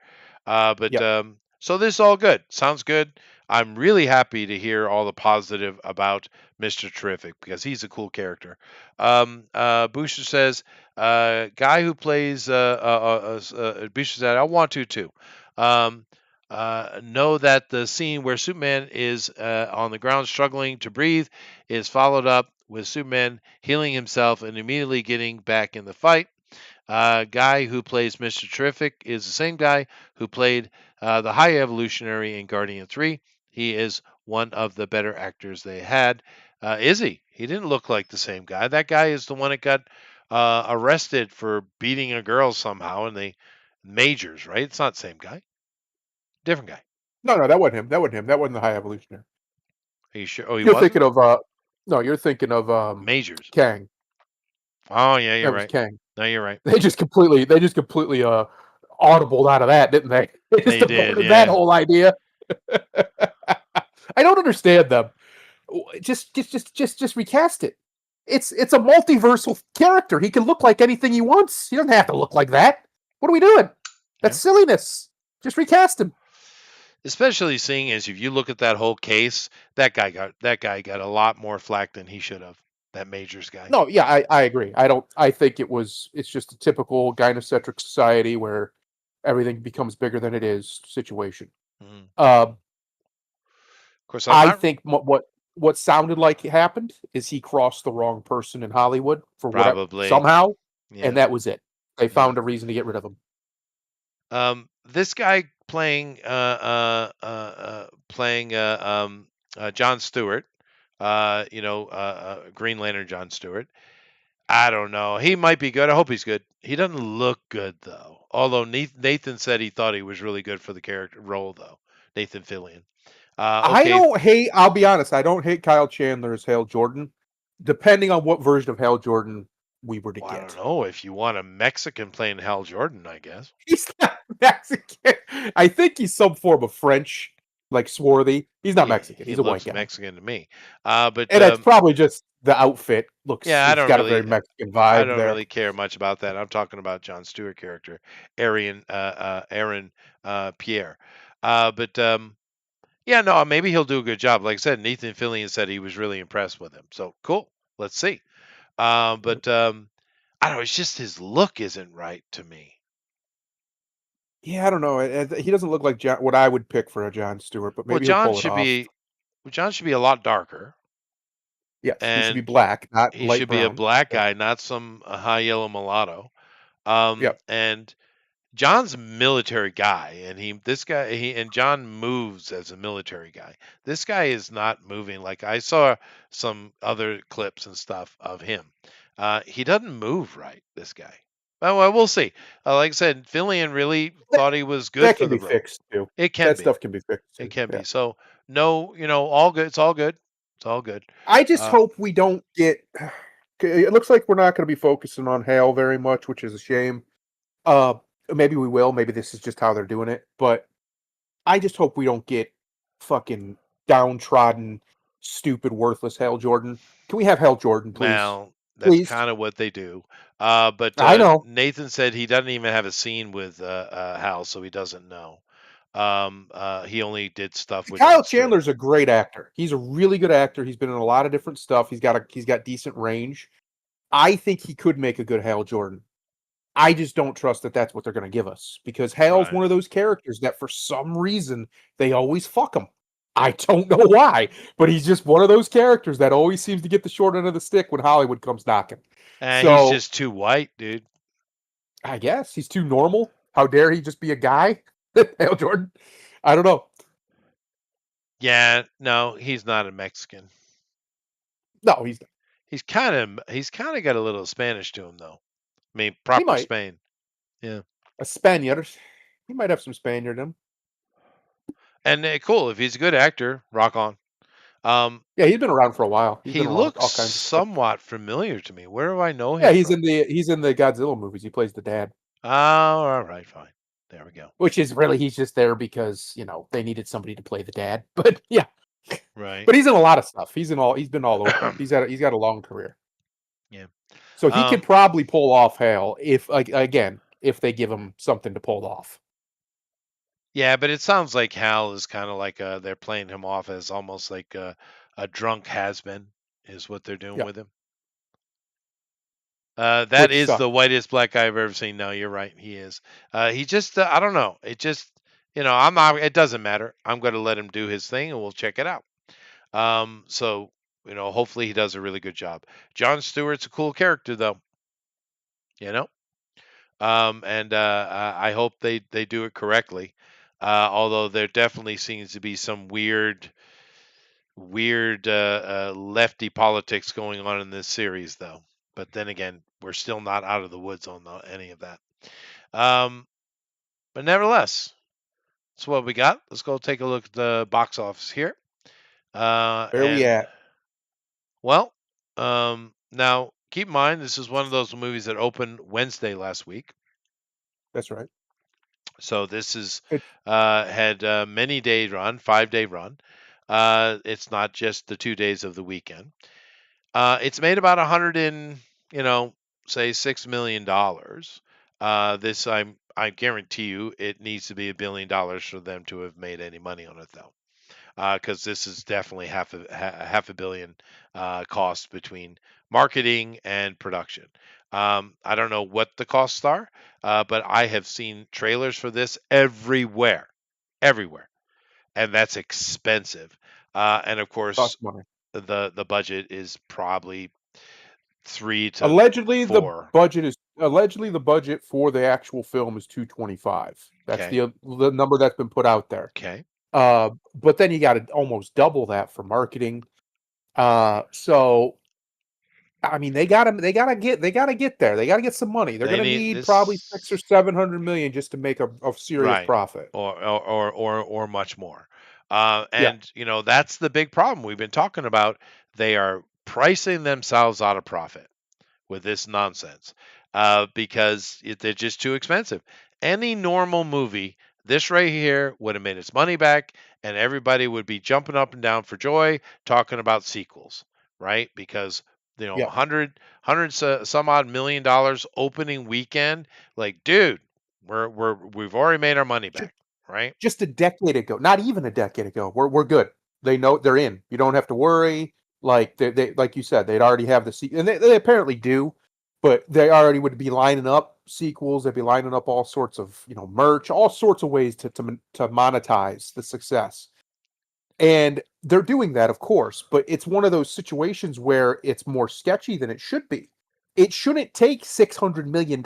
Speaker 1: So this is all good. Sounds good. I'm really happy to hear all the positive about Mr. Terrific because he's a cool character. Boucher says, guy who plays Boucher said, I want to too. Know that the scene where Superman is on the ground struggling to breathe is followed up with Superman healing himself and immediately getting back in the fight. Guy who plays Mr. Terrific is the same guy who played the High Evolutionary in Guardian 3. He is one of the better actors they had. Is he? He didn't look like the same guy. That guy is the one that got arrested for beating a girl somehow in the Majors, right? It's not the same guy. Different guy.
Speaker 2: No, that wasn't him. That wasn't the High Evolutionary.
Speaker 1: Are you sure? Oh,
Speaker 2: you're thinking of you're thinking of
Speaker 1: Majors.
Speaker 2: Kang.
Speaker 1: Oh yeah, you're right.
Speaker 2: Kang.
Speaker 1: No, you're right.
Speaker 2: They just completely audibled out of that, didn't they?
Speaker 1: They did. Yeah.
Speaker 2: That whole idea. I don't understand them. Just recast it. It's a multiversal character. He can look like anything he wants. He doesn't have to look like that. What are we doing? That's silliness. Just recast him.
Speaker 1: Especially seeing as if you look at that whole case, that guy got a lot more flack than he should have. That Majors guy.
Speaker 2: No, yeah, I agree. I think it's just a typical gynocentric society where everything becomes bigger than it is situation.
Speaker 1: Mm-hmm.
Speaker 2: Of course, I think what sounded like it happened is he crossed the wrong person in Hollywood for
Speaker 1: probably
Speaker 2: somehow, and that was it. They found a reason to get rid of him.
Speaker 1: This guy playing John Stewart, Green Lantern John Stewart. I don't know. He might be good. I hope he's good. He doesn't look good though. Although Nathan said he thought he was really good for the character role though. Nathan Fillion.
Speaker 2: I
Speaker 1: Okay.
Speaker 2: don't hate. I'll be honest. I don't hate Kyle Chandler as Hal Jordan, depending on what version of Hal Jordan we were to
Speaker 1: Well, I
Speaker 2: get.
Speaker 1: don't know if you want a Mexican playing Hal Jordan, I guess.
Speaker 2: He's not Mexican. I think he's some form of French, like swarthy. He's not Mexican.
Speaker 1: He
Speaker 2: He's a white
Speaker 1: looks
Speaker 2: guy.
Speaker 1: Mexican to me. But
Speaker 2: And it's probably just the outfit looks.
Speaker 1: yeah, I
Speaker 2: It's
Speaker 1: don't
Speaker 2: got a
Speaker 1: really,
Speaker 2: very Mexican
Speaker 1: I
Speaker 2: vibe
Speaker 1: don't
Speaker 2: there.
Speaker 1: really care much about that. I'm talking about John Stewart character, Aaron Pierre. Yeah, no, maybe he'll do a good job. Like I said, Nathan Fillion said he was really impressed with him. So cool. Let's see. I don't know. It's just his look isn't right to me.
Speaker 2: Yeah, I don't know. He doesn't look like what I would pick for a John Stewart, but
Speaker 1: Well,
Speaker 2: maybe he'll
Speaker 1: John
Speaker 2: pull it off.
Speaker 1: John should be a lot darker,
Speaker 2: Yes, he should be
Speaker 1: and
Speaker 2: black, not
Speaker 1: he
Speaker 2: light
Speaker 1: should be a
Speaker 2: brown.
Speaker 1: black
Speaker 2: Yeah.
Speaker 1: guy, not some high yellow mulatto.
Speaker 2: Yep.
Speaker 1: And John's a military guy, and John moves as a military guy. This guy is not moving. Like I saw some other clips and stuff of him. He doesn't move right. This guy. Well, we'll see. Like I said, Fillion really thought he was good
Speaker 2: That
Speaker 1: for
Speaker 2: can
Speaker 1: the
Speaker 2: be
Speaker 1: role.
Speaker 2: fixed too.
Speaker 1: It can
Speaker 2: That
Speaker 1: be.
Speaker 2: stuff can be fixed.
Speaker 1: It
Speaker 2: Too.
Speaker 1: can
Speaker 2: Yeah.
Speaker 1: be. So no, all good. It's all good. It's all good.
Speaker 2: I just hope we don't get. It looks like we're not going to be focusing on Hal very much, which is a shame. Maybe we will. Maybe this is just how they're doing it. But I just hope we don't get fucking downtrodden, stupid, worthless Hal Jordan. Can we have Hal Jordan, please?
Speaker 1: Well, that's
Speaker 2: Please.
Speaker 1: kind of what they do. But
Speaker 2: I know.
Speaker 1: Nathan said he doesn't even have a scene with Hal, so he doesn't know. He only did stuff with
Speaker 2: Kyle
Speaker 1: John Stewart.
Speaker 2: Chandler's a great actor. He's a really good actor. He's been in a lot of different stuff. He's got decent range. I think he could make a good Hal Jordan. I just don't trust that that's what they're going to give us because Hal's
Speaker 1: Right.
Speaker 2: one of those characters that for some reason they always fuck him. I don't know why, but he's just one of those characters that always seems to get the short end of the stick when Hollywood comes knocking.
Speaker 1: And
Speaker 2: So-
Speaker 1: he's just too white, dude.
Speaker 2: I guess he's too normal. How dare he just be a guy? Hal Jordan? I don't know.
Speaker 1: Yeah, no, he's not a Mexican.
Speaker 2: No, he's
Speaker 1: He's kind of got a little Spanish to him, though. I mean, proper
Speaker 2: might.
Speaker 1: Spain.
Speaker 2: a Spaniard. He might have some Spaniard in him.
Speaker 1: And cool, if he's a good actor, rock on.
Speaker 2: Yeah, he's been around for a while. He's
Speaker 1: He
Speaker 2: been around
Speaker 1: looks
Speaker 2: all kinds of stuff.
Speaker 1: somewhat familiar to me. Where do I know him?
Speaker 2: Yeah, he's
Speaker 1: from?
Speaker 2: he's in the Godzilla movies. He plays the dad.
Speaker 1: Oh, all right, fine. There we go.
Speaker 2: Which is really he's just there because they needed somebody to play the dad. But yeah,
Speaker 1: Right.
Speaker 2: but he's in a lot of stuff. He's been all over. He's got a long career.
Speaker 1: Yeah.
Speaker 2: So he could probably pull off Hal if they give him something to pull off.
Speaker 1: Yeah, but it sounds like Hal is kind of like they're playing him off as almost like a drunk has-been is what they're doing
Speaker 2: Yeah.
Speaker 1: with him. That
Speaker 2: Which
Speaker 1: is
Speaker 2: sucks.
Speaker 1: the whitest black guy I've ever seen. No, you're right. He is. He just, I don't know. It just, I'm not, it doesn't matter. I'm going to let him do his thing and we'll check it out. So, hopefully he does a really good job. John Stewart's a cool character though, and I hope they do it correctly. Although there definitely seems to be some weird lefty politics going on in this series though. But then again, we're still not out of the woods on any of that. But nevertheless, that's what we got. Let's go take a look at the box office here.
Speaker 2: Where we at?
Speaker 1: Well, now keep in mind this is one of those movies that opened Wednesday last week.
Speaker 2: That's right.
Speaker 1: So this is
Speaker 2: It-
Speaker 1: had a many day run, 5-day run. It's not just the 2 days of the weekend. It's made about say $6 million. This I guarantee you it needs to be $1 billion for them to have made any money on it though. Because this is definitely half a billion cost between marketing and production. I don't know what the costs are, but I have seen trailers for this everywhere, and that's expensive. And of course,
Speaker 2: Cost money.
Speaker 1: the budget is probably 3 to
Speaker 2: Allegedly, the
Speaker 1: 4.
Speaker 2: budget for the actual film is 225. That's
Speaker 1: Okay.
Speaker 2: the number that's been put out there.
Speaker 1: Okay.
Speaker 2: But then you got to almost double that for marketing. So I mean, they gotta get there. They gotta get some money. They're
Speaker 1: They
Speaker 2: gonna
Speaker 1: need
Speaker 2: need probably 6 or
Speaker 1: this
Speaker 2: 700 million just to make a serious
Speaker 1: right.
Speaker 2: profit.
Speaker 1: Or much more.
Speaker 2: Yeah,
Speaker 1: And that's the big problem we've been talking about. They are pricing themselves out of profit with this nonsense because they're just too expensive. Any normal movie, this right here would have made its money back, and everybody would be jumping up and down for joy talking about sequels, right? Because
Speaker 2: yeah.
Speaker 1: 100 some odd $1 million opening weekend, like, dude, we've already made our money
Speaker 2: Ju-
Speaker 1: back, right?
Speaker 2: Just a decade ago, not even a decade ago, we're good. They know they're in. You don't have to worry. Like they like you said, they'd already have the and they apparently do, but they already would be lining up sequels. They'd be lining up all sorts of merch, all sorts of ways to monetize the success. And they're doing that, of course, but it's one of those situations where it's more sketchy than it should be. It shouldn't take $600 million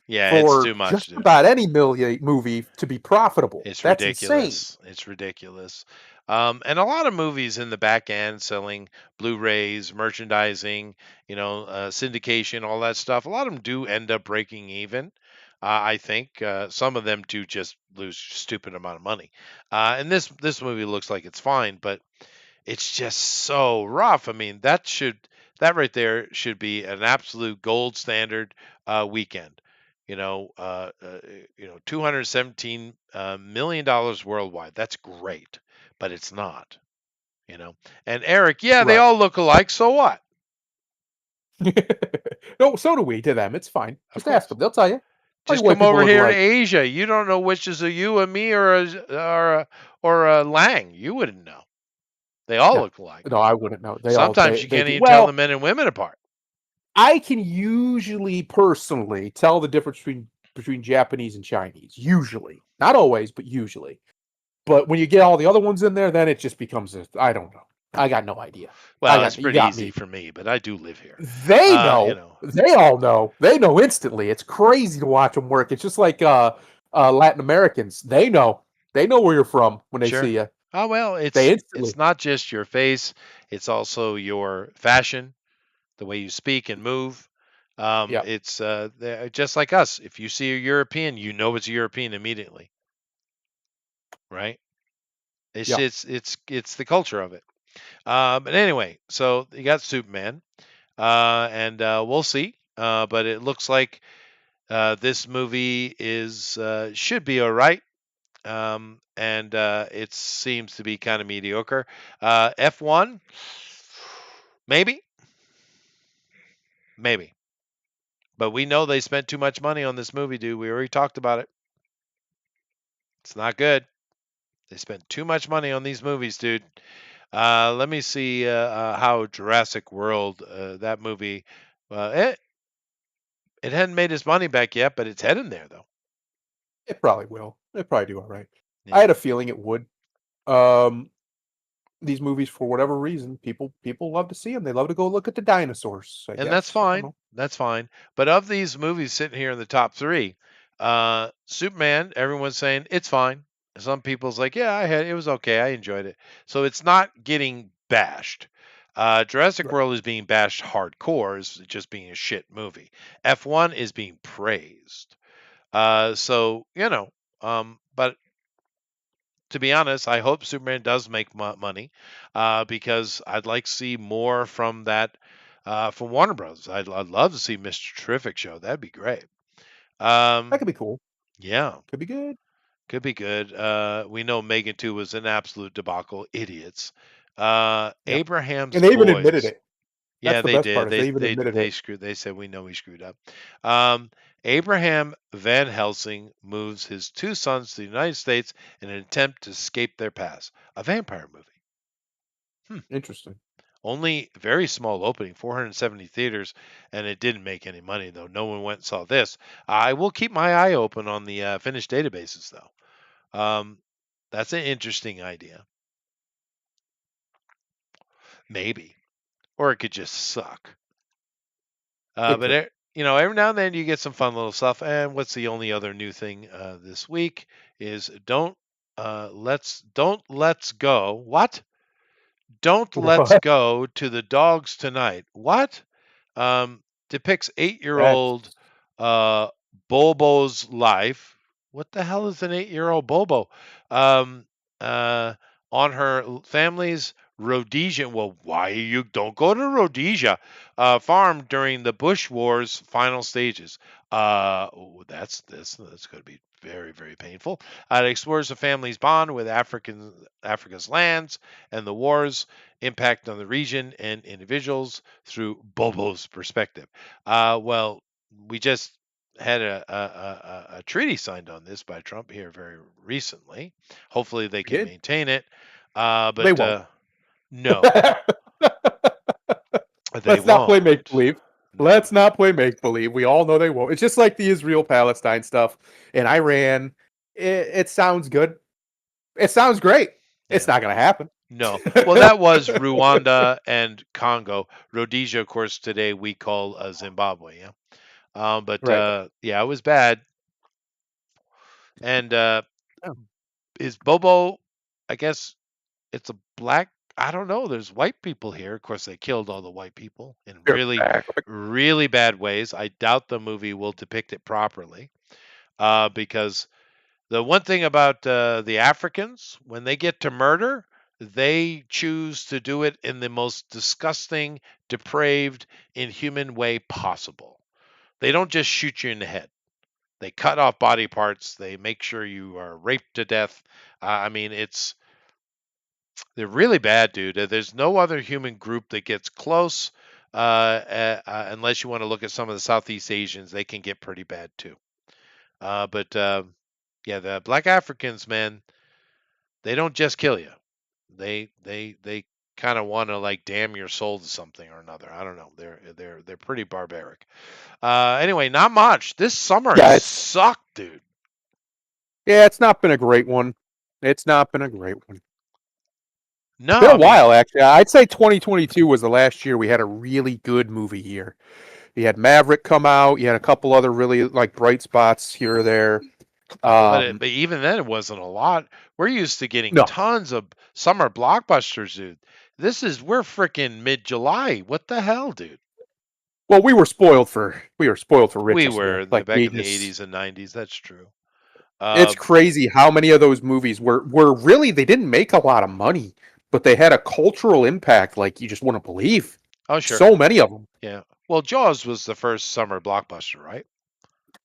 Speaker 1: Yeah, it's
Speaker 2: for
Speaker 1: too much,
Speaker 2: just
Speaker 1: dude.
Speaker 2: about any movie to be profitable.
Speaker 1: It's
Speaker 2: That's insane.
Speaker 1: ridiculous. It's ridiculous. And a lot of movies in the back end selling Blu-rays, merchandising, syndication, all that stuff. A lot of them do end up breaking even. I think some of them do just lose stupid amount of money. And this movie looks like it's fine, but it's just so rough. I mean, that right there should be an absolute gold standard weekend. 217 $1 million worldwide. That's great, but it's not. And Eric, yeah, they
Speaker 2: Right.
Speaker 1: all look alike. So what?
Speaker 2: No, so do we to them. It's fine.
Speaker 1: Of
Speaker 2: Just ask
Speaker 1: course.
Speaker 2: them. They'll tell you. All you
Speaker 1: Just
Speaker 2: white
Speaker 1: come
Speaker 2: people
Speaker 1: over
Speaker 2: look
Speaker 1: here to
Speaker 2: alike.
Speaker 1: Asia. You don't know which is a you, a me, or a Lang. You wouldn't know. They all
Speaker 2: Yeah.
Speaker 1: look alike.
Speaker 2: No, I wouldn't know.
Speaker 1: Sometimes you
Speaker 2: They
Speaker 1: can't
Speaker 2: do.
Speaker 1: even tell
Speaker 2: Well,
Speaker 1: the men and women apart.
Speaker 2: I can usually personally tell the difference between Japanese and Chinese. Usually. Not always, but usually. But when you get all the other ones in there, then it just becomes I don't know. I got no idea.
Speaker 1: Well, it's
Speaker 2: You
Speaker 1: pretty
Speaker 2: got
Speaker 1: easy
Speaker 2: me.
Speaker 1: for me, but I do live here.
Speaker 2: They
Speaker 1: You
Speaker 2: know.
Speaker 1: know.
Speaker 2: They all know. They know instantly. It's crazy to watch them work. It's just like Latin Americans. They know. They know where you're from when they
Speaker 1: Sure.
Speaker 2: see you.
Speaker 1: Oh well,
Speaker 2: They
Speaker 1: it's
Speaker 2: instantly.
Speaker 1: not just your face; it's also your fashion, the way you speak and move.
Speaker 2: Yeah.
Speaker 1: It's they're just like us. If you see a European, you know it's a European immediately, right? It's
Speaker 2: Yeah.
Speaker 1: it's the culture of it. But anyway, so you got Superman, and we'll see. But it looks like this movie is should be all right. And it seems to be kind of mediocre. F1, maybe, maybe. But we know they spent too much money on this movie, dude. We already talked about it. It's not good. They spent too much money on these movies, dude. Let me see how Jurassic World, that movie, it hadn't made its money back yet, but it's heading there, though.
Speaker 2: It probably will. It probably do all right. I
Speaker 1: Yeah.
Speaker 2: had a feeling it would. Um, these movies, for whatever reason, people love to see them. They love to go look at the dinosaurs. I
Speaker 1: And that's
Speaker 2: guess. I don't
Speaker 1: fine.
Speaker 2: know.
Speaker 1: That's fine. But of these movies sitting here in the top three, Superman, everyone's saying it's fine. Some people's like, yeah, it was okay. I enjoyed it. So it's not getting bashed. Jurassic
Speaker 2: Right.
Speaker 1: World is being bashed hardcore, is just being a shit movie. F1 is being praised. So but to be honest, I hope Superman does make money because I'd like to see more from that from Warner Bros. I'd love to see Mr. Terrific show. That'd be great.
Speaker 2: That
Speaker 1: Um,
Speaker 2: could be cool.
Speaker 1: yeah,
Speaker 2: Could be good.
Speaker 1: could be good. We know Megan 2 was an absolute debacle. Idiots.
Speaker 2: Yeah.
Speaker 1: Abraham's
Speaker 2: And they even admitted
Speaker 1: Boys.
Speaker 2: it. That's
Speaker 1: Yeah,
Speaker 2: the
Speaker 1: they
Speaker 2: best part
Speaker 1: did.
Speaker 2: is they even admitted
Speaker 1: They
Speaker 2: it.
Speaker 1: screwed. They said we know we screwed up. Um, Abraham Van Helsing moves his two sons to the United States in an attempt to escape their past. A vampire movie.
Speaker 2: Interesting.
Speaker 1: Only very small opening, 470 theaters, and it didn't make any money though. No one went and saw this. I will keep my eye open on the finished databases though. That's an interesting idea. Maybe, or it could just suck.
Speaker 2: Good
Speaker 1: You know, every now and then you get some fun little stuff. And what's the only other new thing this week is let's go. What? Don't let's
Speaker 2: What?
Speaker 1: go to the dogs tonight. What? Um, Depicts 8-year
Speaker 2: That's
Speaker 1: old uh, Bobo's life. What the hell is an 8-year old Bobo? Um, uh, on her family's Rhodesian. Well, why you don't go to Rhodesia farm during the Bush Wars final stages? That's going to be very, very painful. It explores the family's bond with Africa's lands and the wars impact on the region and individuals through Bobo's perspective. Well, we just had a treaty signed on this by Trump here very recently. Hopefully they
Speaker 2: we
Speaker 1: can
Speaker 2: did.
Speaker 1: maintain it.
Speaker 2: They won't.
Speaker 1: No, they
Speaker 2: Let's not play
Speaker 1: won't.
Speaker 2: make believe.
Speaker 1: No.
Speaker 2: Let's not play make believe. We all know they won't. It's just like the Israel Palestine stuff in Iran. It sounds good. It sounds great. It's
Speaker 1: Yeah.
Speaker 2: not going to happen.
Speaker 1: No. Well, that was Rwanda and Congo. Rhodesia, of course, today we call Zimbabwe. Yeah.
Speaker 2: Right.
Speaker 1: Yeah, it was bad. And
Speaker 2: Oh.
Speaker 1: is Bobo, I guess it's a black, I don't know. There's white people here. Of course, they killed all the white people in
Speaker 2: They're
Speaker 1: really,
Speaker 2: back.
Speaker 1: really bad ways. I doubt the movie will depict it properly because the one thing about the Africans, when they get to murder, they choose to do it in the most disgusting, depraved, inhuman way possible. They don't just shoot you in the head. They cut off body parts. They make sure you are raped to death. I mean, they're really bad, dude. There's no other human group that gets close, unless you want to look at some of the Southeast Asians. They can get pretty bad too. Yeah, the Black Africans, man, they don't just kill you. They kind of want to like damn your soul to something or another. I don't know. They're pretty barbaric. Anyway, not much. This summer
Speaker 2: Yeah, it's
Speaker 1: sucked, dude.
Speaker 2: it's not been a great one. It's not been a great one.
Speaker 1: No,
Speaker 2: It's been
Speaker 1: I
Speaker 2: a
Speaker 1: mean,
Speaker 2: while, actually. I'd say 2022 was the last year we had a really good movie year. You had Maverick come out. You had a couple other really like bright spots here or there.
Speaker 1: but even then, it wasn't a lot. We're used to getting
Speaker 2: No,
Speaker 1: tons of summer blockbusters, dude. We're freaking mid-July. What the hell, dude?
Speaker 2: well, we were spoiled for riches.
Speaker 1: We
Speaker 2: Man.
Speaker 1: were
Speaker 2: Like
Speaker 1: back
Speaker 2: we
Speaker 1: in the
Speaker 2: just,
Speaker 1: 80s and 90s. That's true.
Speaker 2: it's crazy how many of those movies were really they didn't make a lot of money, but they had a cultural impact like you just wouldn't believe.
Speaker 1: Oh, sure.
Speaker 2: So many of them.
Speaker 1: Yeah. Well, Jaws was the first summer blockbuster, right?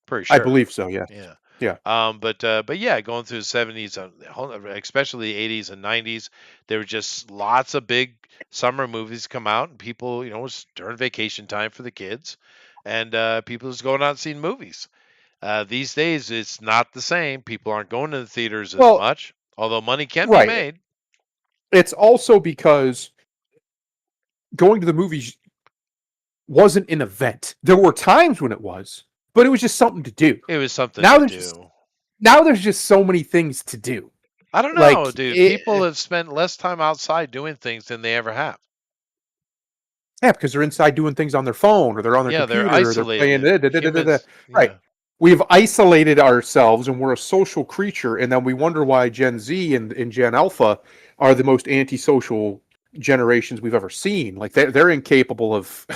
Speaker 1: Pretty
Speaker 2: I
Speaker 1: sure.
Speaker 2: believe so. Yeah.
Speaker 1: Yeah.
Speaker 2: Yeah.
Speaker 1: But yeah, going through the 70s, especially the 80s and 90s, there were just lots of big summer movies come out, and people, it was during vacation time for the kids, and people just going out and seeing movies. These days, it's not the same. People aren't going to the theaters as
Speaker 2: Well,
Speaker 1: much, although money can be
Speaker 2: right.
Speaker 1: made.
Speaker 2: It's also because going to the movies wasn't an event. There were times when it was, but it was just something to do.
Speaker 1: It was something
Speaker 2: Now
Speaker 1: to
Speaker 2: there's
Speaker 1: do.
Speaker 2: now there's just so many things to do.
Speaker 1: I don't
Speaker 2: Like,
Speaker 1: know, dude. People have spent less time outside doing things than they ever have.
Speaker 2: Yeah, because they're inside doing things on their phone or they're on their
Speaker 1: Yeah, they're
Speaker 2: computer or they're playing.
Speaker 1: isolated. Humans,
Speaker 2: Right.
Speaker 1: yeah.
Speaker 2: We've isolated ourselves and we're a social creature, and then we wonder why Gen Z and Gen Alpha are the most antisocial generations we've ever seen. Like they're incapable of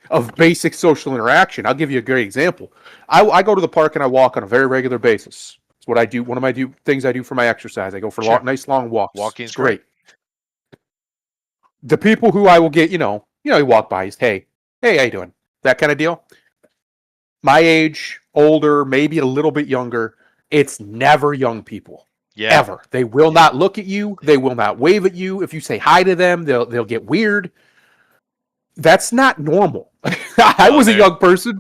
Speaker 2: of basic social interaction. I'll give you a great example. I go to the park and I walk on a very regular basis. It's what I do. One of my things I do for my exercise. I go for
Speaker 1: Sure.
Speaker 2: nice long walks.
Speaker 1: Walking's
Speaker 2: It's great. The people who I will get, you walk by, hey, how you doing? That kind of deal. My age, older, maybe a little bit younger. It's never young people.
Speaker 1: Yeah.
Speaker 2: Ever. They will not look at you. They will not wave at you. If you say hi to them, they'll get weird. That's not normal. I was a young person.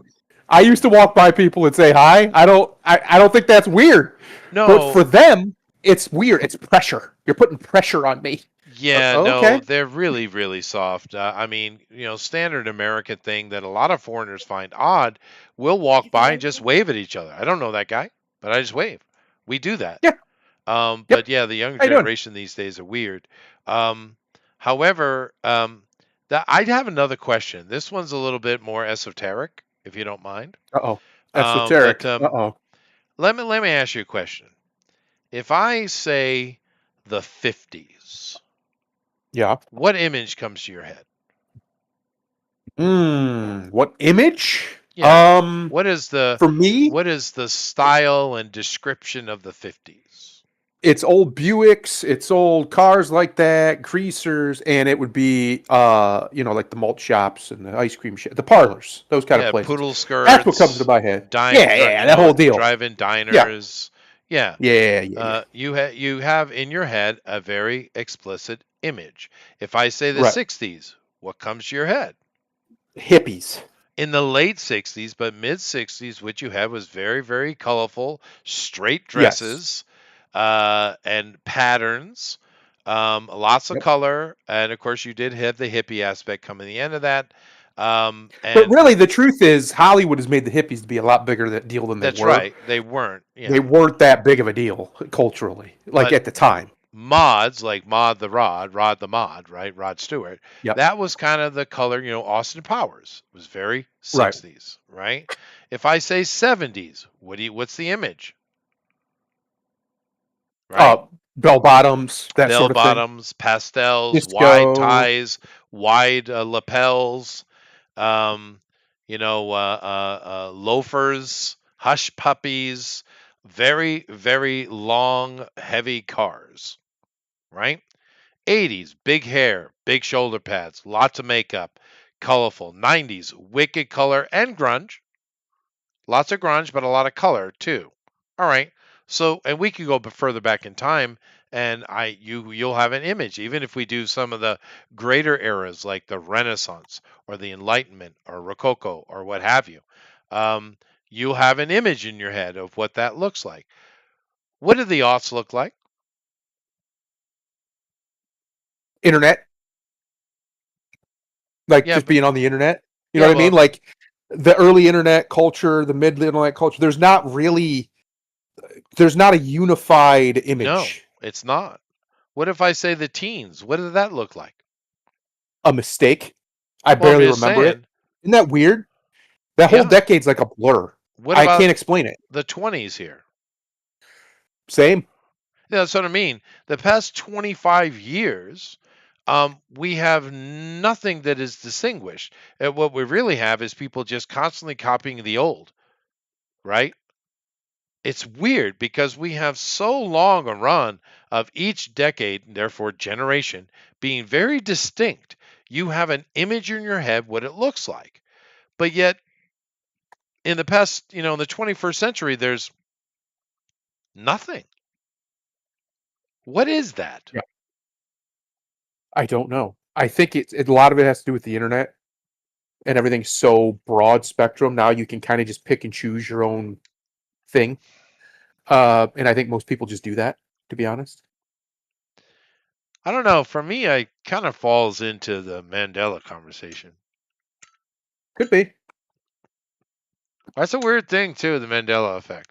Speaker 2: I used to walk by people and say hi. I don't think that's weird.
Speaker 1: No.
Speaker 2: But for them, it's weird. It's pressure. You're putting pressure on me.
Speaker 1: Yeah,
Speaker 2: Okay.
Speaker 1: no, they're really, really soft. I mean, standard American thing that a lot of foreigners find odd. We'll walk by and just wave at each other. I don't know that guy, but I just wave. We do that.
Speaker 2: Yeah.
Speaker 1: But yeah, the younger
Speaker 2: How you doing?
Speaker 1: generation these days are weird. However, I'd have another question. This one's a little bit more esoteric, if you don't mind.
Speaker 2: Uh-oh.
Speaker 1: But
Speaker 2: Esoteric. Uh-oh.
Speaker 1: let me ask you a question. If I say the 50s,
Speaker 2: Yeah.
Speaker 1: what image comes to your head?
Speaker 2: What image?
Speaker 1: Yeah. What is
Speaker 2: For me,
Speaker 1: the style and description of the 50s?
Speaker 2: it's old Buicks, it's old cars like that, greasers, and it would be like the malt shops and the ice cream shop, the parlors, those kind of places.
Speaker 1: Poodle skirts.
Speaker 2: That's what comes to my head. That whole deal.
Speaker 1: Drive-in diners. Yeah.
Speaker 2: Yeah.
Speaker 1: You have in your head a very explicit image. If I say the
Speaker 2: Right.
Speaker 1: 60s, what comes to your head?
Speaker 2: Hippies.
Speaker 1: In the late 60s, but mid 60s, what you had was very, very colorful, straight dresses, and patterns, lots of color. And of course, you did have the hippie aspect come in the end of that.
Speaker 2: But really, the truth is, Hollywood has made the hippies to be a lot bigger deal than they were.
Speaker 1: That's right. They weren't. Yeah.
Speaker 2: They weren't that big of a deal culturally, at the time.
Speaker 1: Mods like Rod the Mod, right? Rod Stewart.
Speaker 2: Yep.
Speaker 1: That was kind of the color, Austin Powers was very 60s, right? If I say 70s, what's the image? Right?
Speaker 2: Bell bottoms, that sort of thing.
Speaker 1: Bell bottoms, pastels,
Speaker 2: Disco.
Speaker 1: wide ties, wide lapels, loafers, hush puppies, very, very long, heavy cars, right? 80s, big hair, big shoulder pads, lots of makeup, colorful. 90s, wicked color and grunge. Lots of grunge, but a lot of color too. All right. So, and we can go further back in time, and you'll have an image. Even if we do some of the greater eras like the Renaissance or the Enlightenment or Rococo or what have you, you'll have an image in your head of what that looks like. What did the aughts look like?
Speaker 2: Internet. Just being on the internet. You know what I mean? Like the early internet culture, the mid internet culture. There's not a unified image.
Speaker 1: No, it's not. What if I say the teens? What did that look like?
Speaker 2: A mistake. I barely remember it. Isn't that weird? That whole decade's like a blur. I can't explain it.
Speaker 1: The 20s here.
Speaker 2: Same.
Speaker 1: Yeah, that's what I mean. The past 25 years, we have nothing that is distinguished. And what we really have is people just constantly copying the old, right? It's weird because we have so long a run of each decade, and therefore generation, being very distinct. You have an image in your head what it looks like. But yet, in the past, in the 21st century, there's nothing. What is that?
Speaker 2: Yeah. I don't know. I think a lot of it has to do with the internet, and everything's so broad spectrum. Now you can kind of just pick and choose your own thing. And I think most people just do that, to be honest.
Speaker 1: I don't know. For me, it kind of falls into the Mandela conversation.
Speaker 2: Could be.
Speaker 1: That's a weird thing, too, the Mandela effect.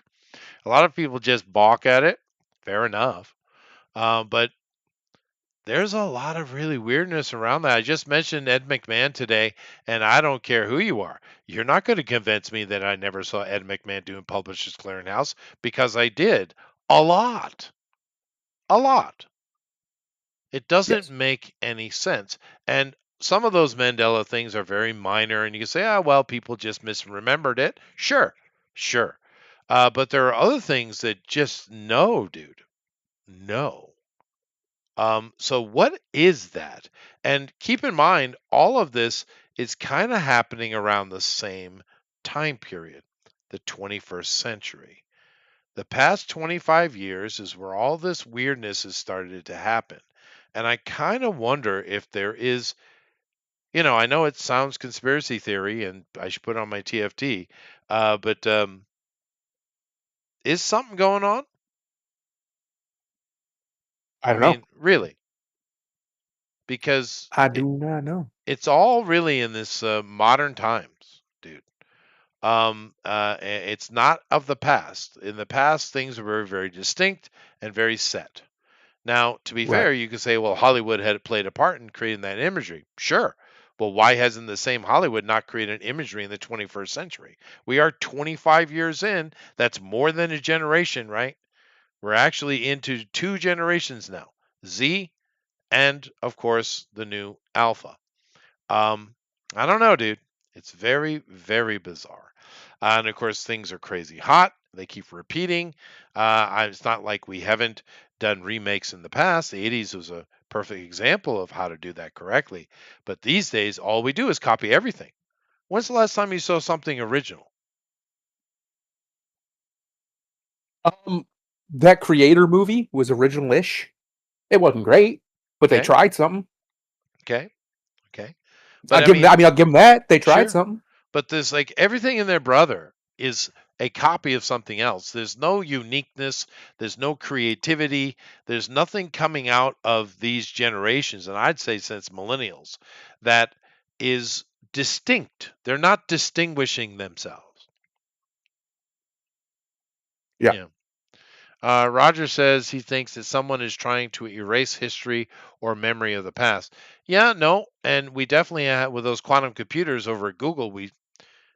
Speaker 1: A lot of people just balk at it. Fair enough. But there's a lot of really weirdness around that. I just mentioned Ed McMahon today, and I don't care who you are. You're not going to convince me that I never saw Ed McMahon doing Publishers Clearinghouse, because I did. A lot. A lot. It doesn't make any sense. And some of those Mandela things are very minor, and you can say, well, people just misremembered it. Sure. But there are other things that just, no, dude. No. So what is that? And keep in mind, all of this is kind of happening around the same time period, the 21st century. The past 25 years is where all this weirdness has started to happen. And I kind of wonder if there is, I know it sounds conspiracy theory and I should put it on my TFT, but is something going on?
Speaker 2: I don't know.
Speaker 1: Really. Because
Speaker 2: I do not know.
Speaker 1: It's all really in this modern times, dude. It's not of the past. In the past, things were very, very distinct and very set. Now, to be fair, you could say, well, Hollywood had played a part in creating that imagery. Sure. Well, why hasn't the same Hollywood not created imagery in the 21st century? We are 25 years in. That's more than a generation, right? We're actually into 2 generations now, Z and, of course, the new Alpha. I don't know, dude. It's very, very bizarre. And of course, things are crazy hot. They keep repeating. It's not like we haven't done remakes in the past. The 80s was a perfect example of how to do that correctly. But these days, all we do is copy everything. When's the last time you saw something original?
Speaker 2: That Creator movie was original-ish. It wasn't great, but they
Speaker 1: Okay.
Speaker 2: tried something.
Speaker 1: Okay. Okay.
Speaker 2: I'll
Speaker 1: But
Speaker 2: give them that. They tried
Speaker 1: sure.
Speaker 2: something.
Speaker 1: But there's like everything in their brother is a copy of something else. There's no uniqueness. There's no creativity. There's nothing coming out of these generations, and I'd say since millennials, that is distinct. They're not distinguishing themselves.
Speaker 2: Yeah.
Speaker 1: Roger says he thinks that someone is trying to erase history or memory of the past. Yeah, no, and we definitely have with those quantum computers over at Google,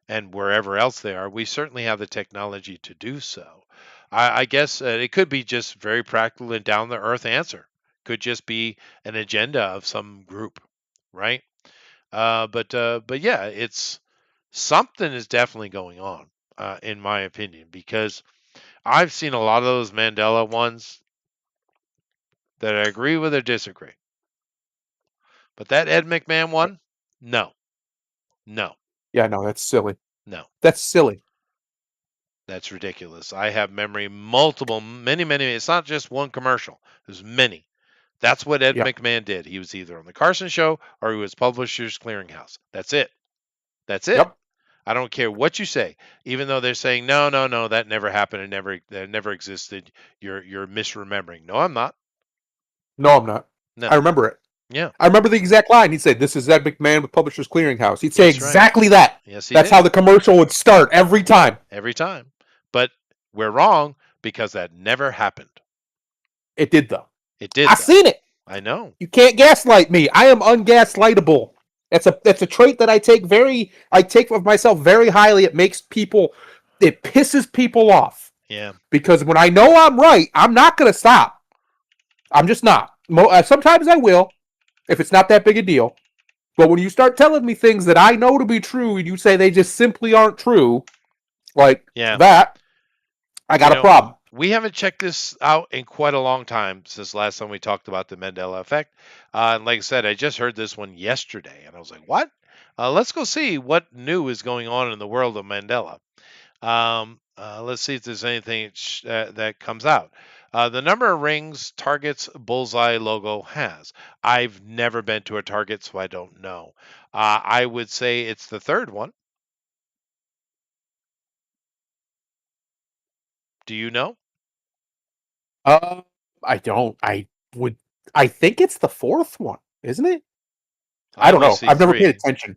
Speaker 1: and wherever else they are, we certainly have the technology to do so. I guess it could be just very practical and down the earth answer. Could just be an agenda of some group, right? But yeah, it's something is definitely going on, in my opinion, because I've seen a lot of those Mandela ones that I agree with or disagree. But that Ed McMahon one, no,
Speaker 2: Yeah, no, that's silly.
Speaker 1: no.
Speaker 2: That's silly.
Speaker 1: That's ridiculous. I have memory many. It's not just one commercial. There's many. That's what Ed
Speaker 2: Yeah.
Speaker 1: McMahon did. He was either on the Carson Show or he was Publishers Clearinghouse. That's it. That's it.
Speaker 2: Yep.
Speaker 1: I don't care what you say. Even though they're saying no, that never happened. That never existed. You're misremembering. No, I'm not.
Speaker 2: No, I'm not.
Speaker 1: No.
Speaker 2: I remember it.
Speaker 1: Yeah.
Speaker 2: I remember the exact line. He'd say, "This is Ed McMahon with Publishers Clearinghouse." He'd say
Speaker 1: That's right.
Speaker 2: exactly that.
Speaker 1: Yes, he
Speaker 2: That's
Speaker 1: did.
Speaker 2: how the commercial would start every time.
Speaker 1: Every time. But we're wrong because that never happened.
Speaker 2: It did, though.
Speaker 1: It did.
Speaker 2: I
Speaker 1: though.
Speaker 2: seen it.
Speaker 1: I know.
Speaker 2: You can't gaslight me. I am ungaslightable. That's a trait that I take of myself very highly. It pisses people off.
Speaker 1: Yeah.
Speaker 2: Because when I know I'm right, I'm not going to stop. I'm just not. Sometimes I will, if it's not that big a deal. But when you start telling me things that I know to be true and you say they just simply aren't true, like that, I got a problem.
Speaker 1: We haven't checked this out in quite a long time since last time we talked about the Mandela effect. And like I said, I just heard this one yesterday, and I was like, what? Let's go see what new is going on in the world of Mandela. Let's see if there's anything that comes out. The number of rings Target's bullseye logo has. I've never been to a Target, so I don't know. I would say it's the third one. Do you know?
Speaker 2: I don't. I think it's the fourth one, isn't it? I don't know. I've never paid attention.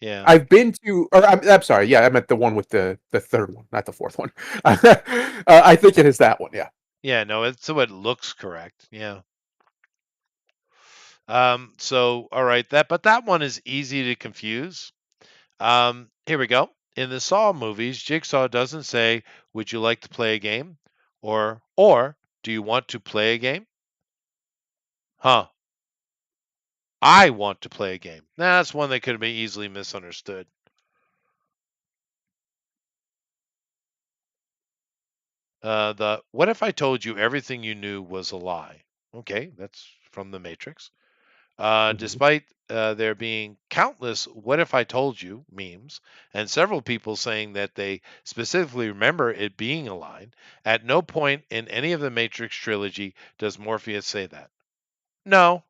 Speaker 1: Yeah.
Speaker 2: I've been to, or I'm sorry. Yeah, I meant the one with the third one, not the fourth one. I think it is that one. Yeah.
Speaker 1: Yeah. No, it's so it looks correct. Yeah. So all right, that one is easy to confuse. Here we go. In the Saw movies, Jigsaw doesn't say, "Would you like to play a game?" or "Do you want to play a game?" Huh. I want to play a game. That's one that could have been easily misunderstood. What if I told you everything you knew was a lie? Okay, that's from The Matrix. Despite there being countless "What if I told you" memes, and several people saying that they specifically remember it being a line, at no point in any of the Matrix trilogy does Morpheus say that. No.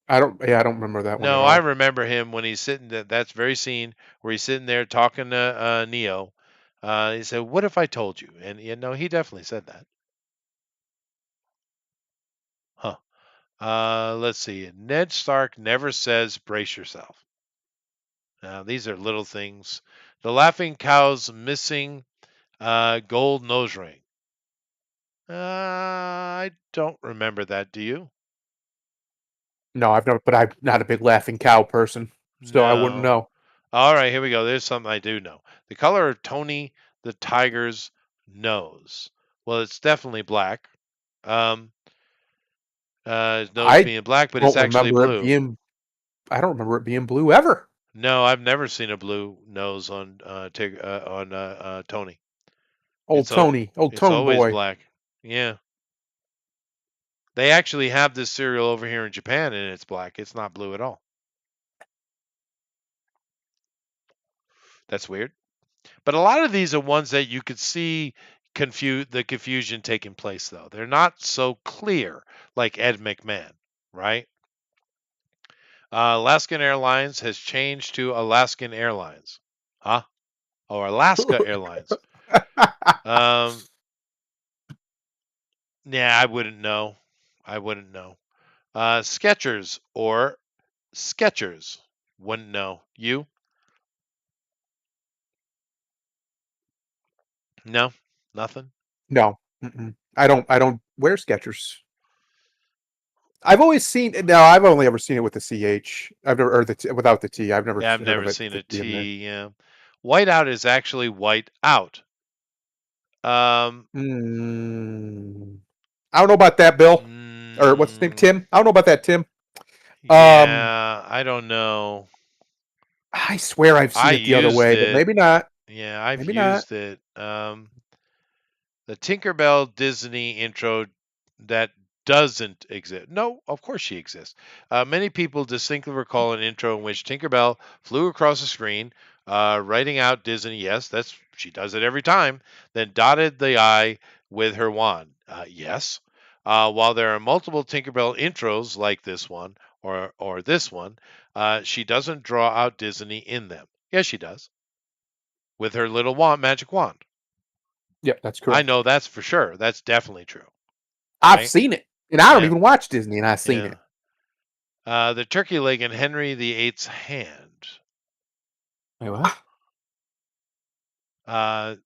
Speaker 2: I don't remember that one.
Speaker 1: No, I remember him when he's sitting that's very scene where he's sitting there talking to Neo. He said, "What if I told you?" And he definitely said that. Huh. Let's see. Ned Stark never says "brace yourself." Now, these are little things. The laughing cow's missing gold nose ring. I don't remember that. Do you?
Speaker 2: No, I've never, but I'm not a big Laughing Cow person, so I wouldn't
Speaker 1: No.
Speaker 2: know.
Speaker 1: All right, here we go. There's something I do know. The color of Tony the Tiger's nose. Well, it's definitely black. His nose
Speaker 2: I
Speaker 1: being black, but it's
Speaker 2: don't
Speaker 1: actually
Speaker 2: remember it
Speaker 1: blue.
Speaker 2: being. I don't remember it being blue ever.
Speaker 1: No, I've never seen a blue nose on Tony.
Speaker 2: Old
Speaker 1: It's al-
Speaker 2: Tony, old
Speaker 1: it's
Speaker 2: Tone
Speaker 1: always
Speaker 2: boy.
Speaker 1: black. Yeah. They actually have this cereal over here in Japan and it's black. It's not blue at all. That's weird. But a lot of these are ones that you could see the confusion taking place though. They're not so clear like Ed McMahon, right? Alaskan Airlines has changed to Alaskan Airlines. Huh? Or Alaska Airlines. Yeah, I wouldn't know. Skechers or Skechers. Wouldn't know. You? No? Nothing?
Speaker 2: No, I don't. I don't wear Skechers. I've always seen. No, I've only ever seen it with the CH. I've never, or without the T. I've never
Speaker 1: Yeah, I've
Speaker 2: heard
Speaker 1: never
Speaker 2: of it
Speaker 1: seen
Speaker 2: to
Speaker 1: a
Speaker 2: be in there.
Speaker 1: T. Yeah. Whiteout is actually white out.
Speaker 2: I don't know about that, Bill. Or what's his name?
Speaker 1: Mm,
Speaker 2: Tim. I don't know about that, Tim.
Speaker 1: yeah, I don't know.
Speaker 2: I swear I've seen
Speaker 1: I
Speaker 2: it the other
Speaker 1: used
Speaker 2: way, but
Speaker 1: it.
Speaker 2: maybe not.
Speaker 1: Yeah, I've
Speaker 2: Maybe not.
Speaker 1: used it. The Tinkerbell Disney intro that doesn't exist. No, of course she exists. Many people distinctly recall an intro in which Tinkerbell flew across the screen, writing out Disney. Yes, she does it every time. Then dotted the I with her wand. Yes. While there are multiple Tinkerbell intros like this one or this one, she doesn't draw out Disney in them. Yes, she does with her little magic wand.
Speaker 2: Yep, that's
Speaker 1: I
Speaker 2: correct.
Speaker 1: know that's for sure. That's definitely true.
Speaker 2: I've
Speaker 1: Right?
Speaker 2: seen it, and I don't
Speaker 1: Yeah.
Speaker 2: even watch Disney, and I've seen
Speaker 1: Yeah.
Speaker 2: it.
Speaker 1: The turkey leg in Henry VIII's hand.
Speaker 2: Wait, what?
Speaker 1: Uh,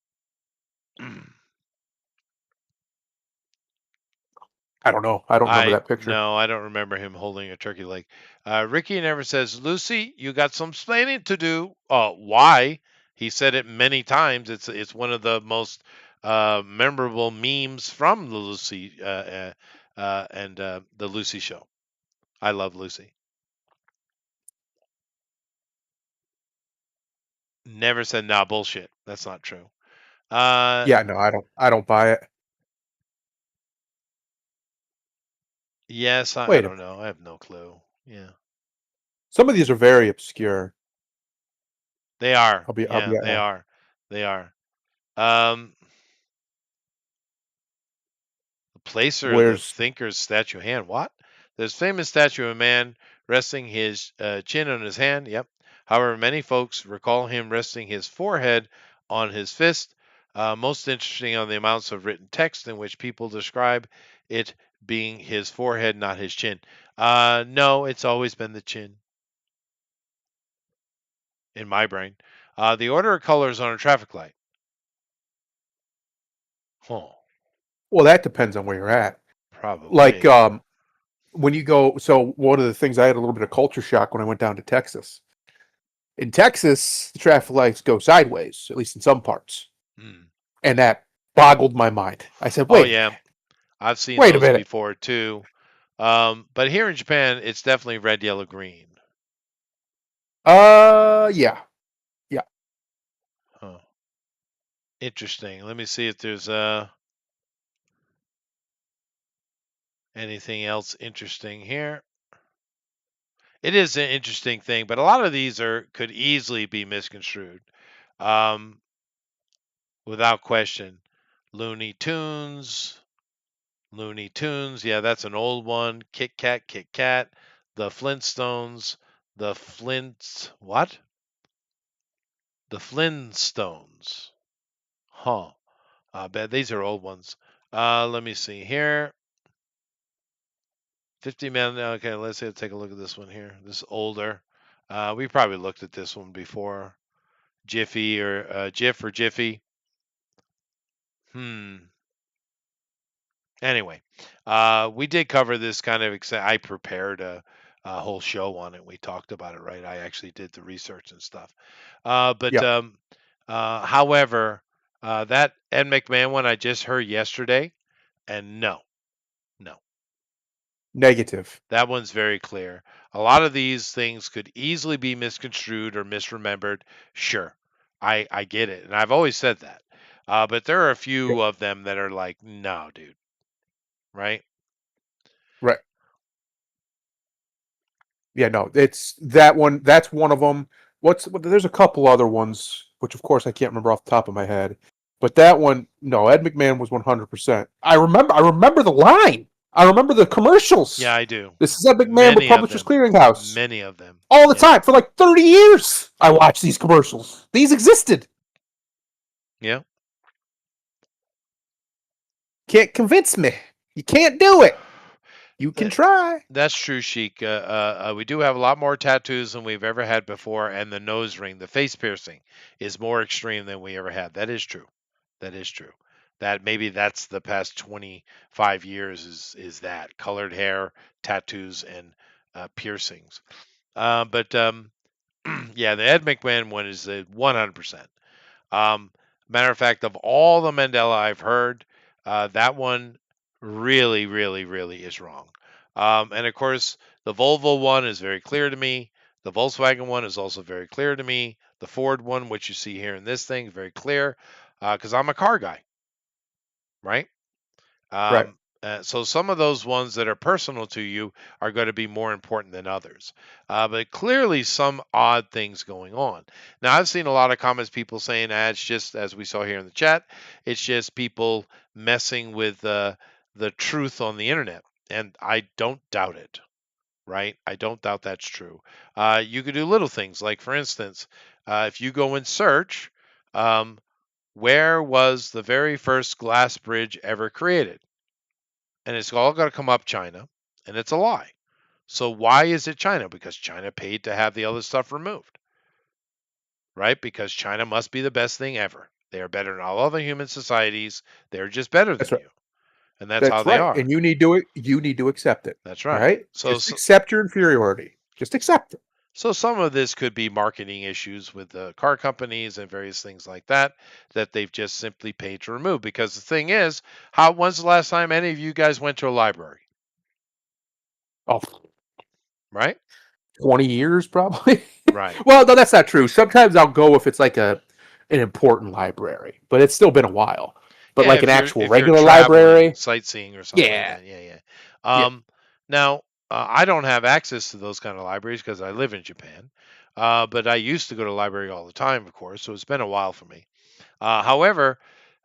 Speaker 2: I don't know. I don't remember that picture.
Speaker 1: No, I don't remember him holding a turkey leg. Ricky never says, Lucy, you got some explaining to do. Why? He said it many times. It's one of the most memorable memes from the Lucy and the Lucy show. I love Lucy. Never said nah bullshit. That's not true.
Speaker 2: Yeah, no, I don't buy it.
Speaker 1: Yes, I
Speaker 2: Wait a
Speaker 1: don't know. I have no clue. Yeah.
Speaker 2: Some of these are very obscure.
Speaker 1: They are.
Speaker 2: I'll be
Speaker 1: Yeah, they
Speaker 2: honest.
Speaker 1: are. They are. The placer of the
Speaker 2: Where's
Speaker 1: thinker's statue hand. What? There's famous statue of a man resting his chin on his hand. Yep. However, many folks recall him resting his forehead on his fist. Most interesting on the amounts of written text in which people describe it being his forehead, not his chin. No, it's always been the chin in my brain. The order of colors on a traffic light. Huh.
Speaker 2: well, that depends on where you're at.
Speaker 1: Probably.
Speaker 2: Like when you go. So one of the things I had a little bit of culture shock when I went down to Texas. In Texas, the traffic lights go sideways, at least in some parts, and that boggled my mind. I said, "Wait,
Speaker 1: Oh yeah, I've seen
Speaker 2: wait a
Speaker 1: those
Speaker 2: minute."
Speaker 1: before too. But here in Japan, it's definitely red, yellow, green.
Speaker 2: Yeah.
Speaker 1: Huh. Interesting. Let me see if there's anything else interesting here. It is an interesting thing, but a lot of these could easily be misconstrued, without question. Looney Tunes. Yeah, that's an old one. Kit Kat. The Flintstones. The Flintstones. Huh. I bet these are old ones. Let me see here. 50 men. Okay, let's take a look at this one here. This is older. We probably looked at this one before. Jiffy or Jiff or Jiffy. Anyway, we did cover this kind of. I prepared a whole show on it. We talked about it, right? I actually did the research and stuff. But
Speaker 2: Yeah.
Speaker 1: however, that Ed McMahon one I just heard yesterday, and no,
Speaker 2: Negative.
Speaker 1: that one's very clear. A lot of these things could easily be misconstrued or misremembered. Sure, I get it, and I've always said that. But there are a
Speaker 2: Yeah.
Speaker 1: few of them that are like, no, dude, right?
Speaker 2: Right. Yeah, no, it's that one. That's one of them. There's a couple other ones, which of course I can't remember off the top of my head. But that one, no, Ed McMahon was 100%. I remember the line. I remember the commercials.
Speaker 1: Yeah, I do.
Speaker 2: This is Ed McMahon with
Speaker 1: Many of
Speaker 2: Publishers
Speaker 1: them.
Speaker 2: Clearinghouse.
Speaker 1: Many of them.
Speaker 2: All the
Speaker 1: Yeah.
Speaker 2: time for like 30 years. I watched these commercials. These existed.
Speaker 1: Yeah.
Speaker 2: Can't convince me. You can't do it. You can try.
Speaker 1: That's true, Sheik. We do have a lot more tattoos than we've ever had before, and the nose ring, the face piercing, is more extreme than we ever had. That is true. That is true. That maybe that's the past 25 years is that colored hair, tattoos, and piercings. But yeah, the Ed McMahon one is 100%. Matter of fact, of all the Mandela I've heard, that one really, really, really is wrong. And of course, the Volvo one is very clear to me. The Volkswagen one is also very clear to me. The Ford one, which you see here in this thing, very clear, because I'm a car guy, right?
Speaker 2: Right.
Speaker 1: So some of those ones that are personal to you are going to be more important than others. But clearly some odd things going on. Now I've seen a lot of comments, people saying it's just, as we saw here in the chat, it's just people messing with the truth on the internet. And I don't doubt it, right? I don't doubt that's true. You could do little things like, for instance, if you go and search, where was the very first glass bridge ever created? And it's all going to come up China, and it's a lie. So why is it China? Because China paid to have the other stuff removed, right? Because China must be the best thing ever. They are better than all other human societies. They're just better
Speaker 2: That's
Speaker 1: than
Speaker 2: right.
Speaker 1: you, and that's how they
Speaker 2: right.
Speaker 1: are.
Speaker 2: And you need to accept it.
Speaker 1: That's
Speaker 2: All
Speaker 1: right.
Speaker 2: right.
Speaker 1: So
Speaker 2: Just accept your inferiority. Just accept it.
Speaker 1: So some of this could be marketing issues with the car companies and various things like that they've just simply paid to remove. Because the thing is, when's the last time any of you guys went to a library?
Speaker 2: Oh,
Speaker 1: right?
Speaker 2: 20 years probably.
Speaker 1: Right.
Speaker 2: Well, no, that's not true. Sometimes I'll go if it's like an important library, but it's still been a while. But like an actual regular library,
Speaker 1: sightseeing or something like that. Yeah. Now, I don't have access to those kind of libraries because I live in Japan. But I used to go to the library all the time, of course, so it's been a while for me. However,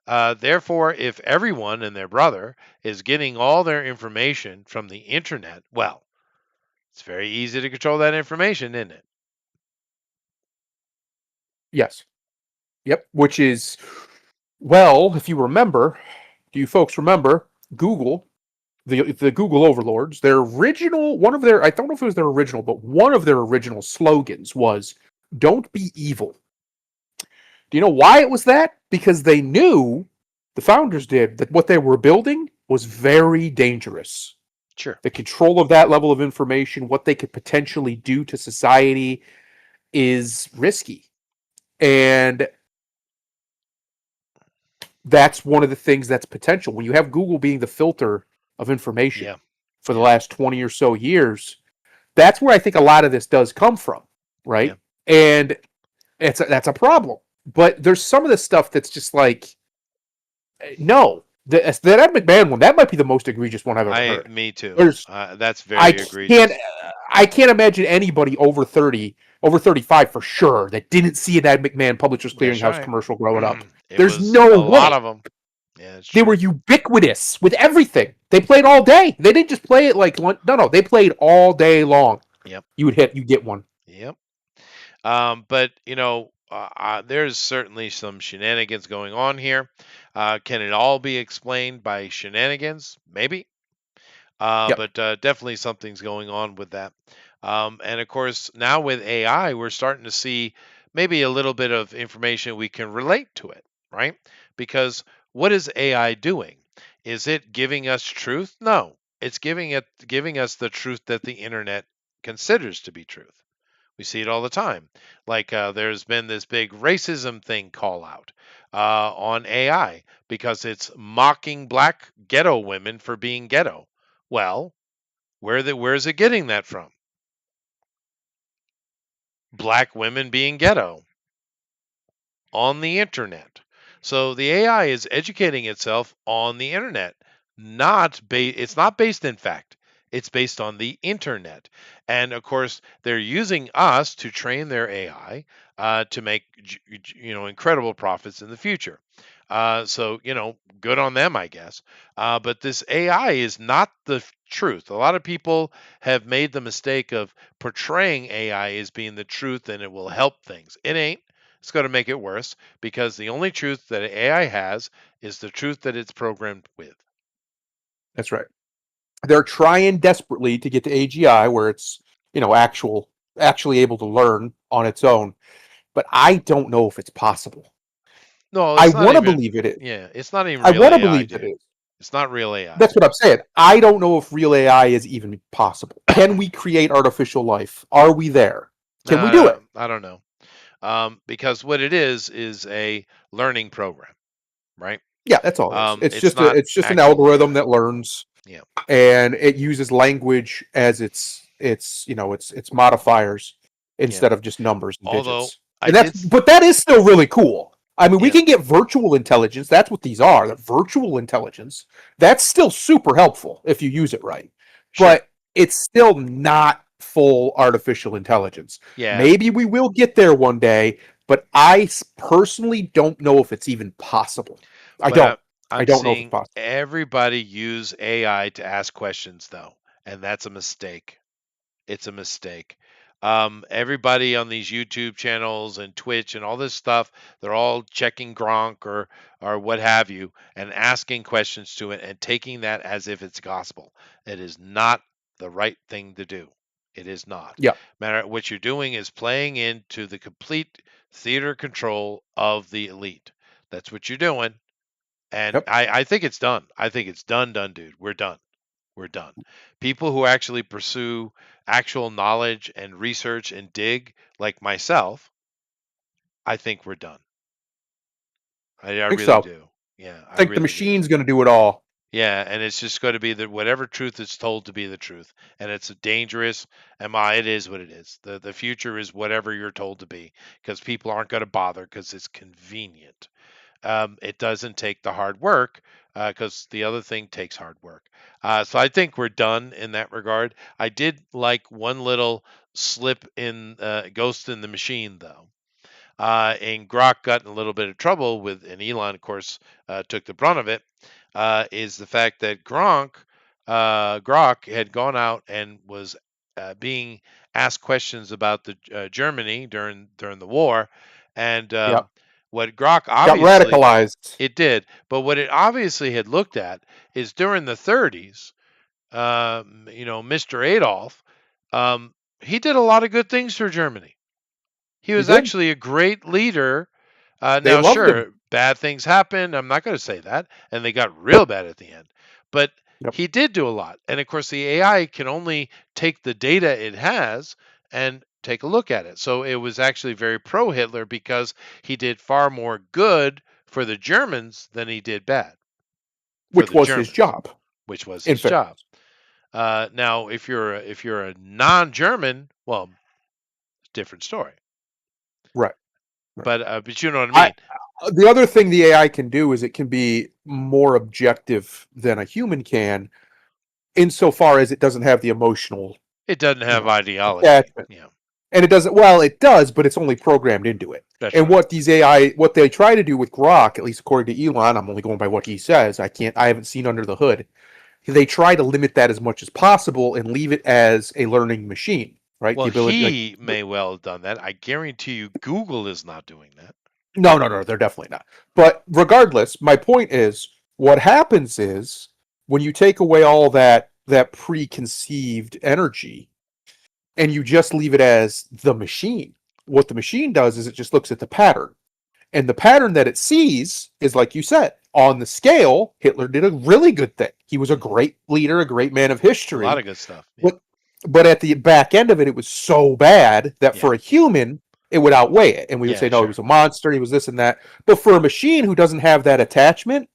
Speaker 1: therefore, if everyone and their brother is getting all their information from the internet, well, it's very easy to control that information, isn't it?
Speaker 2: Yes. Yep. Which is, well, if you remember, do you folks remember Google, the Google overlords, their original, I don't know if it was their original, but one of their original slogans was, "Don't be evil." Do you know why it was that? Because they knew, the founders did, that what they were building was very dangerous.
Speaker 1: Sure.
Speaker 2: The control of that level of information, what they could potentially do to society, is risky. And that's one of the things that's potential. When you have Google being the filter of information for the last 20 or so years, that's where I think a lot of this does come from, right? Yeah. And that's a problem. But there's some of the stuff that's just like, no. That Ed McMahon one, that might be the most egregious one I've ever heard.
Speaker 1: Me too. That's very egregious.
Speaker 2: I can't imagine anybody over 30, over 35 for sure, that didn't see an Ed McMahon Publishers Clearinghouse commercial growing up. There's no way. A lot
Speaker 1: of them. Yeah,
Speaker 2: they were ubiquitous with everything. They played all day. They didn't just play it like no. They played all day long.
Speaker 1: Yep.
Speaker 2: You get one.
Speaker 1: Yep. But there's certainly some shenanigans going on here. Can it all be explained by shenanigans? Maybe. But definitely something's going on with that. And of course, now with AI, we're starting to see maybe a little bit of information we can relate to it, right? Because what is AI doing? Is it giving us truth? No, it's giving us the truth that the internet considers to be truth. We see it all the time. Like there's been this big racism thing call out on AI because it's mocking black ghetto women for being ghetto. Well, where's it getting that from? Black women being ghetto on the internet. So the AI is educating itself on the internet. It's not based in fact. It's based on the internet. And of course, they're using us to train their AI to make incredible profits in the future. So good on them, I guess. But this AI is not the truth. A lot of people have made the mistake of portraying AI as being the truth and it will help things. It ain't. It's going to make it worse because the only truth that AI has is the truth that it's programmed with.
Speaker 2: That's right. They're trying desperately to get to AGI where it's, actually able to learn on its own. But I don't know if it's possible.
Speaker 1: No,
Speaker 2: I want to believe it is.
Speaker 1: Yeah, it's not even
Speaker 2: I
Speaker 1: real
Speaker 2: want to
Speaker 1: AI,
Speaker 2: believe
Speaker 1: dude.
Speaker 2: it is.
Speaker 1: It's not real AI.
Speaker 2: That's what I'm saying. I don't know if real AI is even possible. Can we create artificial life? Are we there? Can we do it?
Speaker 1: I don't know. Because what it is a learning program, right?
Speaker 2: Yeah, that's all it is. It's just an
Speaker 1: actual
Speaker 2: algorithm
Speaker 1: AI.
Speaker 2: that learns.
Speaker 1: Yeah.
Speaker 2: And it uses language as its modifiers instead of just numbers and
Speaker 1: Although
Speaker 2: digits. But that is still really cool. I mean, we can get virtual intelligence. That's what these are. The virtual intelligence. That's still super helpful if you use it right.
Speaker 1: Sure.
Speaker 2: But it's still not full artificial intelligence.
Speaker 1: Yeah.
Speaker 2: Maybe we will get there one day, but I personally don't know if it's even possible. I don't know if it's possible.
Speaker 1: Everybody use AI to ask questions, though, and that's a mistake. It's a mistake. Everybody on these YouTube channels and Twitch and all this stuff, they're all checking Gronk or what have you and asking questions to it and taking that as if it's gospel. It is not the right thing to do. It is not.
Speaker 2: Yeah.
Speaker 1: Matter what you're doing is playing into the complete theater control of the elite. That's what you're doing. And I think it's done. I think it's done, dude. We're done. We're done. People who actually pursue actual knowledge and research and dig, like myself, I think we're done. I really do. Yeah.
Speaker 2: I think the machine's going to do it all.
Speaker 1: Yeah, and it's just going to be whatever truth is told to be the truth, and it's dangerous. It is what it is. The future is whatever you're told to be, because people aren't going to bother because it's convenient. It doesn't take the hard work because the other thing takes hard work. So I think we're done in that regard. I did like one little slip in Ghost in the Machine, though. And Grok got in a little bit of trouble with, and Elon, of course, took the brunt of it, is the fact that Grok had gone out and was being asked questions about the Germany during the war, and what Grok obviously
Speaker 2: got radicalized.
Speaker 1: It did, but what it obviously had looked at is during the 30s, Mr. Adolf, he did a lot of good things for Germany. He was actually a great leader. Now, sure, bad things happened. I'm not going to say that, and they got real bad at the end. But he did do a lot, and of course, the AI can only take the data it has and take a look at it. So it was actually very pro-Hitler because he did far more good for the Germans than he did bad.
Speaker 2: Which was his job.
Speaker 1: Which was his job. Now, if you're a non-German, well, different story.
Speaker 2: Right.
Speaker 1: But you know what I mean.
Speaker 2: The other thing the AI can do is it can be more objective than a human can, insofar as it doesn't have the emotional.
Speaker 1: It doesn't have ideology.
Speaker 2: Yeah. And it doesn't. Well, it does, but it's only programmed into it.
Speaker 1: That's
Speaker 2: and
Speaker 1: right.
Speaker 2: what they try to do with Grok, at least according to Elon, I'm only going by what he says. I haven't seen under the hood. They try to limit that as much as possible and leave it as a learning machine, right?
Speaker 1: Well, he may well have done that. I guarantee you, Google is not doing that.
Speaker 2: No, they're definitely not. But regardless, my point is, what happens is when you take away all that preconceived energy, and you just leave it as the machine. What the machine does is it just looks at the pattern. And the pattern that it sees is, like you said, on the scale, Hitler did a really good thing. He was a great leader, a great man of history.
Speaker 1: A lot of good stuff. Yeah.
Speaker 2: But at the back end of it, it was so bad that
Speaker 1: Yeah.
Speaker 2: for a human, it would outweigh it. And we would
Speaker 1: Yeah,
Speaker 2: say, no, he
Speaker 1: sure.
Speaker 2: was a monster, he was this and that. But for a machine who doesn't have that attachment,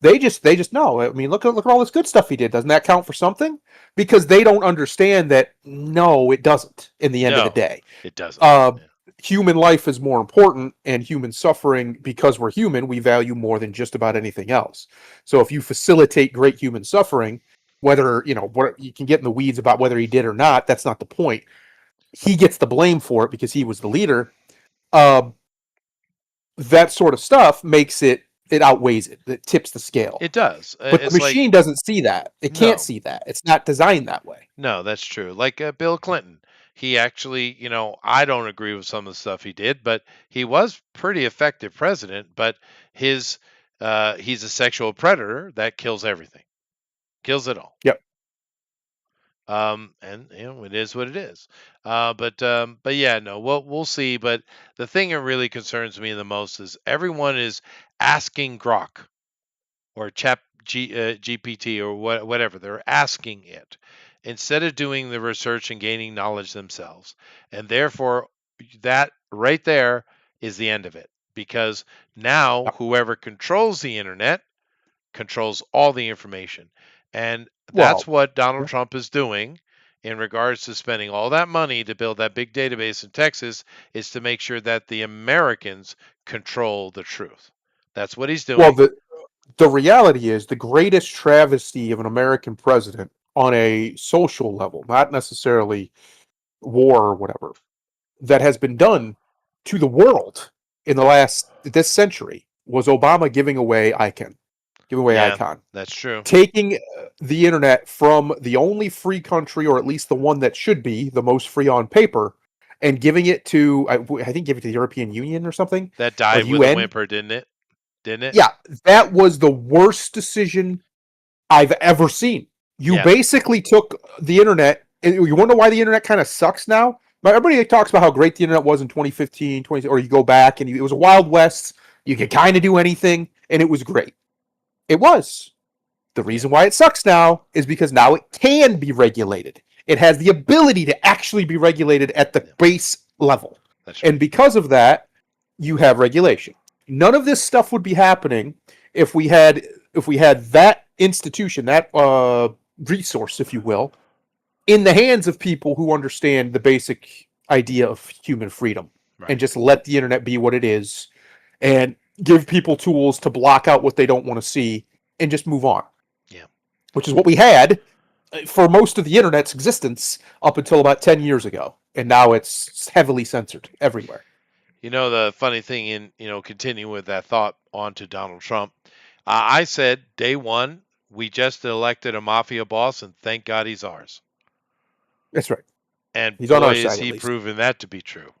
Speaker 2: they just know. I mean, look at all this good stuff he did. Doesn't that count for something? Because they don't understand that, no, it doesn't in the end of the
Speaker 1: No,
Speaker 2: day.
Speaker 1: it doesn't.
Speaker 2: Uh,
Speaker 1: Yeah.
Speaker 2: Human life is more important, and human suffering, because we're human, we value more than just about anything else. So if you facilitate great human suffering, whether, what you can get in the weeds about whether he did or not, that's not the point. He gets the blame for it because he was the leader. That sort of stuff makes it outweighs it. It tips the scale.
Speaker 1: It does.
Speaker 2: But the
Speaker 1: It's like
Speaker 2: machine doesn't see that. It
Speaker 1: No.
Speaker 2: can't see that. It's not designed that way.
Speaker 1: no, that's true. Like Bill Clinton, he actually, I don't agree with some of the stuff he did, but he was pretty effective president. But he's a sexual predator that kills everything, kills it all.
Speaker 2: Yep.
Speaker 1: And it is what it is. But yeah, no, we'll see. But the thing that really concerns me the most is everyone is asking Grok or GPT or whatever. They're asking it instead of doing the research and gaining knowledge themselves. And therefore, that right there is the end of it. Because now whoever controls the internet controls all the information. And that's what Donald Trump is doing in regards to spending all that money to build that big database in Texas, is to make sure that the Americans control the truth. That's what he's doing.
Speaker 2: Well, the reality is the greatest travesty of an American president on a social level, not necessarily war or whatever, that has been done to the world in this century was Obama giving away ICANN. Icon.
Speaker 1: That's true.
Speaker 2: Taking the internet from the only free country, or at least the one that should be the most free on paper, and giving it to, I think, give it to the European Union or something.
Speaker 1: That died with a whimper, didn't it?
Speaker 2: Yeah, that was the worst decision I've ever seen. You basically took the internet, and you wonder why the internet kind of sucks now? Everybody talks about how great the internet was in 2015, or you go back, and it was a Wild West. You could kind of do anything, and it was great. It was. The reason why it sucks now is because now it can be regulated. It has the ability to actually be regulated at the base level.
Speaker 1: That's right.
Speaker 2: And because of that, you have regulation. None of this stuff would be happening if we had that institution, that resource, if you will, in the hands of people who understand the basic idea of human freedom, and just let the internet be what it is, and give people tools to block out what they don't want to see and just move on.
Speaker 1: Yeah.
Speaker 2: Which is what we had for most of the internet's existence up until about 10 years ago. And now it's heavily censored everywhere.
Speaker 1: The funny thing in, continuing with that thought on to Donald Trump, I said day one, we just elected a mafia boss, and thank God he's ours.
Speaker 2: That's right.
Speaker 1: And
Speaker 2: he's on our
Speaker 1: boy,
Speaker 2: side,
Speaker 1: is he proven that to be true.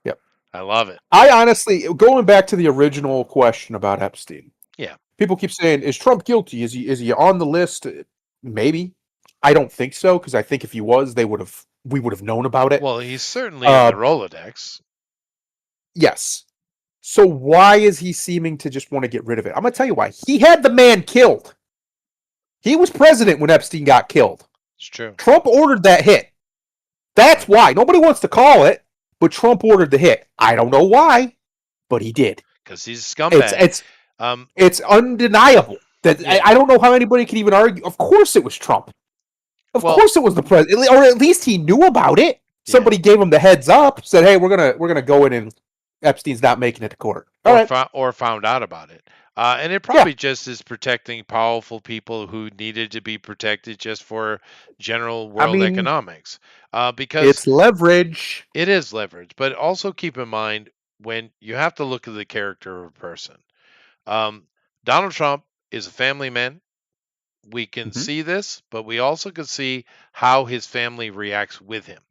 Speaker 2: Yep.
Speaker 1: I love it.
Speaker 2: I honestly, going back to the original question about Epstein.
Speaker 1: Yeah.
Speaker 2: People keep saying, is Trump guilty? Is he on the list? Maybe. I don't think so, because I think if he was, we would have known about it.
Speaker 1: Well, he's certainly on the Rolodex.
Speaker 2: Yes. So why is he seeming to just want to get rid of it? I'm going to tell you why. He had the man killed. He was president when Epstein got killed.
Speaker 1: It's true.
Speaker 2: Trump ordered that hit. That's why. Nobody wants to call it, but Trump ordered the hit. I don't know why, but he did.
Speaker 1: Because he's a scumbag.
Speaker 2: It's undeniable. I don't know how anybody can even argue. Of course it was Trump. Of course it was the president, or at least he knew about it. Somebody gave him the heads up, said, "Hey, we're gonna go in, and Epstein's not making it to court."
Speaker 1: Or found out about it. And it probably just is protecting powerful people who needed to be protected just for general world economics. Because
Speaker 2: it's leverage.
Speaker 1: It is leverage, but also keep in mind when you have to look at the character of a person. Donald Trump is a family man. We can see this, but we also can see how his family reacts with him,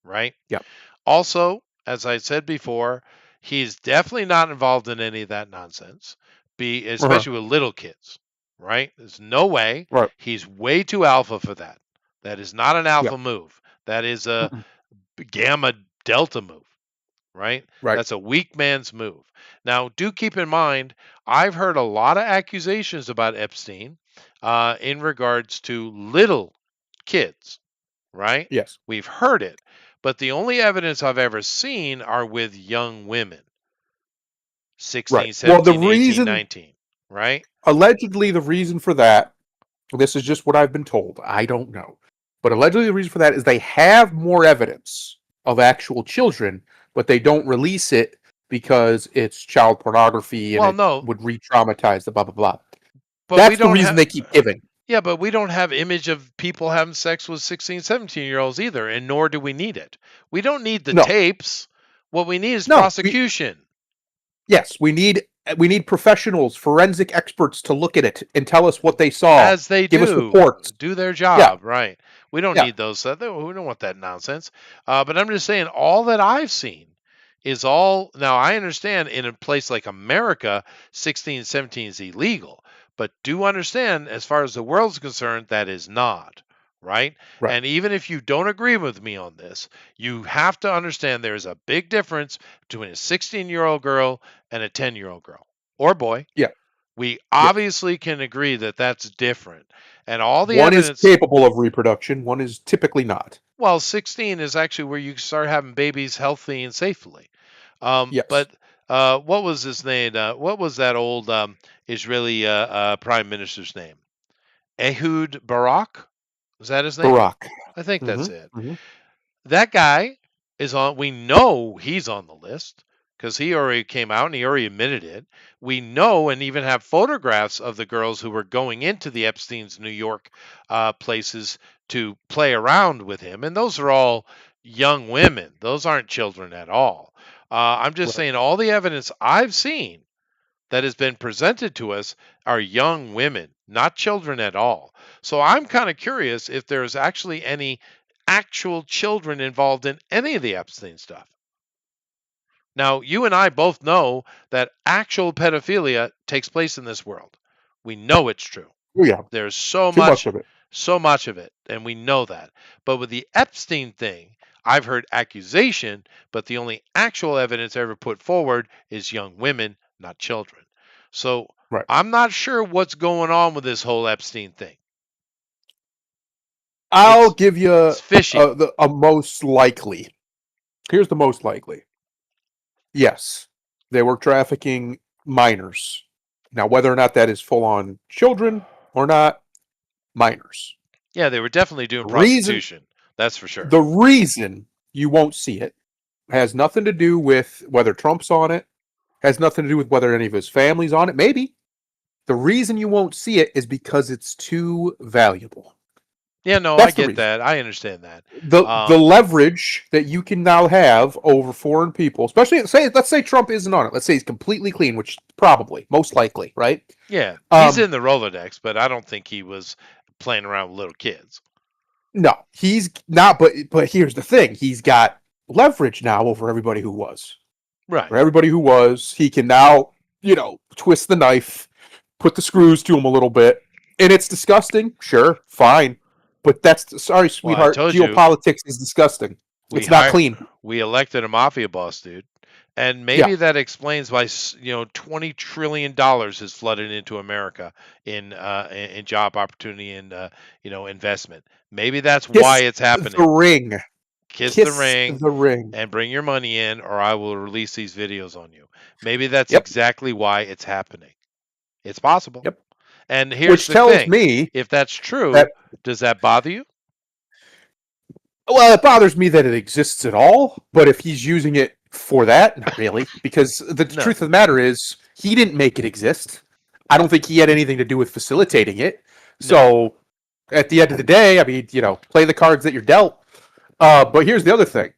Speaker 1: right?
Speaker 2: Yeah.
Speaker 1: Also, as I said before, he's definitely not involved in any of that nonsense, especially with little kids, right? There's no way.
Speaker 2: Right.
Speaker 1: He's way too alpha for that. That is not an alpha move. That is a gamma delta move, right? That's a weak man's move. Now, do keep in mind, I've heard a lot of accusations about Epstein in regards to little kids, right?
Speaker 2: Yes.
Speaker 1: We've heard it. But the only evidence I've ever seen are with young women, 16,
Speaker 2: Right. Well, the
Speaker 1: 17, 18,
Speaker 2: reason
Speaker 1: 19, right?
Speaker 2: allegedly the reason for that, this is just what I've been told. I don't know. But allegedly the reason for that is they have more evidence of actual children, but they don't release it because it's child pornography and
Speaker 1: Well,
Speaker 2: it
Speaker 1: no,
Speaker 2: would re-traumatize the blah blah blah.
Speaker 1: but we
Speaker 2: That's the
Speaker 1: don't
Speaker 2: reason
Speaker 1: have.
Speaker 2: they keep giving.
Speaker 1: Yeah, but we don't have image of people having sex with 16, 17-year-olds either, and nor do we need it. We don't need the
Speaker 2: No.
Speaker 1: tapes. What we need is
Speaker 2: No,
Speaker 1: prosecution.
Speaker 2: Yes, we need professionals, forensic experts to look at it and tell us what they saw.
Speaker 1: As they
Speaker 2: give us
Speaker 1: do,
Speaker 2: reports.
Speaker 1: do their job, right? We don't
Speaker 2: Yeah.
Speaker 1: need those. We don't want that nonsense. But I'm just saying, all that I've seen is all. Now, I understand in a place like America, 16, 17 is illegal. But do understand, as far as the world's concerned, that is not. Right?
Speaker 2: Right.
Speaker 1: And even if you don't agree with me on this, you have to understand there's a big difference between a 16-year-old girl and a 10-year-old girl or boy.
Speaker 2: Yeah.
Speaker 1: We obviously can agree that that's different. And all the
Speaker 2: One
Speaker 1: evidence.
Speaker 2: is capable of reproduction, one is typically not.
Speaker 1: Well, 16 is actually where you start having babies healthy and safely.
Speaker 2: Yes.
Speaker 1: But what was his name? What was that old Israeli prime minister's name? Ehud Barak? Was that his name?
Speaker 2: Barack.
Speaker 1: I think that's it.
Speaker 2: Mhm.
Speaker 1: That guy is on. We know he's on the list because he already came out and he already admitted it. We know and even have photographs of the girls who were going into the Epstein's New York places to play around with him, and those are all young women. Those aren't children at all. I'm just saying all the evidence I've seen that has been presented to us are young women, not children at all. So I'm kind of curious if there's actually any actual children involved in any of the Epstein stuff. Now, you and I both know that actual pedophilia takes place in this world. We know it's true.
Speaker 2: Oh, yeah.
Speaker 1: There's so
Speaker 2: Too
Speaker 1: much
Speaker 2: of it.
Speaker 1: so much of it, and we know that. But with the Epstein thing, I've heard accusation, but the only actual evidence ever put forward is young women, not children. So
Speaker 2: Right.
Speaker 1: I'm not sure what's going on with this whole Epstein thing.
Speaker 2: I'll give you
Speaker 1: It's fishy.
Speaker 2: a most likely. Here's the most likely. Yes, they were trafficking minors. Now, whether or not that is full on children or not, minors.
Speaker 1: Yeah, they were definitely doing
Speaker 2: Reason-
Speaker 1: prostitution. That's for sure.
Speaker 2: The reason you won't see it has nothing to do with whether Trump's on it, has nothing to do with whether any of his family's on it. Maybe. The reason you won't see it is because it's too valuable.
Speaker 1: Yeah, no,
Speaker 2: That's
Speaker 1: I
Speaker 2: the
Speaker 1: get
Speaker 2: reason.
Speaker 1: that. I understand that.
Speaker 2: The leverage that you can now have over foreign people, especially let's say Trump isn't on it. Let's say he's completely clean, which probably, most likely, right?
Speaker 1: Yeah, he's in the Rolodex, but I don't think he was playing around with little kids.
Speaker 2: No, he's not. But here's the thing: he's got leverage now over everybody who was.
Speaker 1: Right.
Speaker 2: For everybody who was, he can now, twist the knife, put the screws to him a little bit, and it's disgusting. Sure, fine, but sorry, sweetheart.
Speaker 1: told you.
Speaker 2: Geopolitics is disgusting. It's not clean.
Speaker 1: We elected a mafia boss, dude, and maybe that explains why $20 trillion has flooded into America in job opportunity and investment. Maybe that's why it's happening.
Speaker 2: The ring.
Speaker 1: Kiss the ring.
Speaker 2: The ring.
Speaker 1: And bring your money in, or I will release these videos on you. Maybe that's exactly why it's happening. It's possible.
Speaker 2: Yep.
Speaker 1: And here's
Speaker 2: Which
Speaker 1: the
Speaker 2: tells
Speaker 1: thing.
Speaker 2: me,
Speaker 1: if that's true,
Speaker 2: that-
Speaker 1: does that bother you?
Speaker 2: well, it bothers me that it exists at all. But if he's using it for that, not really, because the truth of the matter is, he didn't make it exist. I don't think he had anything to do with facilitating it. So, at the end of the day, I mean, play the cards that you're dealt. But here's the other thing.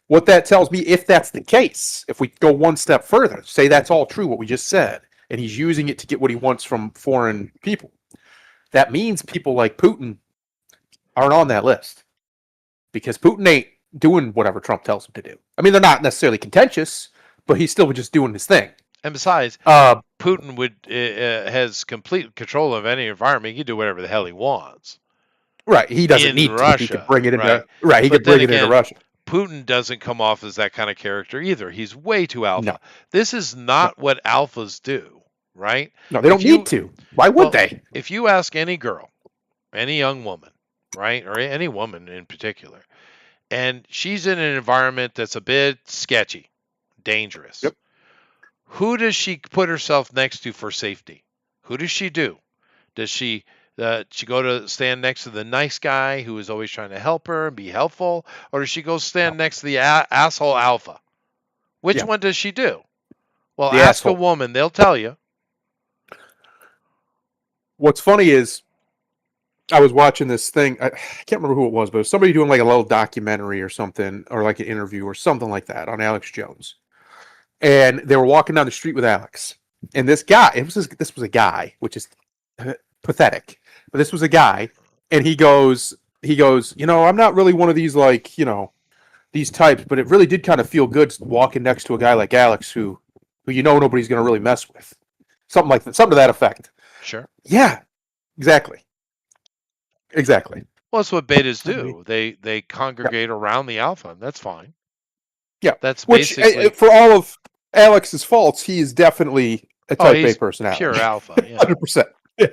Speaker 2: What that tells me, if that's the case, if we go one step further, say that's all true, what we just said, and he's using it to get what he wants from foreign people, that means people like Putin aren't on that list. Because Putin ain't doing whatever Trump tells him to do. I mean, they're not necessarily contentious, but he's still just doing his thing.
Speaker 1: And besides, Putin has complete control of any environment. He can do whatever the hell he wants.
Speaker 2: Right. He doesn't need
Speaker 1: Russia,
Speaker 2: to. He could bring it into
Speaker 1: right.
Speaker 2: He
Speaker 1: But
Speaker 2: could bring
Speaker 1: then
Speaker 2: it into
Speaker 1: again,
Speaker 2: Russia.
Speaker 1: Putin doesn't come off as that kind of character either. He's way too alpha.
Speaker 2: No.
Speaker 1: This is not what alphas do, right?
Speaker 2: No, they don't need to. Why would they?
Speaker 1: If you ask any girl, any young woman, right? Or any woman in particular. And she's in an environment that's a bit sketchy, dangerous.
Speaker 2: Yep.
Speaker 1: Who does she put herself next to for safety? Who does she do? Does she go to stand next to the nice guy who is always trying to help her and be helpful, or does she go stand next to the asshole alpha? Which
Speaker 2: Yeah.
Speaker 1: one does she do? Well,
Speaker 2: The
Speaker 1: ask
Speaker 2: asshole.
Speaker 1: a woman; they'll tell you.
Speaker 2: What's funny is I was watching this thing. I can't remember who it was, but it was somebody doing like a little documentary or something, or like an interview or something like that on Alex Jones. And they were walking down the street with Alex, and this guy. This was a guy, which is pathetic. But this was a guy, and he goes, I'm not really one of these like, these types, but it really did kind of feel good walking next to a guy like Alex, who nobody's going to really mess with. Something like that, something to that effect.
Speaker 1: Sure.
Speaker 2: Yeah, exactly. Exactly.
Speaker 1: Well, that's what betas
Speaker 2: I
Speaker 1: do. They congregate around the alpha, and that's fine.
Speaker 2: Yeah.
Speaker 1: That's
Speaker 2: Which,
Speaker 1: basically
Speaker 2: for all of Alex's faults, he is definitely a type A
Speaker 1: he's
Speaker 2: personality.
Speaker 1: pure alpha. Yeah.
Speaker 2: 100%. Yeah.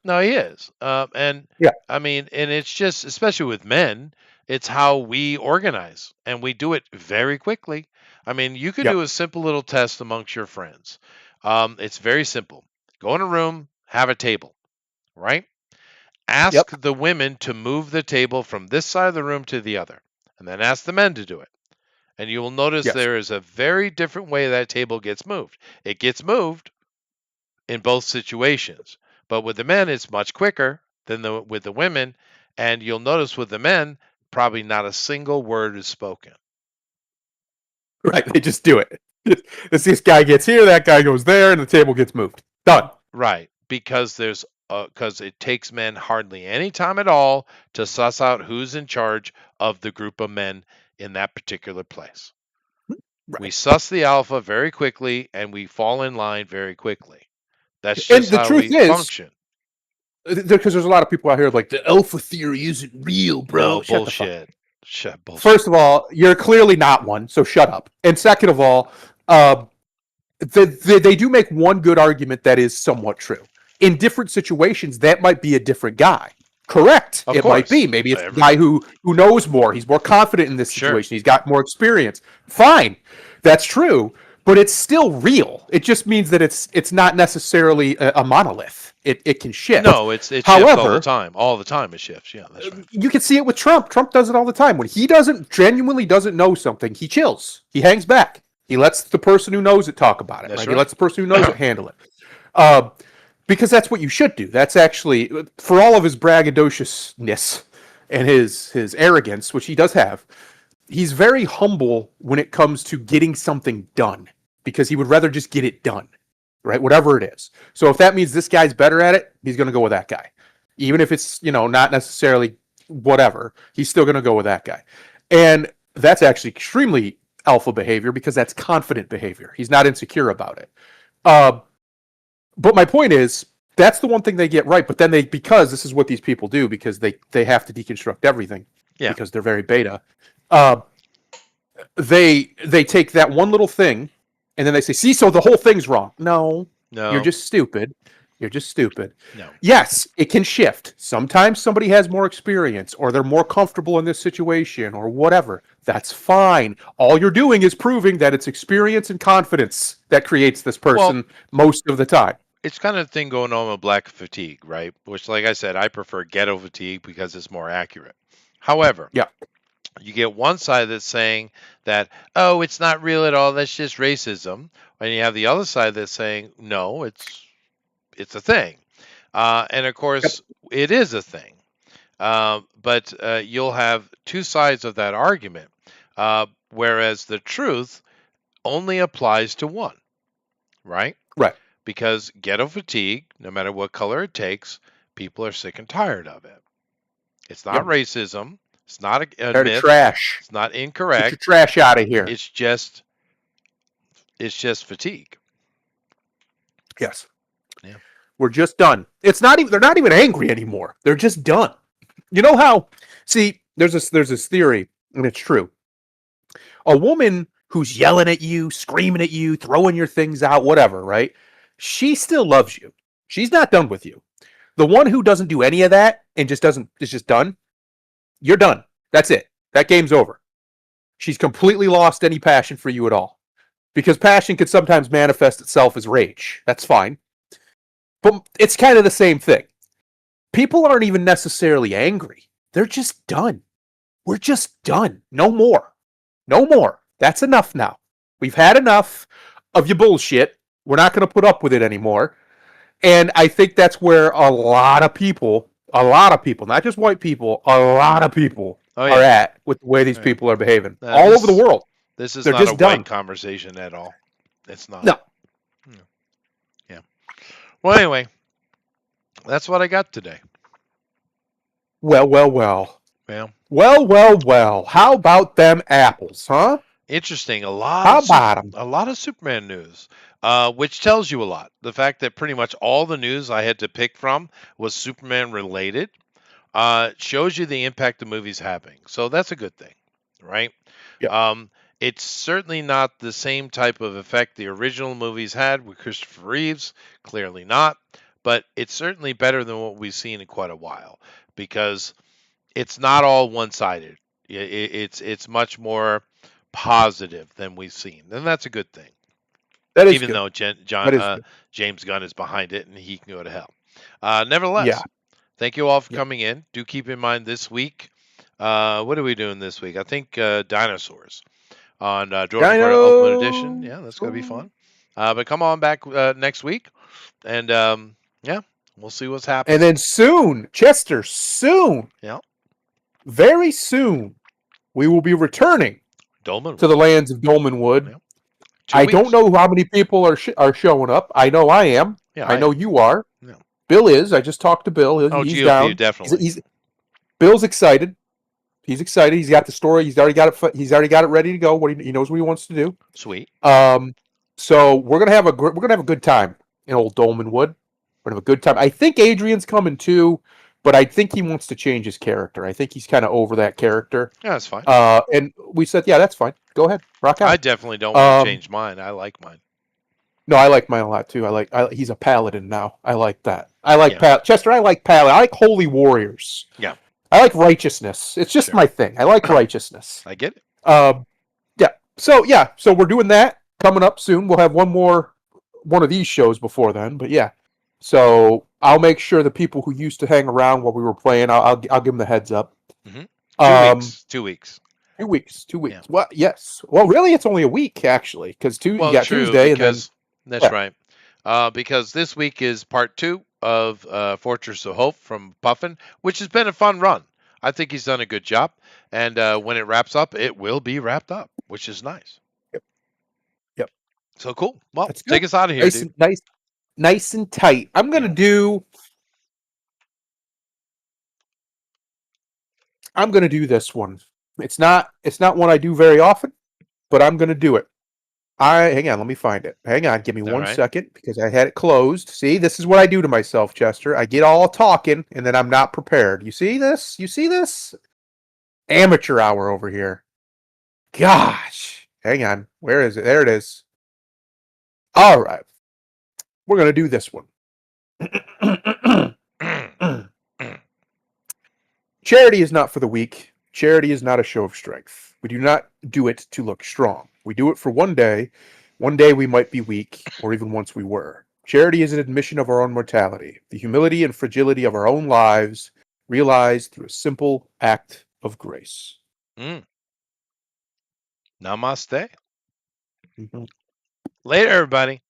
Speaker 1: No, he is. And
Speaker 2: Yeah.
Speaker 1: I mean, and it's just, especially with men, it's how we organize, and we do it very quickly. I mean, you could
Speaker 2: Yep.
Speaker 1: do a simple little test amongst your friends. It's very simple. Go in a room, have a table, right? Ask
Speaker 2: Yep.
Speaker 1: the women to move the table from this side of the room to the other, and then ask the men to do it. And you will notice
Speaker 2: Yes.
Speaker 1: there is a very different way that table gets moved. It gets moved in both situations, but with the men, it's much quicker than with the women. And you'll notice with the men, probably not a single word is spoken.
Speaker 2: Right. They just do it. This guy gets here, that guy goes there, and the table gets moved. Done.
Speaker 1: Right, because it takes men hardly any time at all to suss out who's in charge of the group of men in that particular place.
Speaker 2: Right.
Speaker 1: We suss the alpha very quickly, and we fall in line very quickly. That's
Speaker 2: And
Speaker 1: just
Speaker 2: the
Speaker 1: how
Speaker 2: truth
Speaker 1: we
Speaker 2: is,
Speaker 1: function.
Speaker 2: Because there's a lot of people out here like, the alpha theory isn't real, bro.
Speaker 1: No,
Speaker 2: Shut the fuck up.
Speaker 1: bullshit. Shut bullshit.
Speaker 2: First of all, you're clearly not one, so shut up. And second of all, they do make one good argument that is somewhat true. In different situations, that might be a different guy. Correct.
Speaker 1: Of
Speaker 2: It
Speaker 1: course.
Speaker 2: might be. Maybe it's a guy who knows more. He's more confident in this
Speaker 1: Sure.
Speaker 2: situation. He's got more experience. Fine. That's true. But it's still real. It just means that it's not necessarily a monolith. It can shift.
Speaker 1: No, it shifts all
Speaker 2: However,
Speaker 1: the time. All the time it shifts. Yeah, that's right.
Speaker 2: you can see it with Trump. Trump does it all the time. When he genuinely doesn't know something, he chills. He hangs back. He lets the person who knows it talk about it.
Speaker 1: That's
Speaker 2: Right?
Speaker 1: right.
Speaker 2: He lets the person who knows it handle it. Because that's what you should do. That's actually, for all of his braggadociousness and his arrogance, which he does have, he's very humble when it comes to getting something done, because he would rather just get it done, right? Whatever it is. So if that means this guy's better at it, he's going to go with that guy. Even if it's, not necessarily whatever, he's still going to go with that guy. And that's actually extremely alpha behavior, because that's confident behavior. He's not insecure about it. But my point is, that's the one thing they get right. But then because this is what these people do, because they have to deconstruct everything,
Speaker 1: Yeah.
Speaker 2: because they're very beta. They take that one little thing, and then they say, "See, so the whole thing's wrong." No,
Speaker 1: No.
Speaker 2: you're just stupid. You're just stupid.
Speaker 1: No.
Speaker 2: Yes, it can shift. Sometimes somebody has more experience, or they're more comfortable in this situation, or whatever. That's fine. All you're doing is proving that it's experience and confidence that creates this person most of the time.
Speaker 1: It's kind of the thing going on with black fatigue, right? Which, like I said, I prefer ghetto fatigue because it's more accurate. However,
Speaker 2: Yeah.
Speaker 1: you get one side that's saying that, oh, it's not real at all, that's just racism. And you have the other side that's saying, no, it's a thing. And of course, it is a thing. But you'll have two sides of that argument, whereas the truth only applies to one, right?
Speaker 2: Right.
Speaker 1: Because ghetto fatigue, no matter what color it takes, people are sick and tired of it. It's not
Speaker 2: Yep.
Speaker 1: racism. It's not a
Speaker 2: Tired of
Speaker 1: myth.
Speaker 2: trash.
Speaker 1: It's not
Speaker 2: Get your
Speaker 1: incorrect.
Speaker 2: trash out of here.
Speaker 1: It's just fatigue.
Speaker 2: Yes.
Speaker 1: Yeah.
Speaker 2: We're just done. It's not even. They're not even angry anymore. They're just done. You know how? See, there's this theory, and it's true. A woman who's yelling at you, screaming at you, throwing your things out, whatever, right? She still loves you. She's not done with you. The one who doesn't do any of that and just doesn't is just done. You're done. That's it. That game's over. She's completely lost any passion for you at all. Because passion could sometimes manifest itself as rage. That's fine. But it's kind of the same thing. People aren't even necessarily angry. They're just done. We're just done. No more. No more. That's enough now. We've had enough of your bullshit. We're not going to put up with it anymore. And I think that's where a lot of people, not just white people, a lot of people are at with the way these people are behaving all over the world.
Speaker 1: This is
Speaker 2: They're
Speaker 1: not
Speaker 2: just
Speaker 1: a
Speaker 2: done.
Speaker 1: white conversation at all. It's not.
Speaker 2: No.
Speaker 1: Yeah. Well, anyway, that's what I got today.
Speaker 2: Well.
Speaker 1: Yeah.
Speaker 2: Well. How about them apples, huh?
Speaker 1: Interesting. A lot.
Speaker 2: How about 'em?
Speaker 1: A lot of Superman news, which tells you a lot. The fact that pretty much all the news I had to pick from was Superman related, shows you the impact the movie's having. So that's a good thing, right?
Speaker 2: Yeah.
Speaker 1: It's certainly not the same type of effect the original movies had with Christopher Reeves. Clearly not. But it's certainly better than what we've seen in quite a while because it's not all one-sided. It's much more positive than we've seen, and that's a good thing.
Speaker 2: That is
Speaker 1: Even
Speaker 2: good.
Speaker 1: though
Speaker 2: That is good.
Speaker 1: James Gunn is behind it, and he can go to hell. Nevertheless,
Speaker 2: Yeah.
Speaker 1: thank you all for coming in. Do keep in mind this week. What are we doing this week? I think dinosaurs on Jordan Carter Ultimate Edition. Yeah, that's gonna be fun. But come on back next week, and yeah, we'll see what's happening.
Speaker 2: And then soon, Chester, soon.
Speaker 1: Yeah.
Speaker 2: Very soon, we will be returning
Speaker 1: Dolmenwood.
Speaker 2: to the lands of Dolmenwood.
Speaker 1: Yeah.
Speaker 2: I don't know how many people are showing up. I know I am.
Speaker 1: Yeah,
Speaker 2: I know you are.
Speaker 1: Yeah.
Speaker 2: Bill is. I just talked to Bill. He's
Speaker 1: GOP,
Speaker 2: down.
Speaker 1: definitely.
Speaker 2: Bill's excited. He's excited. He's got the story. He's already got it. He's already got it ready to go. He knows what he wants to do.
Speaker 1: Sweet.
Speaker 2: So we're gonna have a good time in old Dolmenwood. We're gonna have a good time. I think Adrian's coming too, but I think he wants to change his character. I think he's kind of over that character.
Speaker 1: Yeah, that's fine.
Speaker 2: And we said, yeah, that's fine. Go ahead, rock out.
Speaker 1: I definitely don't want to change mine. I like mine.
Speaker 2: No, I like mine a lot too. He's a paladin now. I like that. I like Chester. I like paladin. I like holy warriors.
Speaker 1: Yeah.
Speaker 2: I like righteousness. It's just my thing. I like righteousness.
Speaker 1: I get it.
Speaker 2: Yeah. So we're doing that coming up soon. We'll have one of these shows before then. But yeah. So I'll make sure the people who used to hang around while we were playing, I'll give them the heads up.
Speaker 1: Mm-hmm. 2 weeks.
Speaker 2: 2 weeks. 2 weeks.
Speaker 1: Yeah.
Speaker 2: Well, yes. Well, really, it's only a week actually, because you got Tuesday and then.
Speaker 1: That's right. Because this week is part 2 of Fortress of Hope from Puffin, which has been a fun run. I think he's done a good job. And when it wraps up, it will be wrapped up, which is nice.
Speaker 2: Yep.
Speaker 1: So cool. Well,
Speaker 2: That's
Speaker 1: take
Speaker 2: good.
Speaker 1: us out of here, dude.
Speaker 2: Nice and tight. I'm gonna do this one. It's not one I do very often, but I'm gonna do it. Hang on, let me find it. Hang on, give me 1 second because I had it closed. See, this is what I do to myself, Chester. I get all talking and then I'm not prepared. You see this? Amateur hour over here. Gosh. Hang on. Where is it? There it is. All right. We're going to do this one. Charity is not for the weak. Charity is not a show of strength. We do not do it to look strong. We do it for one day. One day we might be weak, or even once we were. Charity is an admission of our own mortality, the humility and fragility of our own lives, realized through a simple act of grace.
Speaker 1: Namaste.
Speaker 2: Mm-hmm.
Speaker 1: Later, everybody.